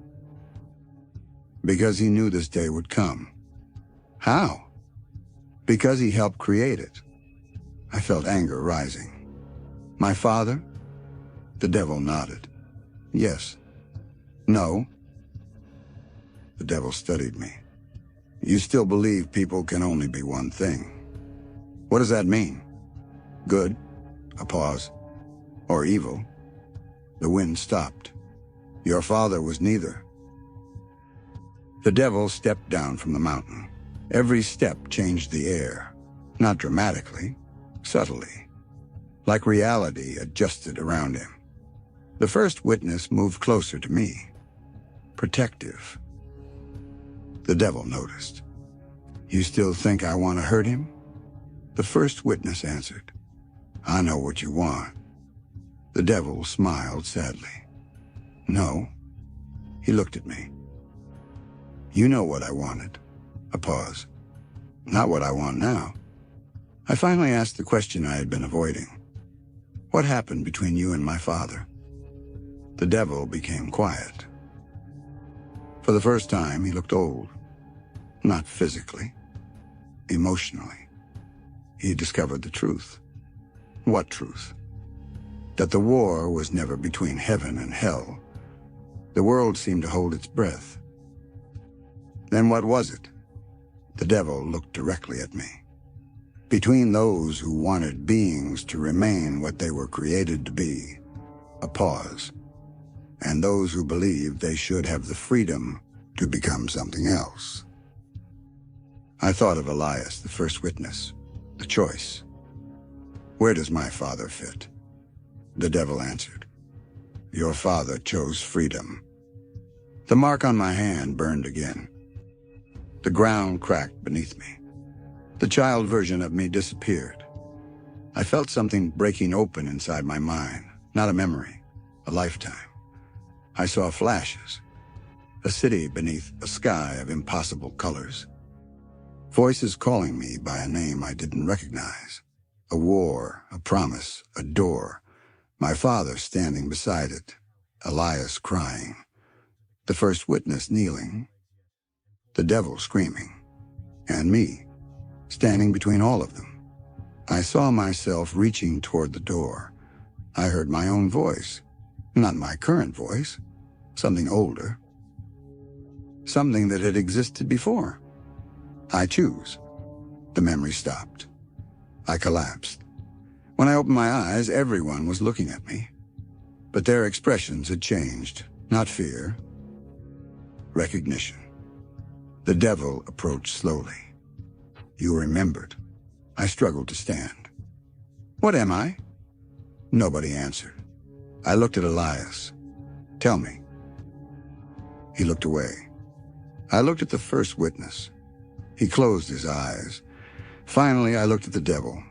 Because he knew this day would come. How? Because he helped create it. I felt anger rising. My father? The devil nodded. Yes. No. The devil studied me. You still believe people can only be one thing. What does that mean? Good? A pause. Or evil? The wind stopped. Your father was neither. The devil stepped down from the mountain. Every step changed the air. Not dramatically, subtly. Like reality adjusted around him. The first witness moved closer to me. Protective. The devil noticed. You still think I want to hurt him? The first witness answered. I know what you want. The devil smiled sadly. No. He looked at me. You know what I wanted. A pause. Not what I want now. I finally asked the question I had been avoiding. What happened between you and my father? The devil became quiet. For the first time, he looked old. Not physically. Emotionally. He discovered the truth. What truth? That the war was never between heaven and hell. The world seemed to hold its breath. Then what was it? The devil looked directly at me. Between those who wanted beings to remain what they were created to be, a pause, and those who believed they should have the freedom to become something else. I thought of Elias, the first witness, the choice. Where does my father fit? The devil answered. Your father chose freedom. The mark on my hand burned again. The ground cracked beneath me. The child version of me disappeared. I felt something breaking open inside my mind, not a memory, a lifetime. I saw flashes, a city beneath a sky of impossible colors. Voices calling me by a name I didn't recognize. A war, a promise, a door. My father standing beside it, Elias crying. The first witness kneeling. The devil screaming. And me, standing between all of them. I saw myself reaching toward the door. I heard my own voice. Not my current voice. Something older. Something that had existed before. I choose. The memory stopped. I collapsed. When I opened my eyes, everyone was looking at me. But their expressions had changed. Not fear. Recognition. The devil approached slowly. You remembered. I struggled to stand. What am I? Nobody answered. I looked at Elias. Tell me. He looked away. I looked at the first witness. He closed his eyes. Finally, I looked at the devil,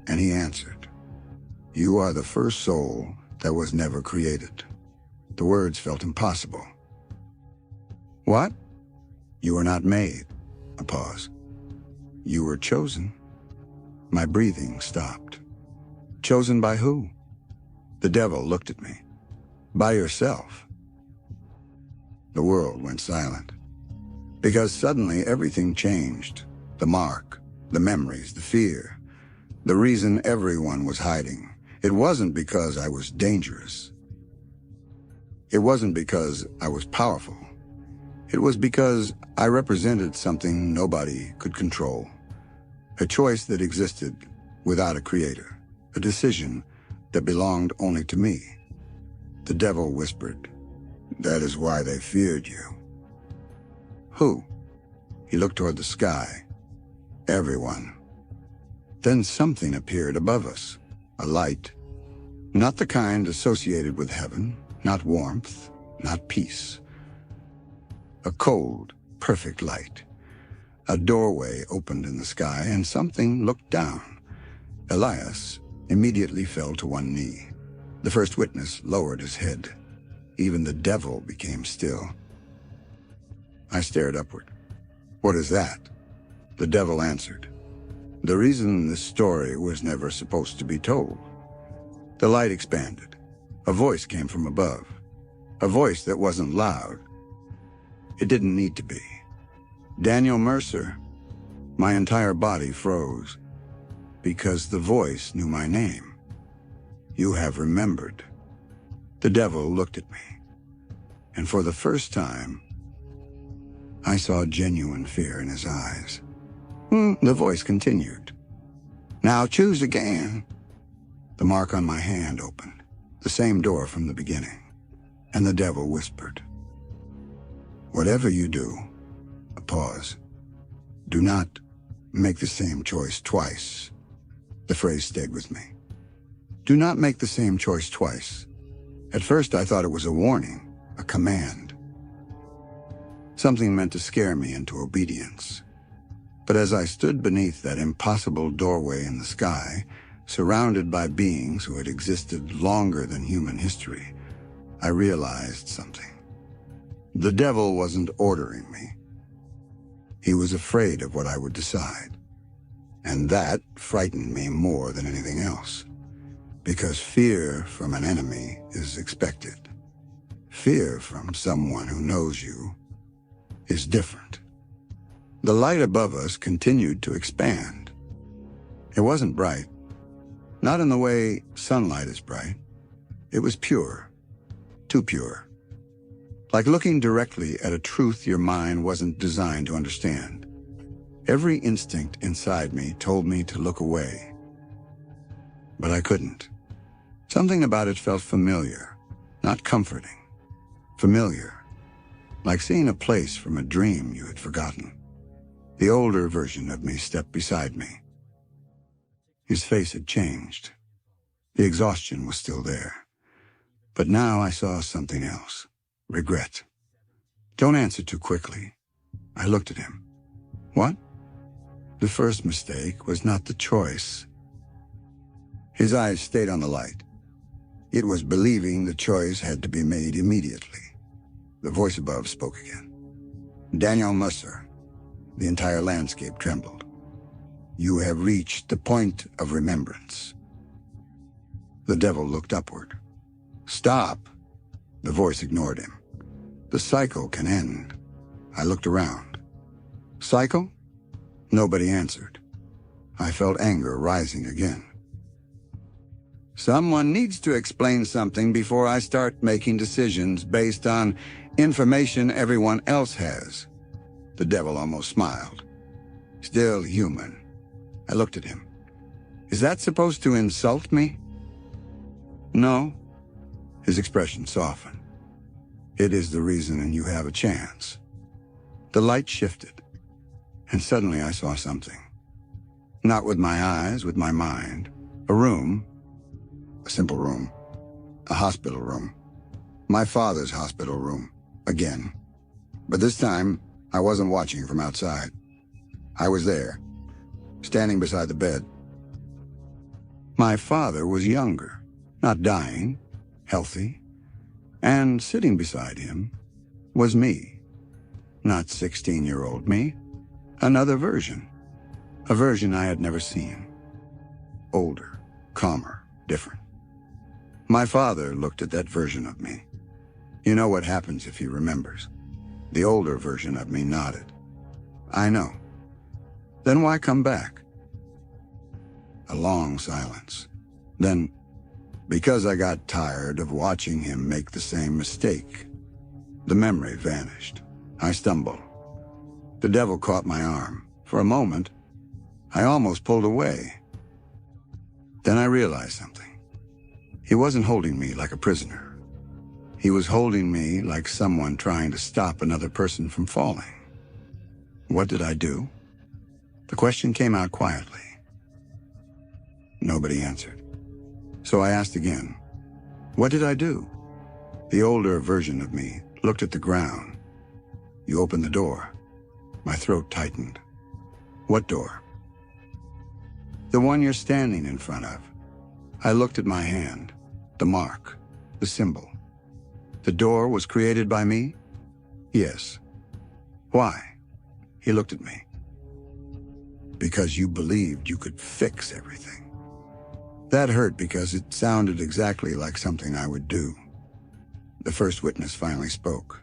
and he answered. You are the first soul that was never created. The words felt impossible. What? You were not made. A pause. You were chosen. My breathing stopped. Chosen by who? The devil looked at me. By yourself. The world went silent. Because suddenly everything changed. The mark, the memories, the fear. The reason everyone was hiding. It wasn't because I was dangerous. It wasn't because I was powerful. It was because I represented something nobody could control. A choice that existed without a creator. A decision that belonged only to me. The devil whispered, that is why they feared you. Who? He looked toward the sky. Everyone. Then something appeared above us. A light. Not the kind associated with heaven. Not warmth. Not peace. A cold, perfect light. A doorway opened in the sky, and something looked down. Elias immediately fell to one knee. The first witness lowered his head. Even the devil became still. I stared upward. What is that? The devil answered. The reason this story was never supposed to be told. The light expanded. A voice came from above. A voice that wasn't loud. It didn't need to be. Daniel Mercer. My entire body froze. Because the voice knew my name. You have remembered. The devil looked at me, and for the first time, I saw genuine fear in his eyes. The voice continued. Now choose again. The mark on my hand opened, the same door from the beginning, and the devil whispered, "Whatever you do," a pause, "do not make the same choice twice." The phrase stayed with me. Do not make the same choice twice. At first I thought it was a warning, a command. Something meant to scare me into obedience. But as I stood beneath that impossible doorway in the sky, surrounded by beings who had existed longer than human history, I realized something. The devil wasn't ordering me. He was afraid of what I would decide. And that frightened me more than anything else. Because fear from an enemy is expected. Fear from someone who knows you is different. The light above us continued to expand. It wasn't bright. Not in the way sunlight is bright. It was pure. Too pure. Like looking directly at a truth your mind wasn't designed to understand. Every instinct inside me told me to look away. But I couldn't. Something about it felt familiar, not comforting. Familiar. Like seeing a place from a dream you had forgotten. The older version of me stepped beside me. His face had changed. The exhaustion was still there. But now I saw something else. Regret. Don't answer too quickly. I looked at him. What? The first mistake was not the choice. His eyes stayed on the light. It was believing the choice had to be made immediately. The voice above spoke again. Daniel Mercer. The entire landscape trembled. You have reached the point of remembrance. The devil looked upward. Stop. The voice ignored him. The cycle can end. I looked around. Cycle? Nobody answered. I felt anger rising again. Someone needs to explain something before I start making decisions based on information everyone else has. The devil almost smiled. Still human. I looked at him. Is that supposed to insult me? No. His expression softened. It is the reason you have a chance. The light shifted, and suddenly I saw something. Not with my eyes, with my mind. A room. A simple room. A hospital room. My father's hospital room. Again. But this time, I wasn't watching from outside. I was there, standing beside the bed. My father was younger, not dying, healthy, and sitting beside him was me. Not 16-year-old me, another version. A version I had never seen. Older, calmer, different. My father looked at that version of me. You know what happens if he remembers. The older version of me nodded. I know. Then why come back? A long silence. Then, because I got tired of watching him make the same mistake. The memory vanished. I stumbled. The devil caught my arm. For a moment, I almost pulled away. Then I realized something. He wasn't holding me like a prisoner. He was holding me like someone trying to stop another person from falling. What did I do? The question came out quietly. Nobody answered. So I asked again, what did I do? The older version of me looked at the ground. You opened the door. My throat tightened. What door? The one you're standing in front of. I looked at my hand, the mark, the symbol. The door was created by me? Yes. Why? He looked at me. Because you believed you could fix everything. That hurt because it sounded exactly like something I would do. The first witness finally spoke.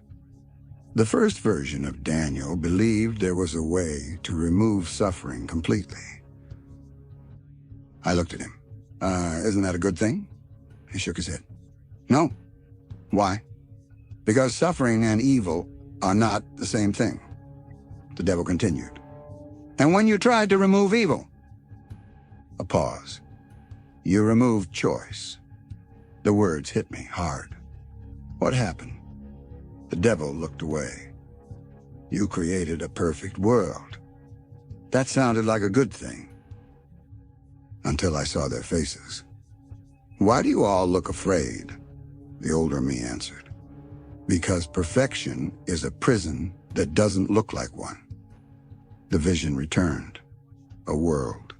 The first version of Daniel believed there was a way to remove suffering completely. I looked at him. Isn't that a good thing? He shook his head. No, Why? Because suffering and evil are not the same thing. The devil continued. And when you tried to remove evil, a pause. You removed choice. The words hit me hard. What happened? The devil looked away. You created a perfect world. That sounded like a good thing. Until I saw their faces. Why do you all look afraid? The older me answered. Because perfection is a prison that doesn't look like one. The vision returned. A world.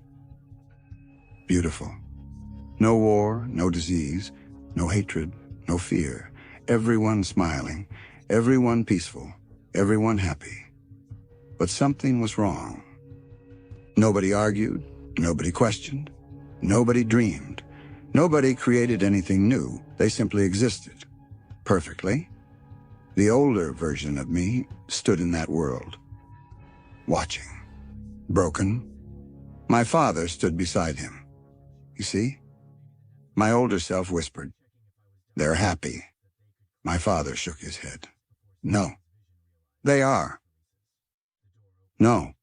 Beautiful. No war, no disease, no hatred, no fear. Everyone smiling, everyone peaceful, everyone happy. But something was wrong. Nobody argued, nobody questioned, nobody dreamed, nobody created anything new. They simply existed. Perfectly. The older version of me stood in that world. Watching. Broken. My father stood beside him. You see? My older self whispered, "They're happy." My father shook his head. "No. They are." "No."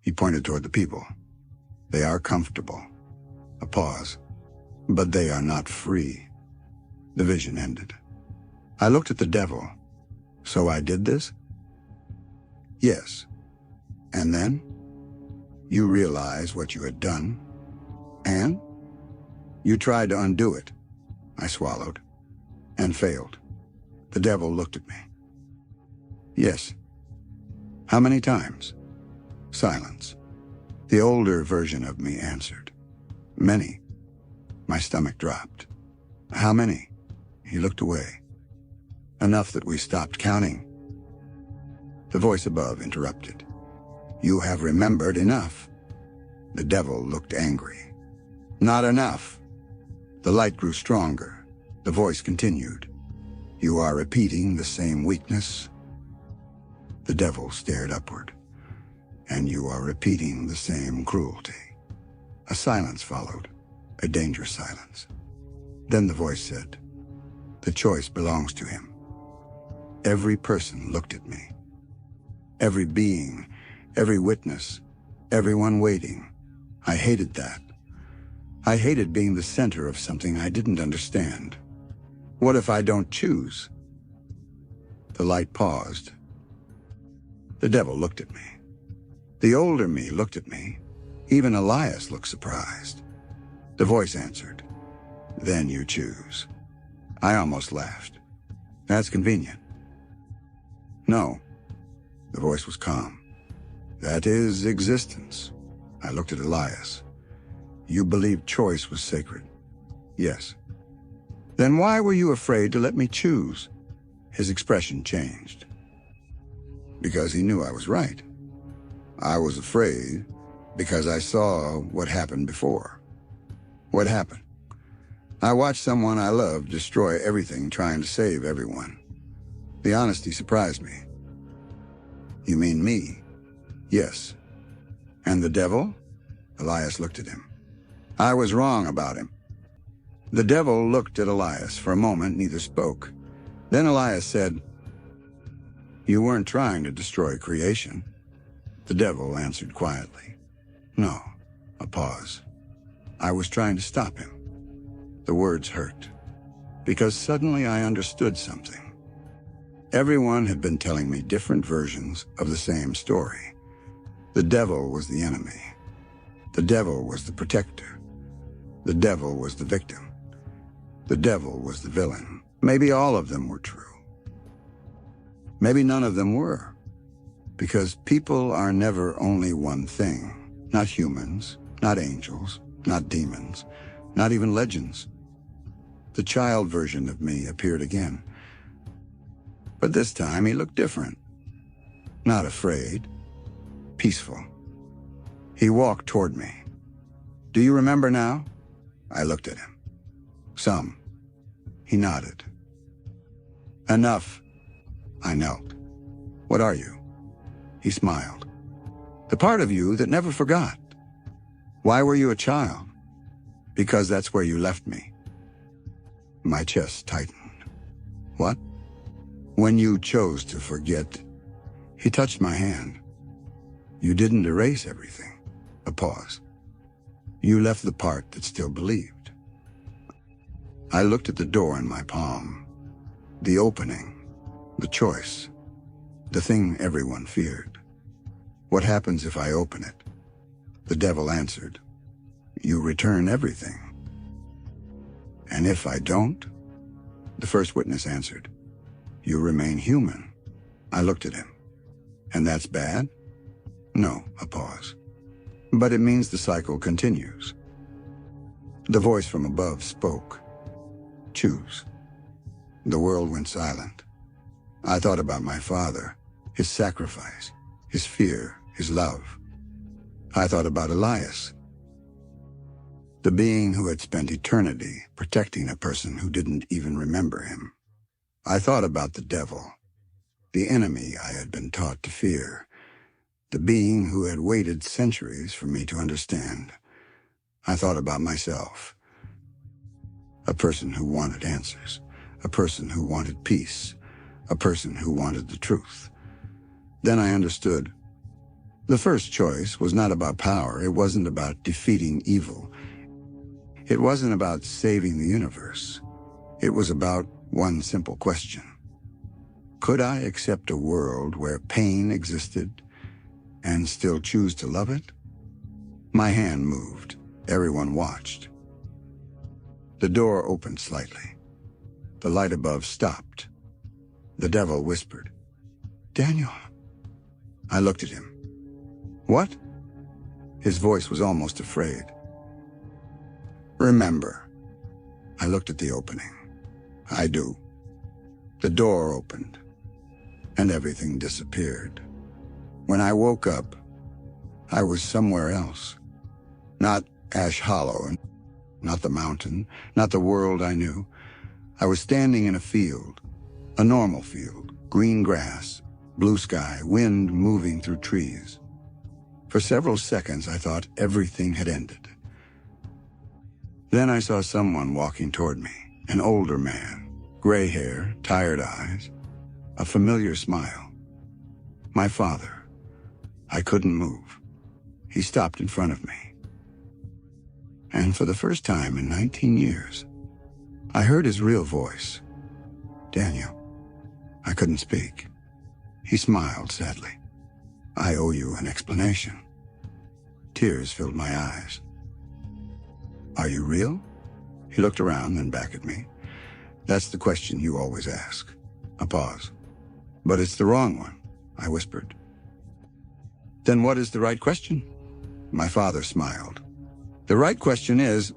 He pointed toward the people. "They are comfortable." A pause. "But they are not free." The vision ended. I looked at the devil. "So I did this?" "Yes." "And then?" "You realized what you had done." "And?" "You tried to undo it." I swallowed. "And failed." The devil looked at me. "Yes." "How many times?" Silence. The older version of me answered. "Many." My stomach dropped. "How many?" He looked away. "Enough that we stopped counting." The voice above interrupted. "You have remembered enough." The devil looked angry. "Not enough." The light grew stronger. The voice continued. "You are repeating the same weakness." The devil stared upward. "And you are repeating the same cruelty." A silence followed, a dangerous silence. Then the voice said, "The choice belongs to him." Every person looked at me. Every being, every witness, everyone waiting. I hated that. I hated being the center of something I didn't understand. What if I don't choose? The light paused. The devil looked at me. The older me looked at me. Even Elias looked surprised. The voice answered, "Then you choose." I almost laughed. "That's convenient." "No." The voice was calm. "That is existence." I looked at Elias. "You believed choice was sacred." "Yes." "Then why were you afraid to let me choose?" His expression changed. "Because he knew I was right." "I was afraid because I saw what happened before." "What happened?" "I watched someone I loved destroy everything trying to save everyone." The honesty surprised me. "You mean me?" "Yes." "And the devil?" Elias looked at him. "I was wrong about him." The devil looked at Elias. For a moment, neither spoke. Then Elias said, "You weren't trying to destroy creation." The devil answered quietly, "No." A pause. "I was trying to stop him." The words hurt, because suddenly I understood something. Everyone had been telling me different versions of the same story. The devil was the enemy. The devil was the protector. The devil was the victim. The devil was the villain. Maybe all of them were true. Maybe none of them were. Because people are never only one thing. Not humans, not angels, not demons, not even legends. The child version of me appeared again. But this time he looked different. Not afraid. Peaceful. He walked toward me. "Do you remember now?" I looked at him. "Some." He nodded. "Enough." I knelt. "What are you?" He smiled. "The part of you that never forgot." "Why were you a child?" "Because that's where you left me." My chest tightened. What? When you chose to forget, he touched my hand. You didn't erase everything. A pause. You left the part that still believed. I looked at the door in my palm. The opening, the choice, the thing everyone feared. What happens if I open it? The devil answered, you return everything. And if I don't? The first witness answered, you remain human. I looked at him. And that's bad? No, a pause. But it means the cycle continues. The voice from above spoke. Choose. The world went silent. I thought about my father, his sacrifice, his fear, his love. I thought about Elias, the being who had spent eternity protecting a person who didn't even remember him. I thought about the devil, the enemy I had been taught to fear, the being who had waited centuries for me to understand. I thought about myself, a person who wanted answers, a person who wanted peace, a person who wanted the truth. Then I understood. The first choice was not about power. It wasn't about defeating evil. It wasn't about saving the universe. It was about one simple question. Could I accept a world where pain existed and still choose to love it? My hand moved. Everyone watched. The door opened slightly. The light above stopped. The devil whispered, Daniel. I looked at him. What? His voice was almost afraid. Remember. I looked at the opening. I do. The door opened, and everything disappeared. When I woke up, I was somewhere else. Not Ash Hollow, not the mountain, not the world I knew. I was standing in a field, a normal field, green grass, blue sky, wind moving through trees. For several seconds, I thought everything had ended. Then I saw someone walking toward me, an older man, gray hair, tired eyes, a familiar smile. My father. I couldn't move. He stopped in front of me. And for the first time in 19 years, I heard his real voice. Daniel. I couldn't speak. He smiled sadly. I owe you an explanation. Tears filled my eyes. Are you real? He looked around, then back at me. That's the question you always ask. A pause. But it's the wrong one, I whispered. Then what is the right question? My father smiled. The right question is,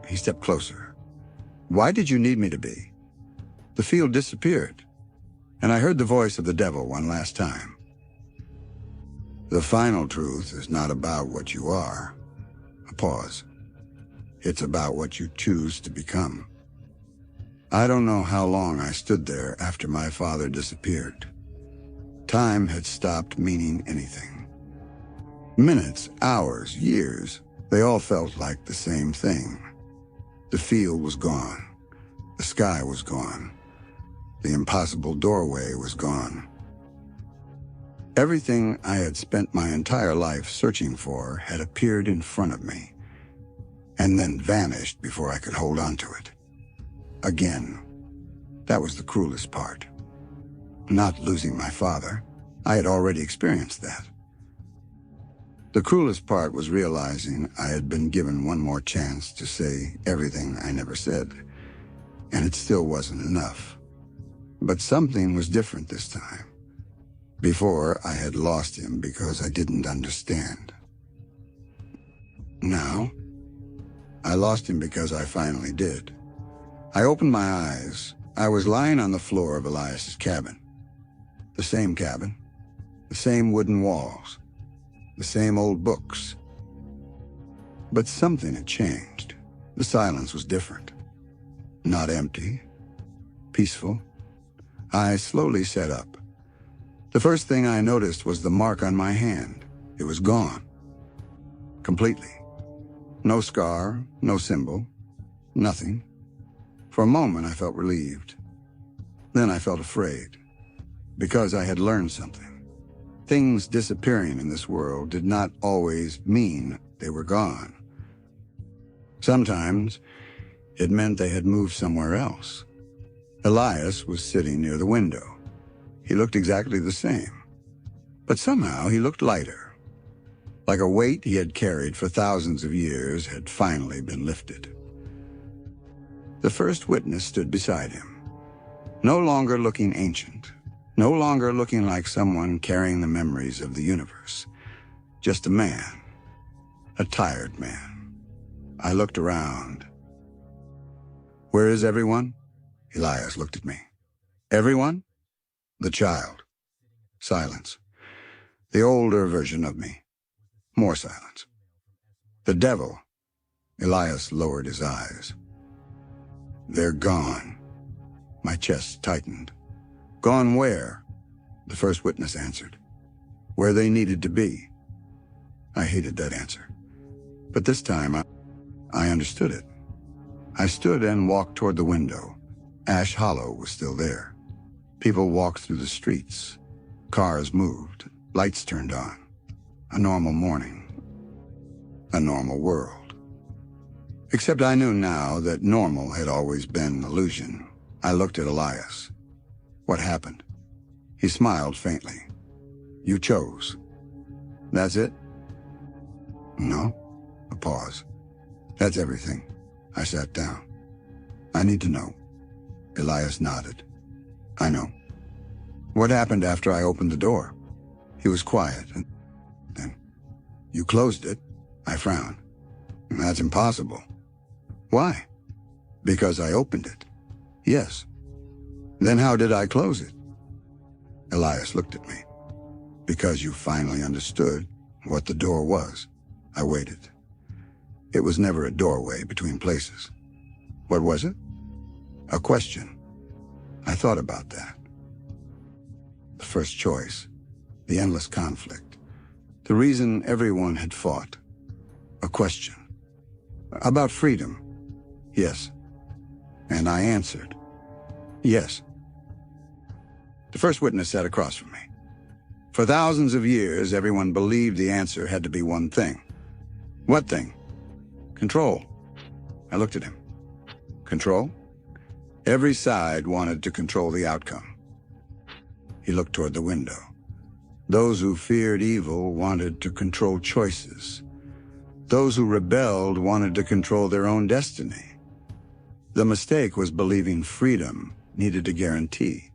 he stepped closer. Why did you need me to be? The field disappeared, and I heard the voice of the devil one last time. The final truth is not about what you are. A pause. It's about what you choose to become. I don't know how long I stood there after my father disappeared. Time had stopped meaning anything. Minutes, hours, years, they all felt like the same thing. The field was gone. The sky was gone. The impossible doorway was gone. Everything I had spent my entire life searching for had appeared in front of me, and then vanished before I could hold on to it. Again. That was the cruelest part. Not losing my father. I had already experienced that. The cruelest part was realizing I had been given one more chance to say everything I never said, and it still wasn't enough. But something was different this time. Before, I had lost him because I didn't understand. Now, I lost him because I finally did. I opened my eyes. I was lying on the floor of Elias's cabin. The same cabin, the same wooden walls, the same old books. But something had changed. The silence was different. Not empty, peaceful. I slowly sat up. The first thing I noticed was the mark on my hand. It was gone. Completely. No scar, no symbol, nothing. For a moment, I felt relieved. Then I felt afraid, because I had learned something. Things disappearing in this world did not always mean they were gone. Sometimes it meant they had moved somewhere else. Elias was sitting near the window. He looked exactly the same, but somehow he looked lighter, like a weight he had carried for thousands of years had finally been lifted. The first witness stood beside him, no longer looking ancient, no longer looking like someone carrying the memories of the universe. Just a man, a tired man. I looked around. "Where is everyone?" Elias looked at me. "Everyone?" "The child." Silence. The older version of me. More silence. "The devil." Elias lowered his eyes. "They're gone." My chest tightened. "Gone where?" The first witness answered. "Where they needed to be." I hated that answer. But this time I understood it. I stood and walked toward the window. Ash Hollow was still there. People walked through the streets. Cars moved. Lights turned on. A normal morning. A normal world. Except I knew now that normal had always been an illusion. I looked at Elias. "What happened?" He smiled faintly. "You chose." "That's it?" "No." A pause. "That's everything." I sat down. "I need to know." Elias nodded. "I know." "What happened after I opened the door?" He was quiet, and then, "You closed it." I frowned. "That's impossible." "Why?" "Because I opened it." "Yes." "Then how did I close it?" Elias looked at me. "Because you finally understood what the door was." I waited. It was never a doorway between places. What was it? A question. I thought about that. The first choice, the endless conflict, the reason everyone had fought. A question. About freedom. Yes. And I answered. Yes. The first witness sat across from me. For thousands of years, everyone believed the answer had to be one thing. What thing? Control. I looked at him. Control? Every side wanted to control the outcome. He looked toward the window. Those who feared evil wanted to control choices. Those who rebelled wanted to control their own destiny. The mistake was believing freedom needed a guarantee.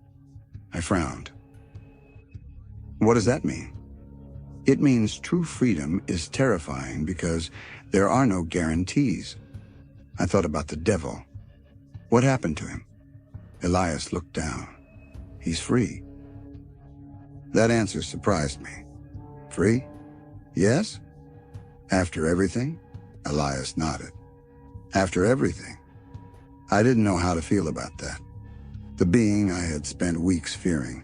I frowned. What does that mean? It means true freedom is terrifying because there are no guarantees. I thought about the devil. What happened to him? Elias looked down. He's free. That answer surprised me. Free? Yes? After everything? Elias nodded. After everything? I didn't know how to feel about that. The being I had spent weeks fearing.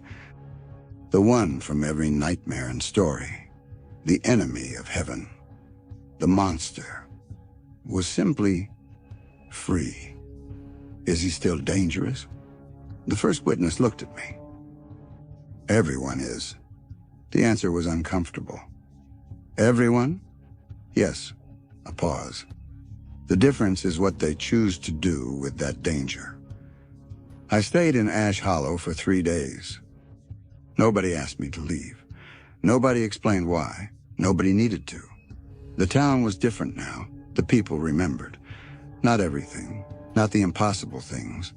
The one from every nightmare and story. The enemy of heaven. The monster. Was simply free. Is he still dangerous? The first witness looked at me. Everyone is. The answer was uncomfortable. Everyone? Yes. A pause. The difference is what they choose to do with that danger. I stayed in Ash Hollow for 3 days. Nobody asked me to leave. Nobody explained why. Nobody needed to. The town was different now. The people remembered. Not everything, not the impossible things,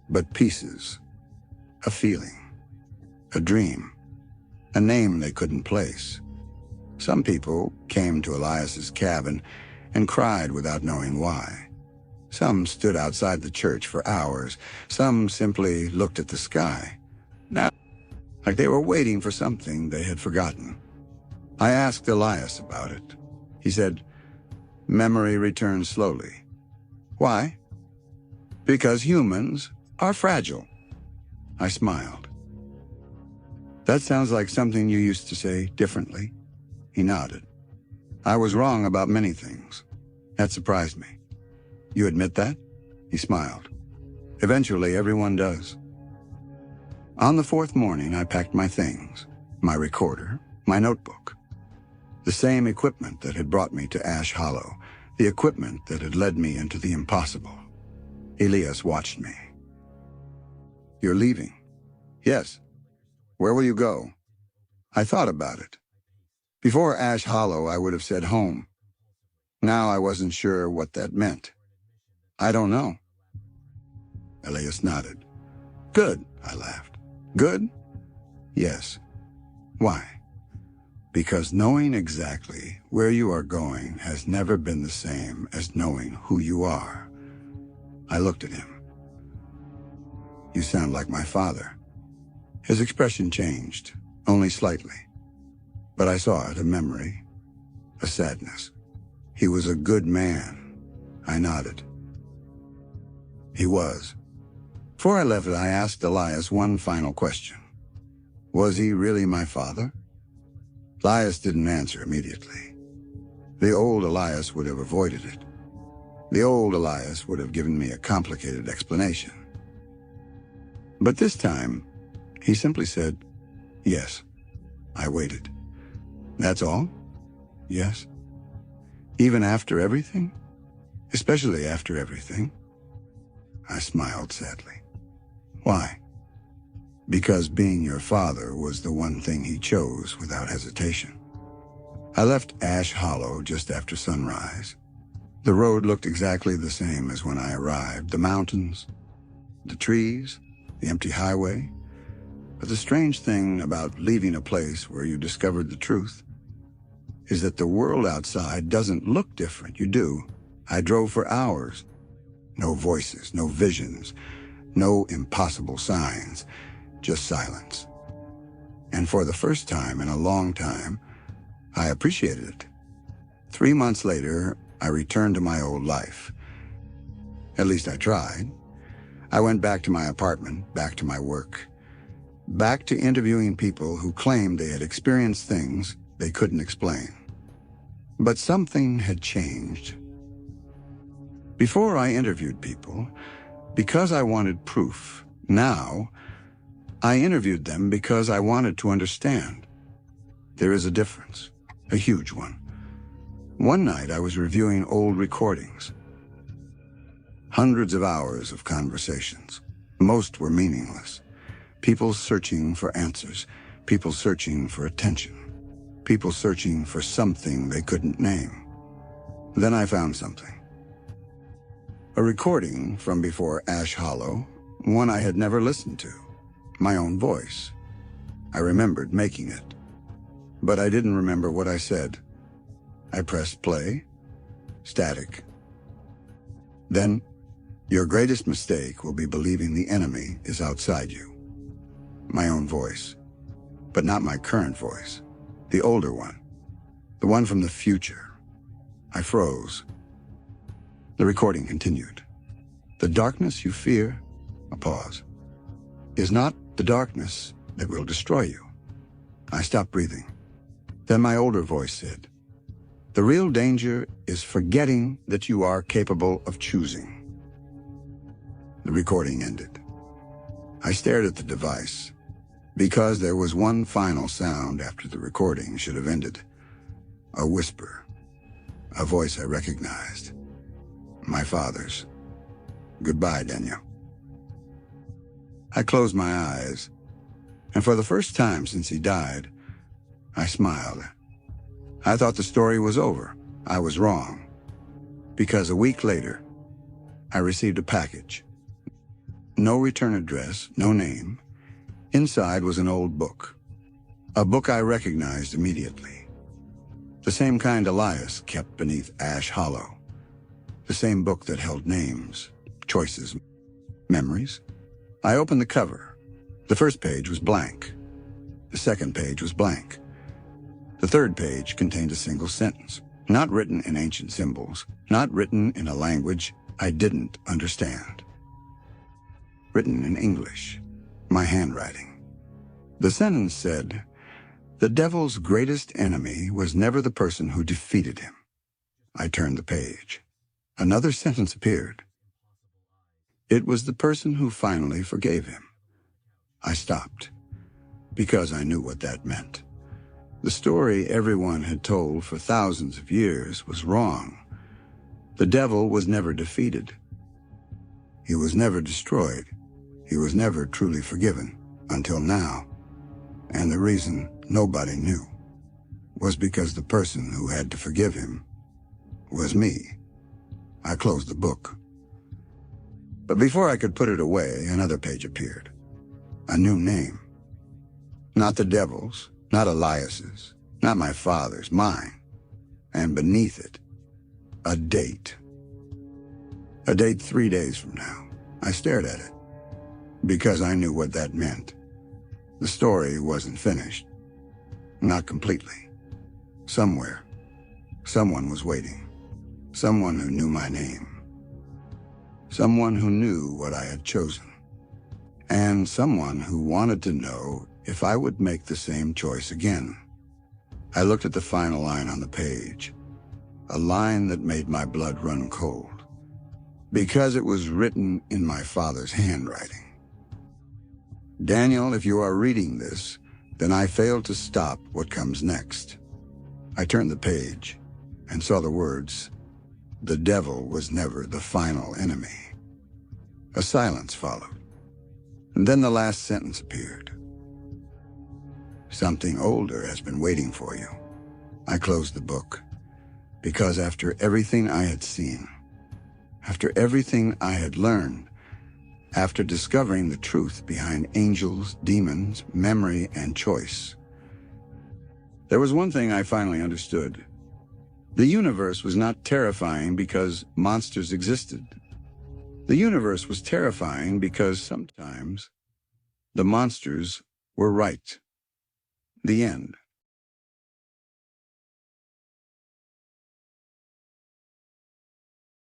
but pieces, a feeling, a dream, a name they couldn't place. Some people came to Elias's cabin and cried without knowing why. Some stood outside the church for hours. Some simply looked at the sky. Now, like they were waiting for something they had forgotten. I asked Elias about it. He said, memory returns slowly. Why? Because humans are fragile. I smiled. That sounds like something you used to say differently. He nodded. I was wrong about many things. That surprised me. You admit that? He smiled. Eventually, everyone does. On the fourth morning, I packed my things, my recorder, my notebook. The same equipment that had brought me to Ash Hollow, the equipment that had led me into the impossible. Elias watched me. "You're leaving?" "Yes." "Where will you go?" I thought about it. Before Ash Hollow, I would have said home. Now I wasn't sure what that meant. "I don't know." Elias nodded. "Good," I laughed. "Good?" "Yes." "Why?" "Because knowing exactly where you are going has never been the same as knowing who you are." I looked at him. "You sound like my father." His expression changed, only slightly. But I saw it, a memory, a sadness. "He was a good man." I nodded. He was. Before I left, I asked Elias one final question. Was he really my father? Elias didn't answer immediately. The old Elias would have avoided it. The old Elias would have given me a complicated explanation. But this time, he simply said, "Yes." I waited. "That's all?" "Yes." "Even after everything?" "Especially after everything." I smiled sadly. "Why?" "Because being your father was the one thing he chose without hesitation." I left Ash Hollow just after sunrise. The road looked exactly the same as when I arrived. The mountains, the trees, the empty highway. But the strange thing about leaving a place where you discovered the truth is that the world outside doesn't look different. You do. I drove for hours. No voices, no visions, no impossible signs, just silence. And for the first time in a long time, I appreciated it. 3 months later, I returned to my old life. At least I tried. I went back to my apartment, back to my work, back to interviewing people who claimed they had experienced things they couldn't explain. But something had changed. Before I interviewed people, because I wanted proof. Now, I interviewed them because I wanted to understand. There is a difference, a huge one. One night I was reviewing old recordings. Hundreds of hours of conversations. Most were meaningless. People searching for answers. People searching for attention. People searching for something they couldn't name. Then I found something. A recording from before Ash Hollow, one I had never listened to. My own voice. I remembered making it. But I didn't remember what I said. I pressed play. Static. Then, "Your greatest mistake will be believing the enemy is outside you." My own voice. But not my current voice. The older one. The one from the future. I froze. The recording continued. "The darkness you fear," a pause, "is not the darkness that will destroy you." I stopped breathing. Then my older voice said, "The real danger is forgetting that you are capable of choosing." The recording ended. I stared at the device, because there was one final sound after the recording should have ended. A whisper. A voice I recognized. My father's. "Goodbye, Daniel." I closed my eyes, and for the first time since he died, I smiled. I thought the story was over. I was wrong. Because a week later, I received a package. No return address, no name. Inside was an old book. A book I recognized immediately. The same kind Elias kept beneath Ash Hollow. The same book that held names, choices, memories. I opened the cover. The first page was blank. The second page was blank. The third page contained a single sentence, not written in ancient symbols, not written in a language I didn't understand. Written in English, my handwriting. The sentence said, "The devil's greatest enemy was never the person who defeated him." I turned the page. Another sentence appeared. "It was the person who finally forgave him." I stopped, because I knew what that meant. The story everyone had told for thousands of years was wrong. The devil was never defeated. He was never destroyed. He was never truly forgiven, until now. And the reason nobody knew was because the person who had to forgive him was me. I closed the book. But before I could put it away, another page appeared. A new name. Not the devil's, not Elias's, not my father's, mine. And beneath it, a date. A date 3 days from now. I stared at it, because I knew what that meant. The story wasn't finished. Not completely. Somewhere, someone was waiting. Someone who knew my name. Someone who knew what I had chosen. And someone who wanted to know if I would make the same choice again. I looked at the final line on the page, a line that made my blood run cold, because it was written in my father's handwriting. Daniel, if you are reading this, then I failed to stop what comes next. I turned the page and saw the words, "The devil was never the final enemy." A silence followed, and then the last sentence appeared. "Something older has been waiting for you." I closed the book, because after everything I had seen, after everything I had learned, after discovering the truth behind angels, demons, memory, and choice, there was one thing I finally understood. The universe was not terrifying because monsters existed. The universe was terrifying because sometimes the monsters were right. The end.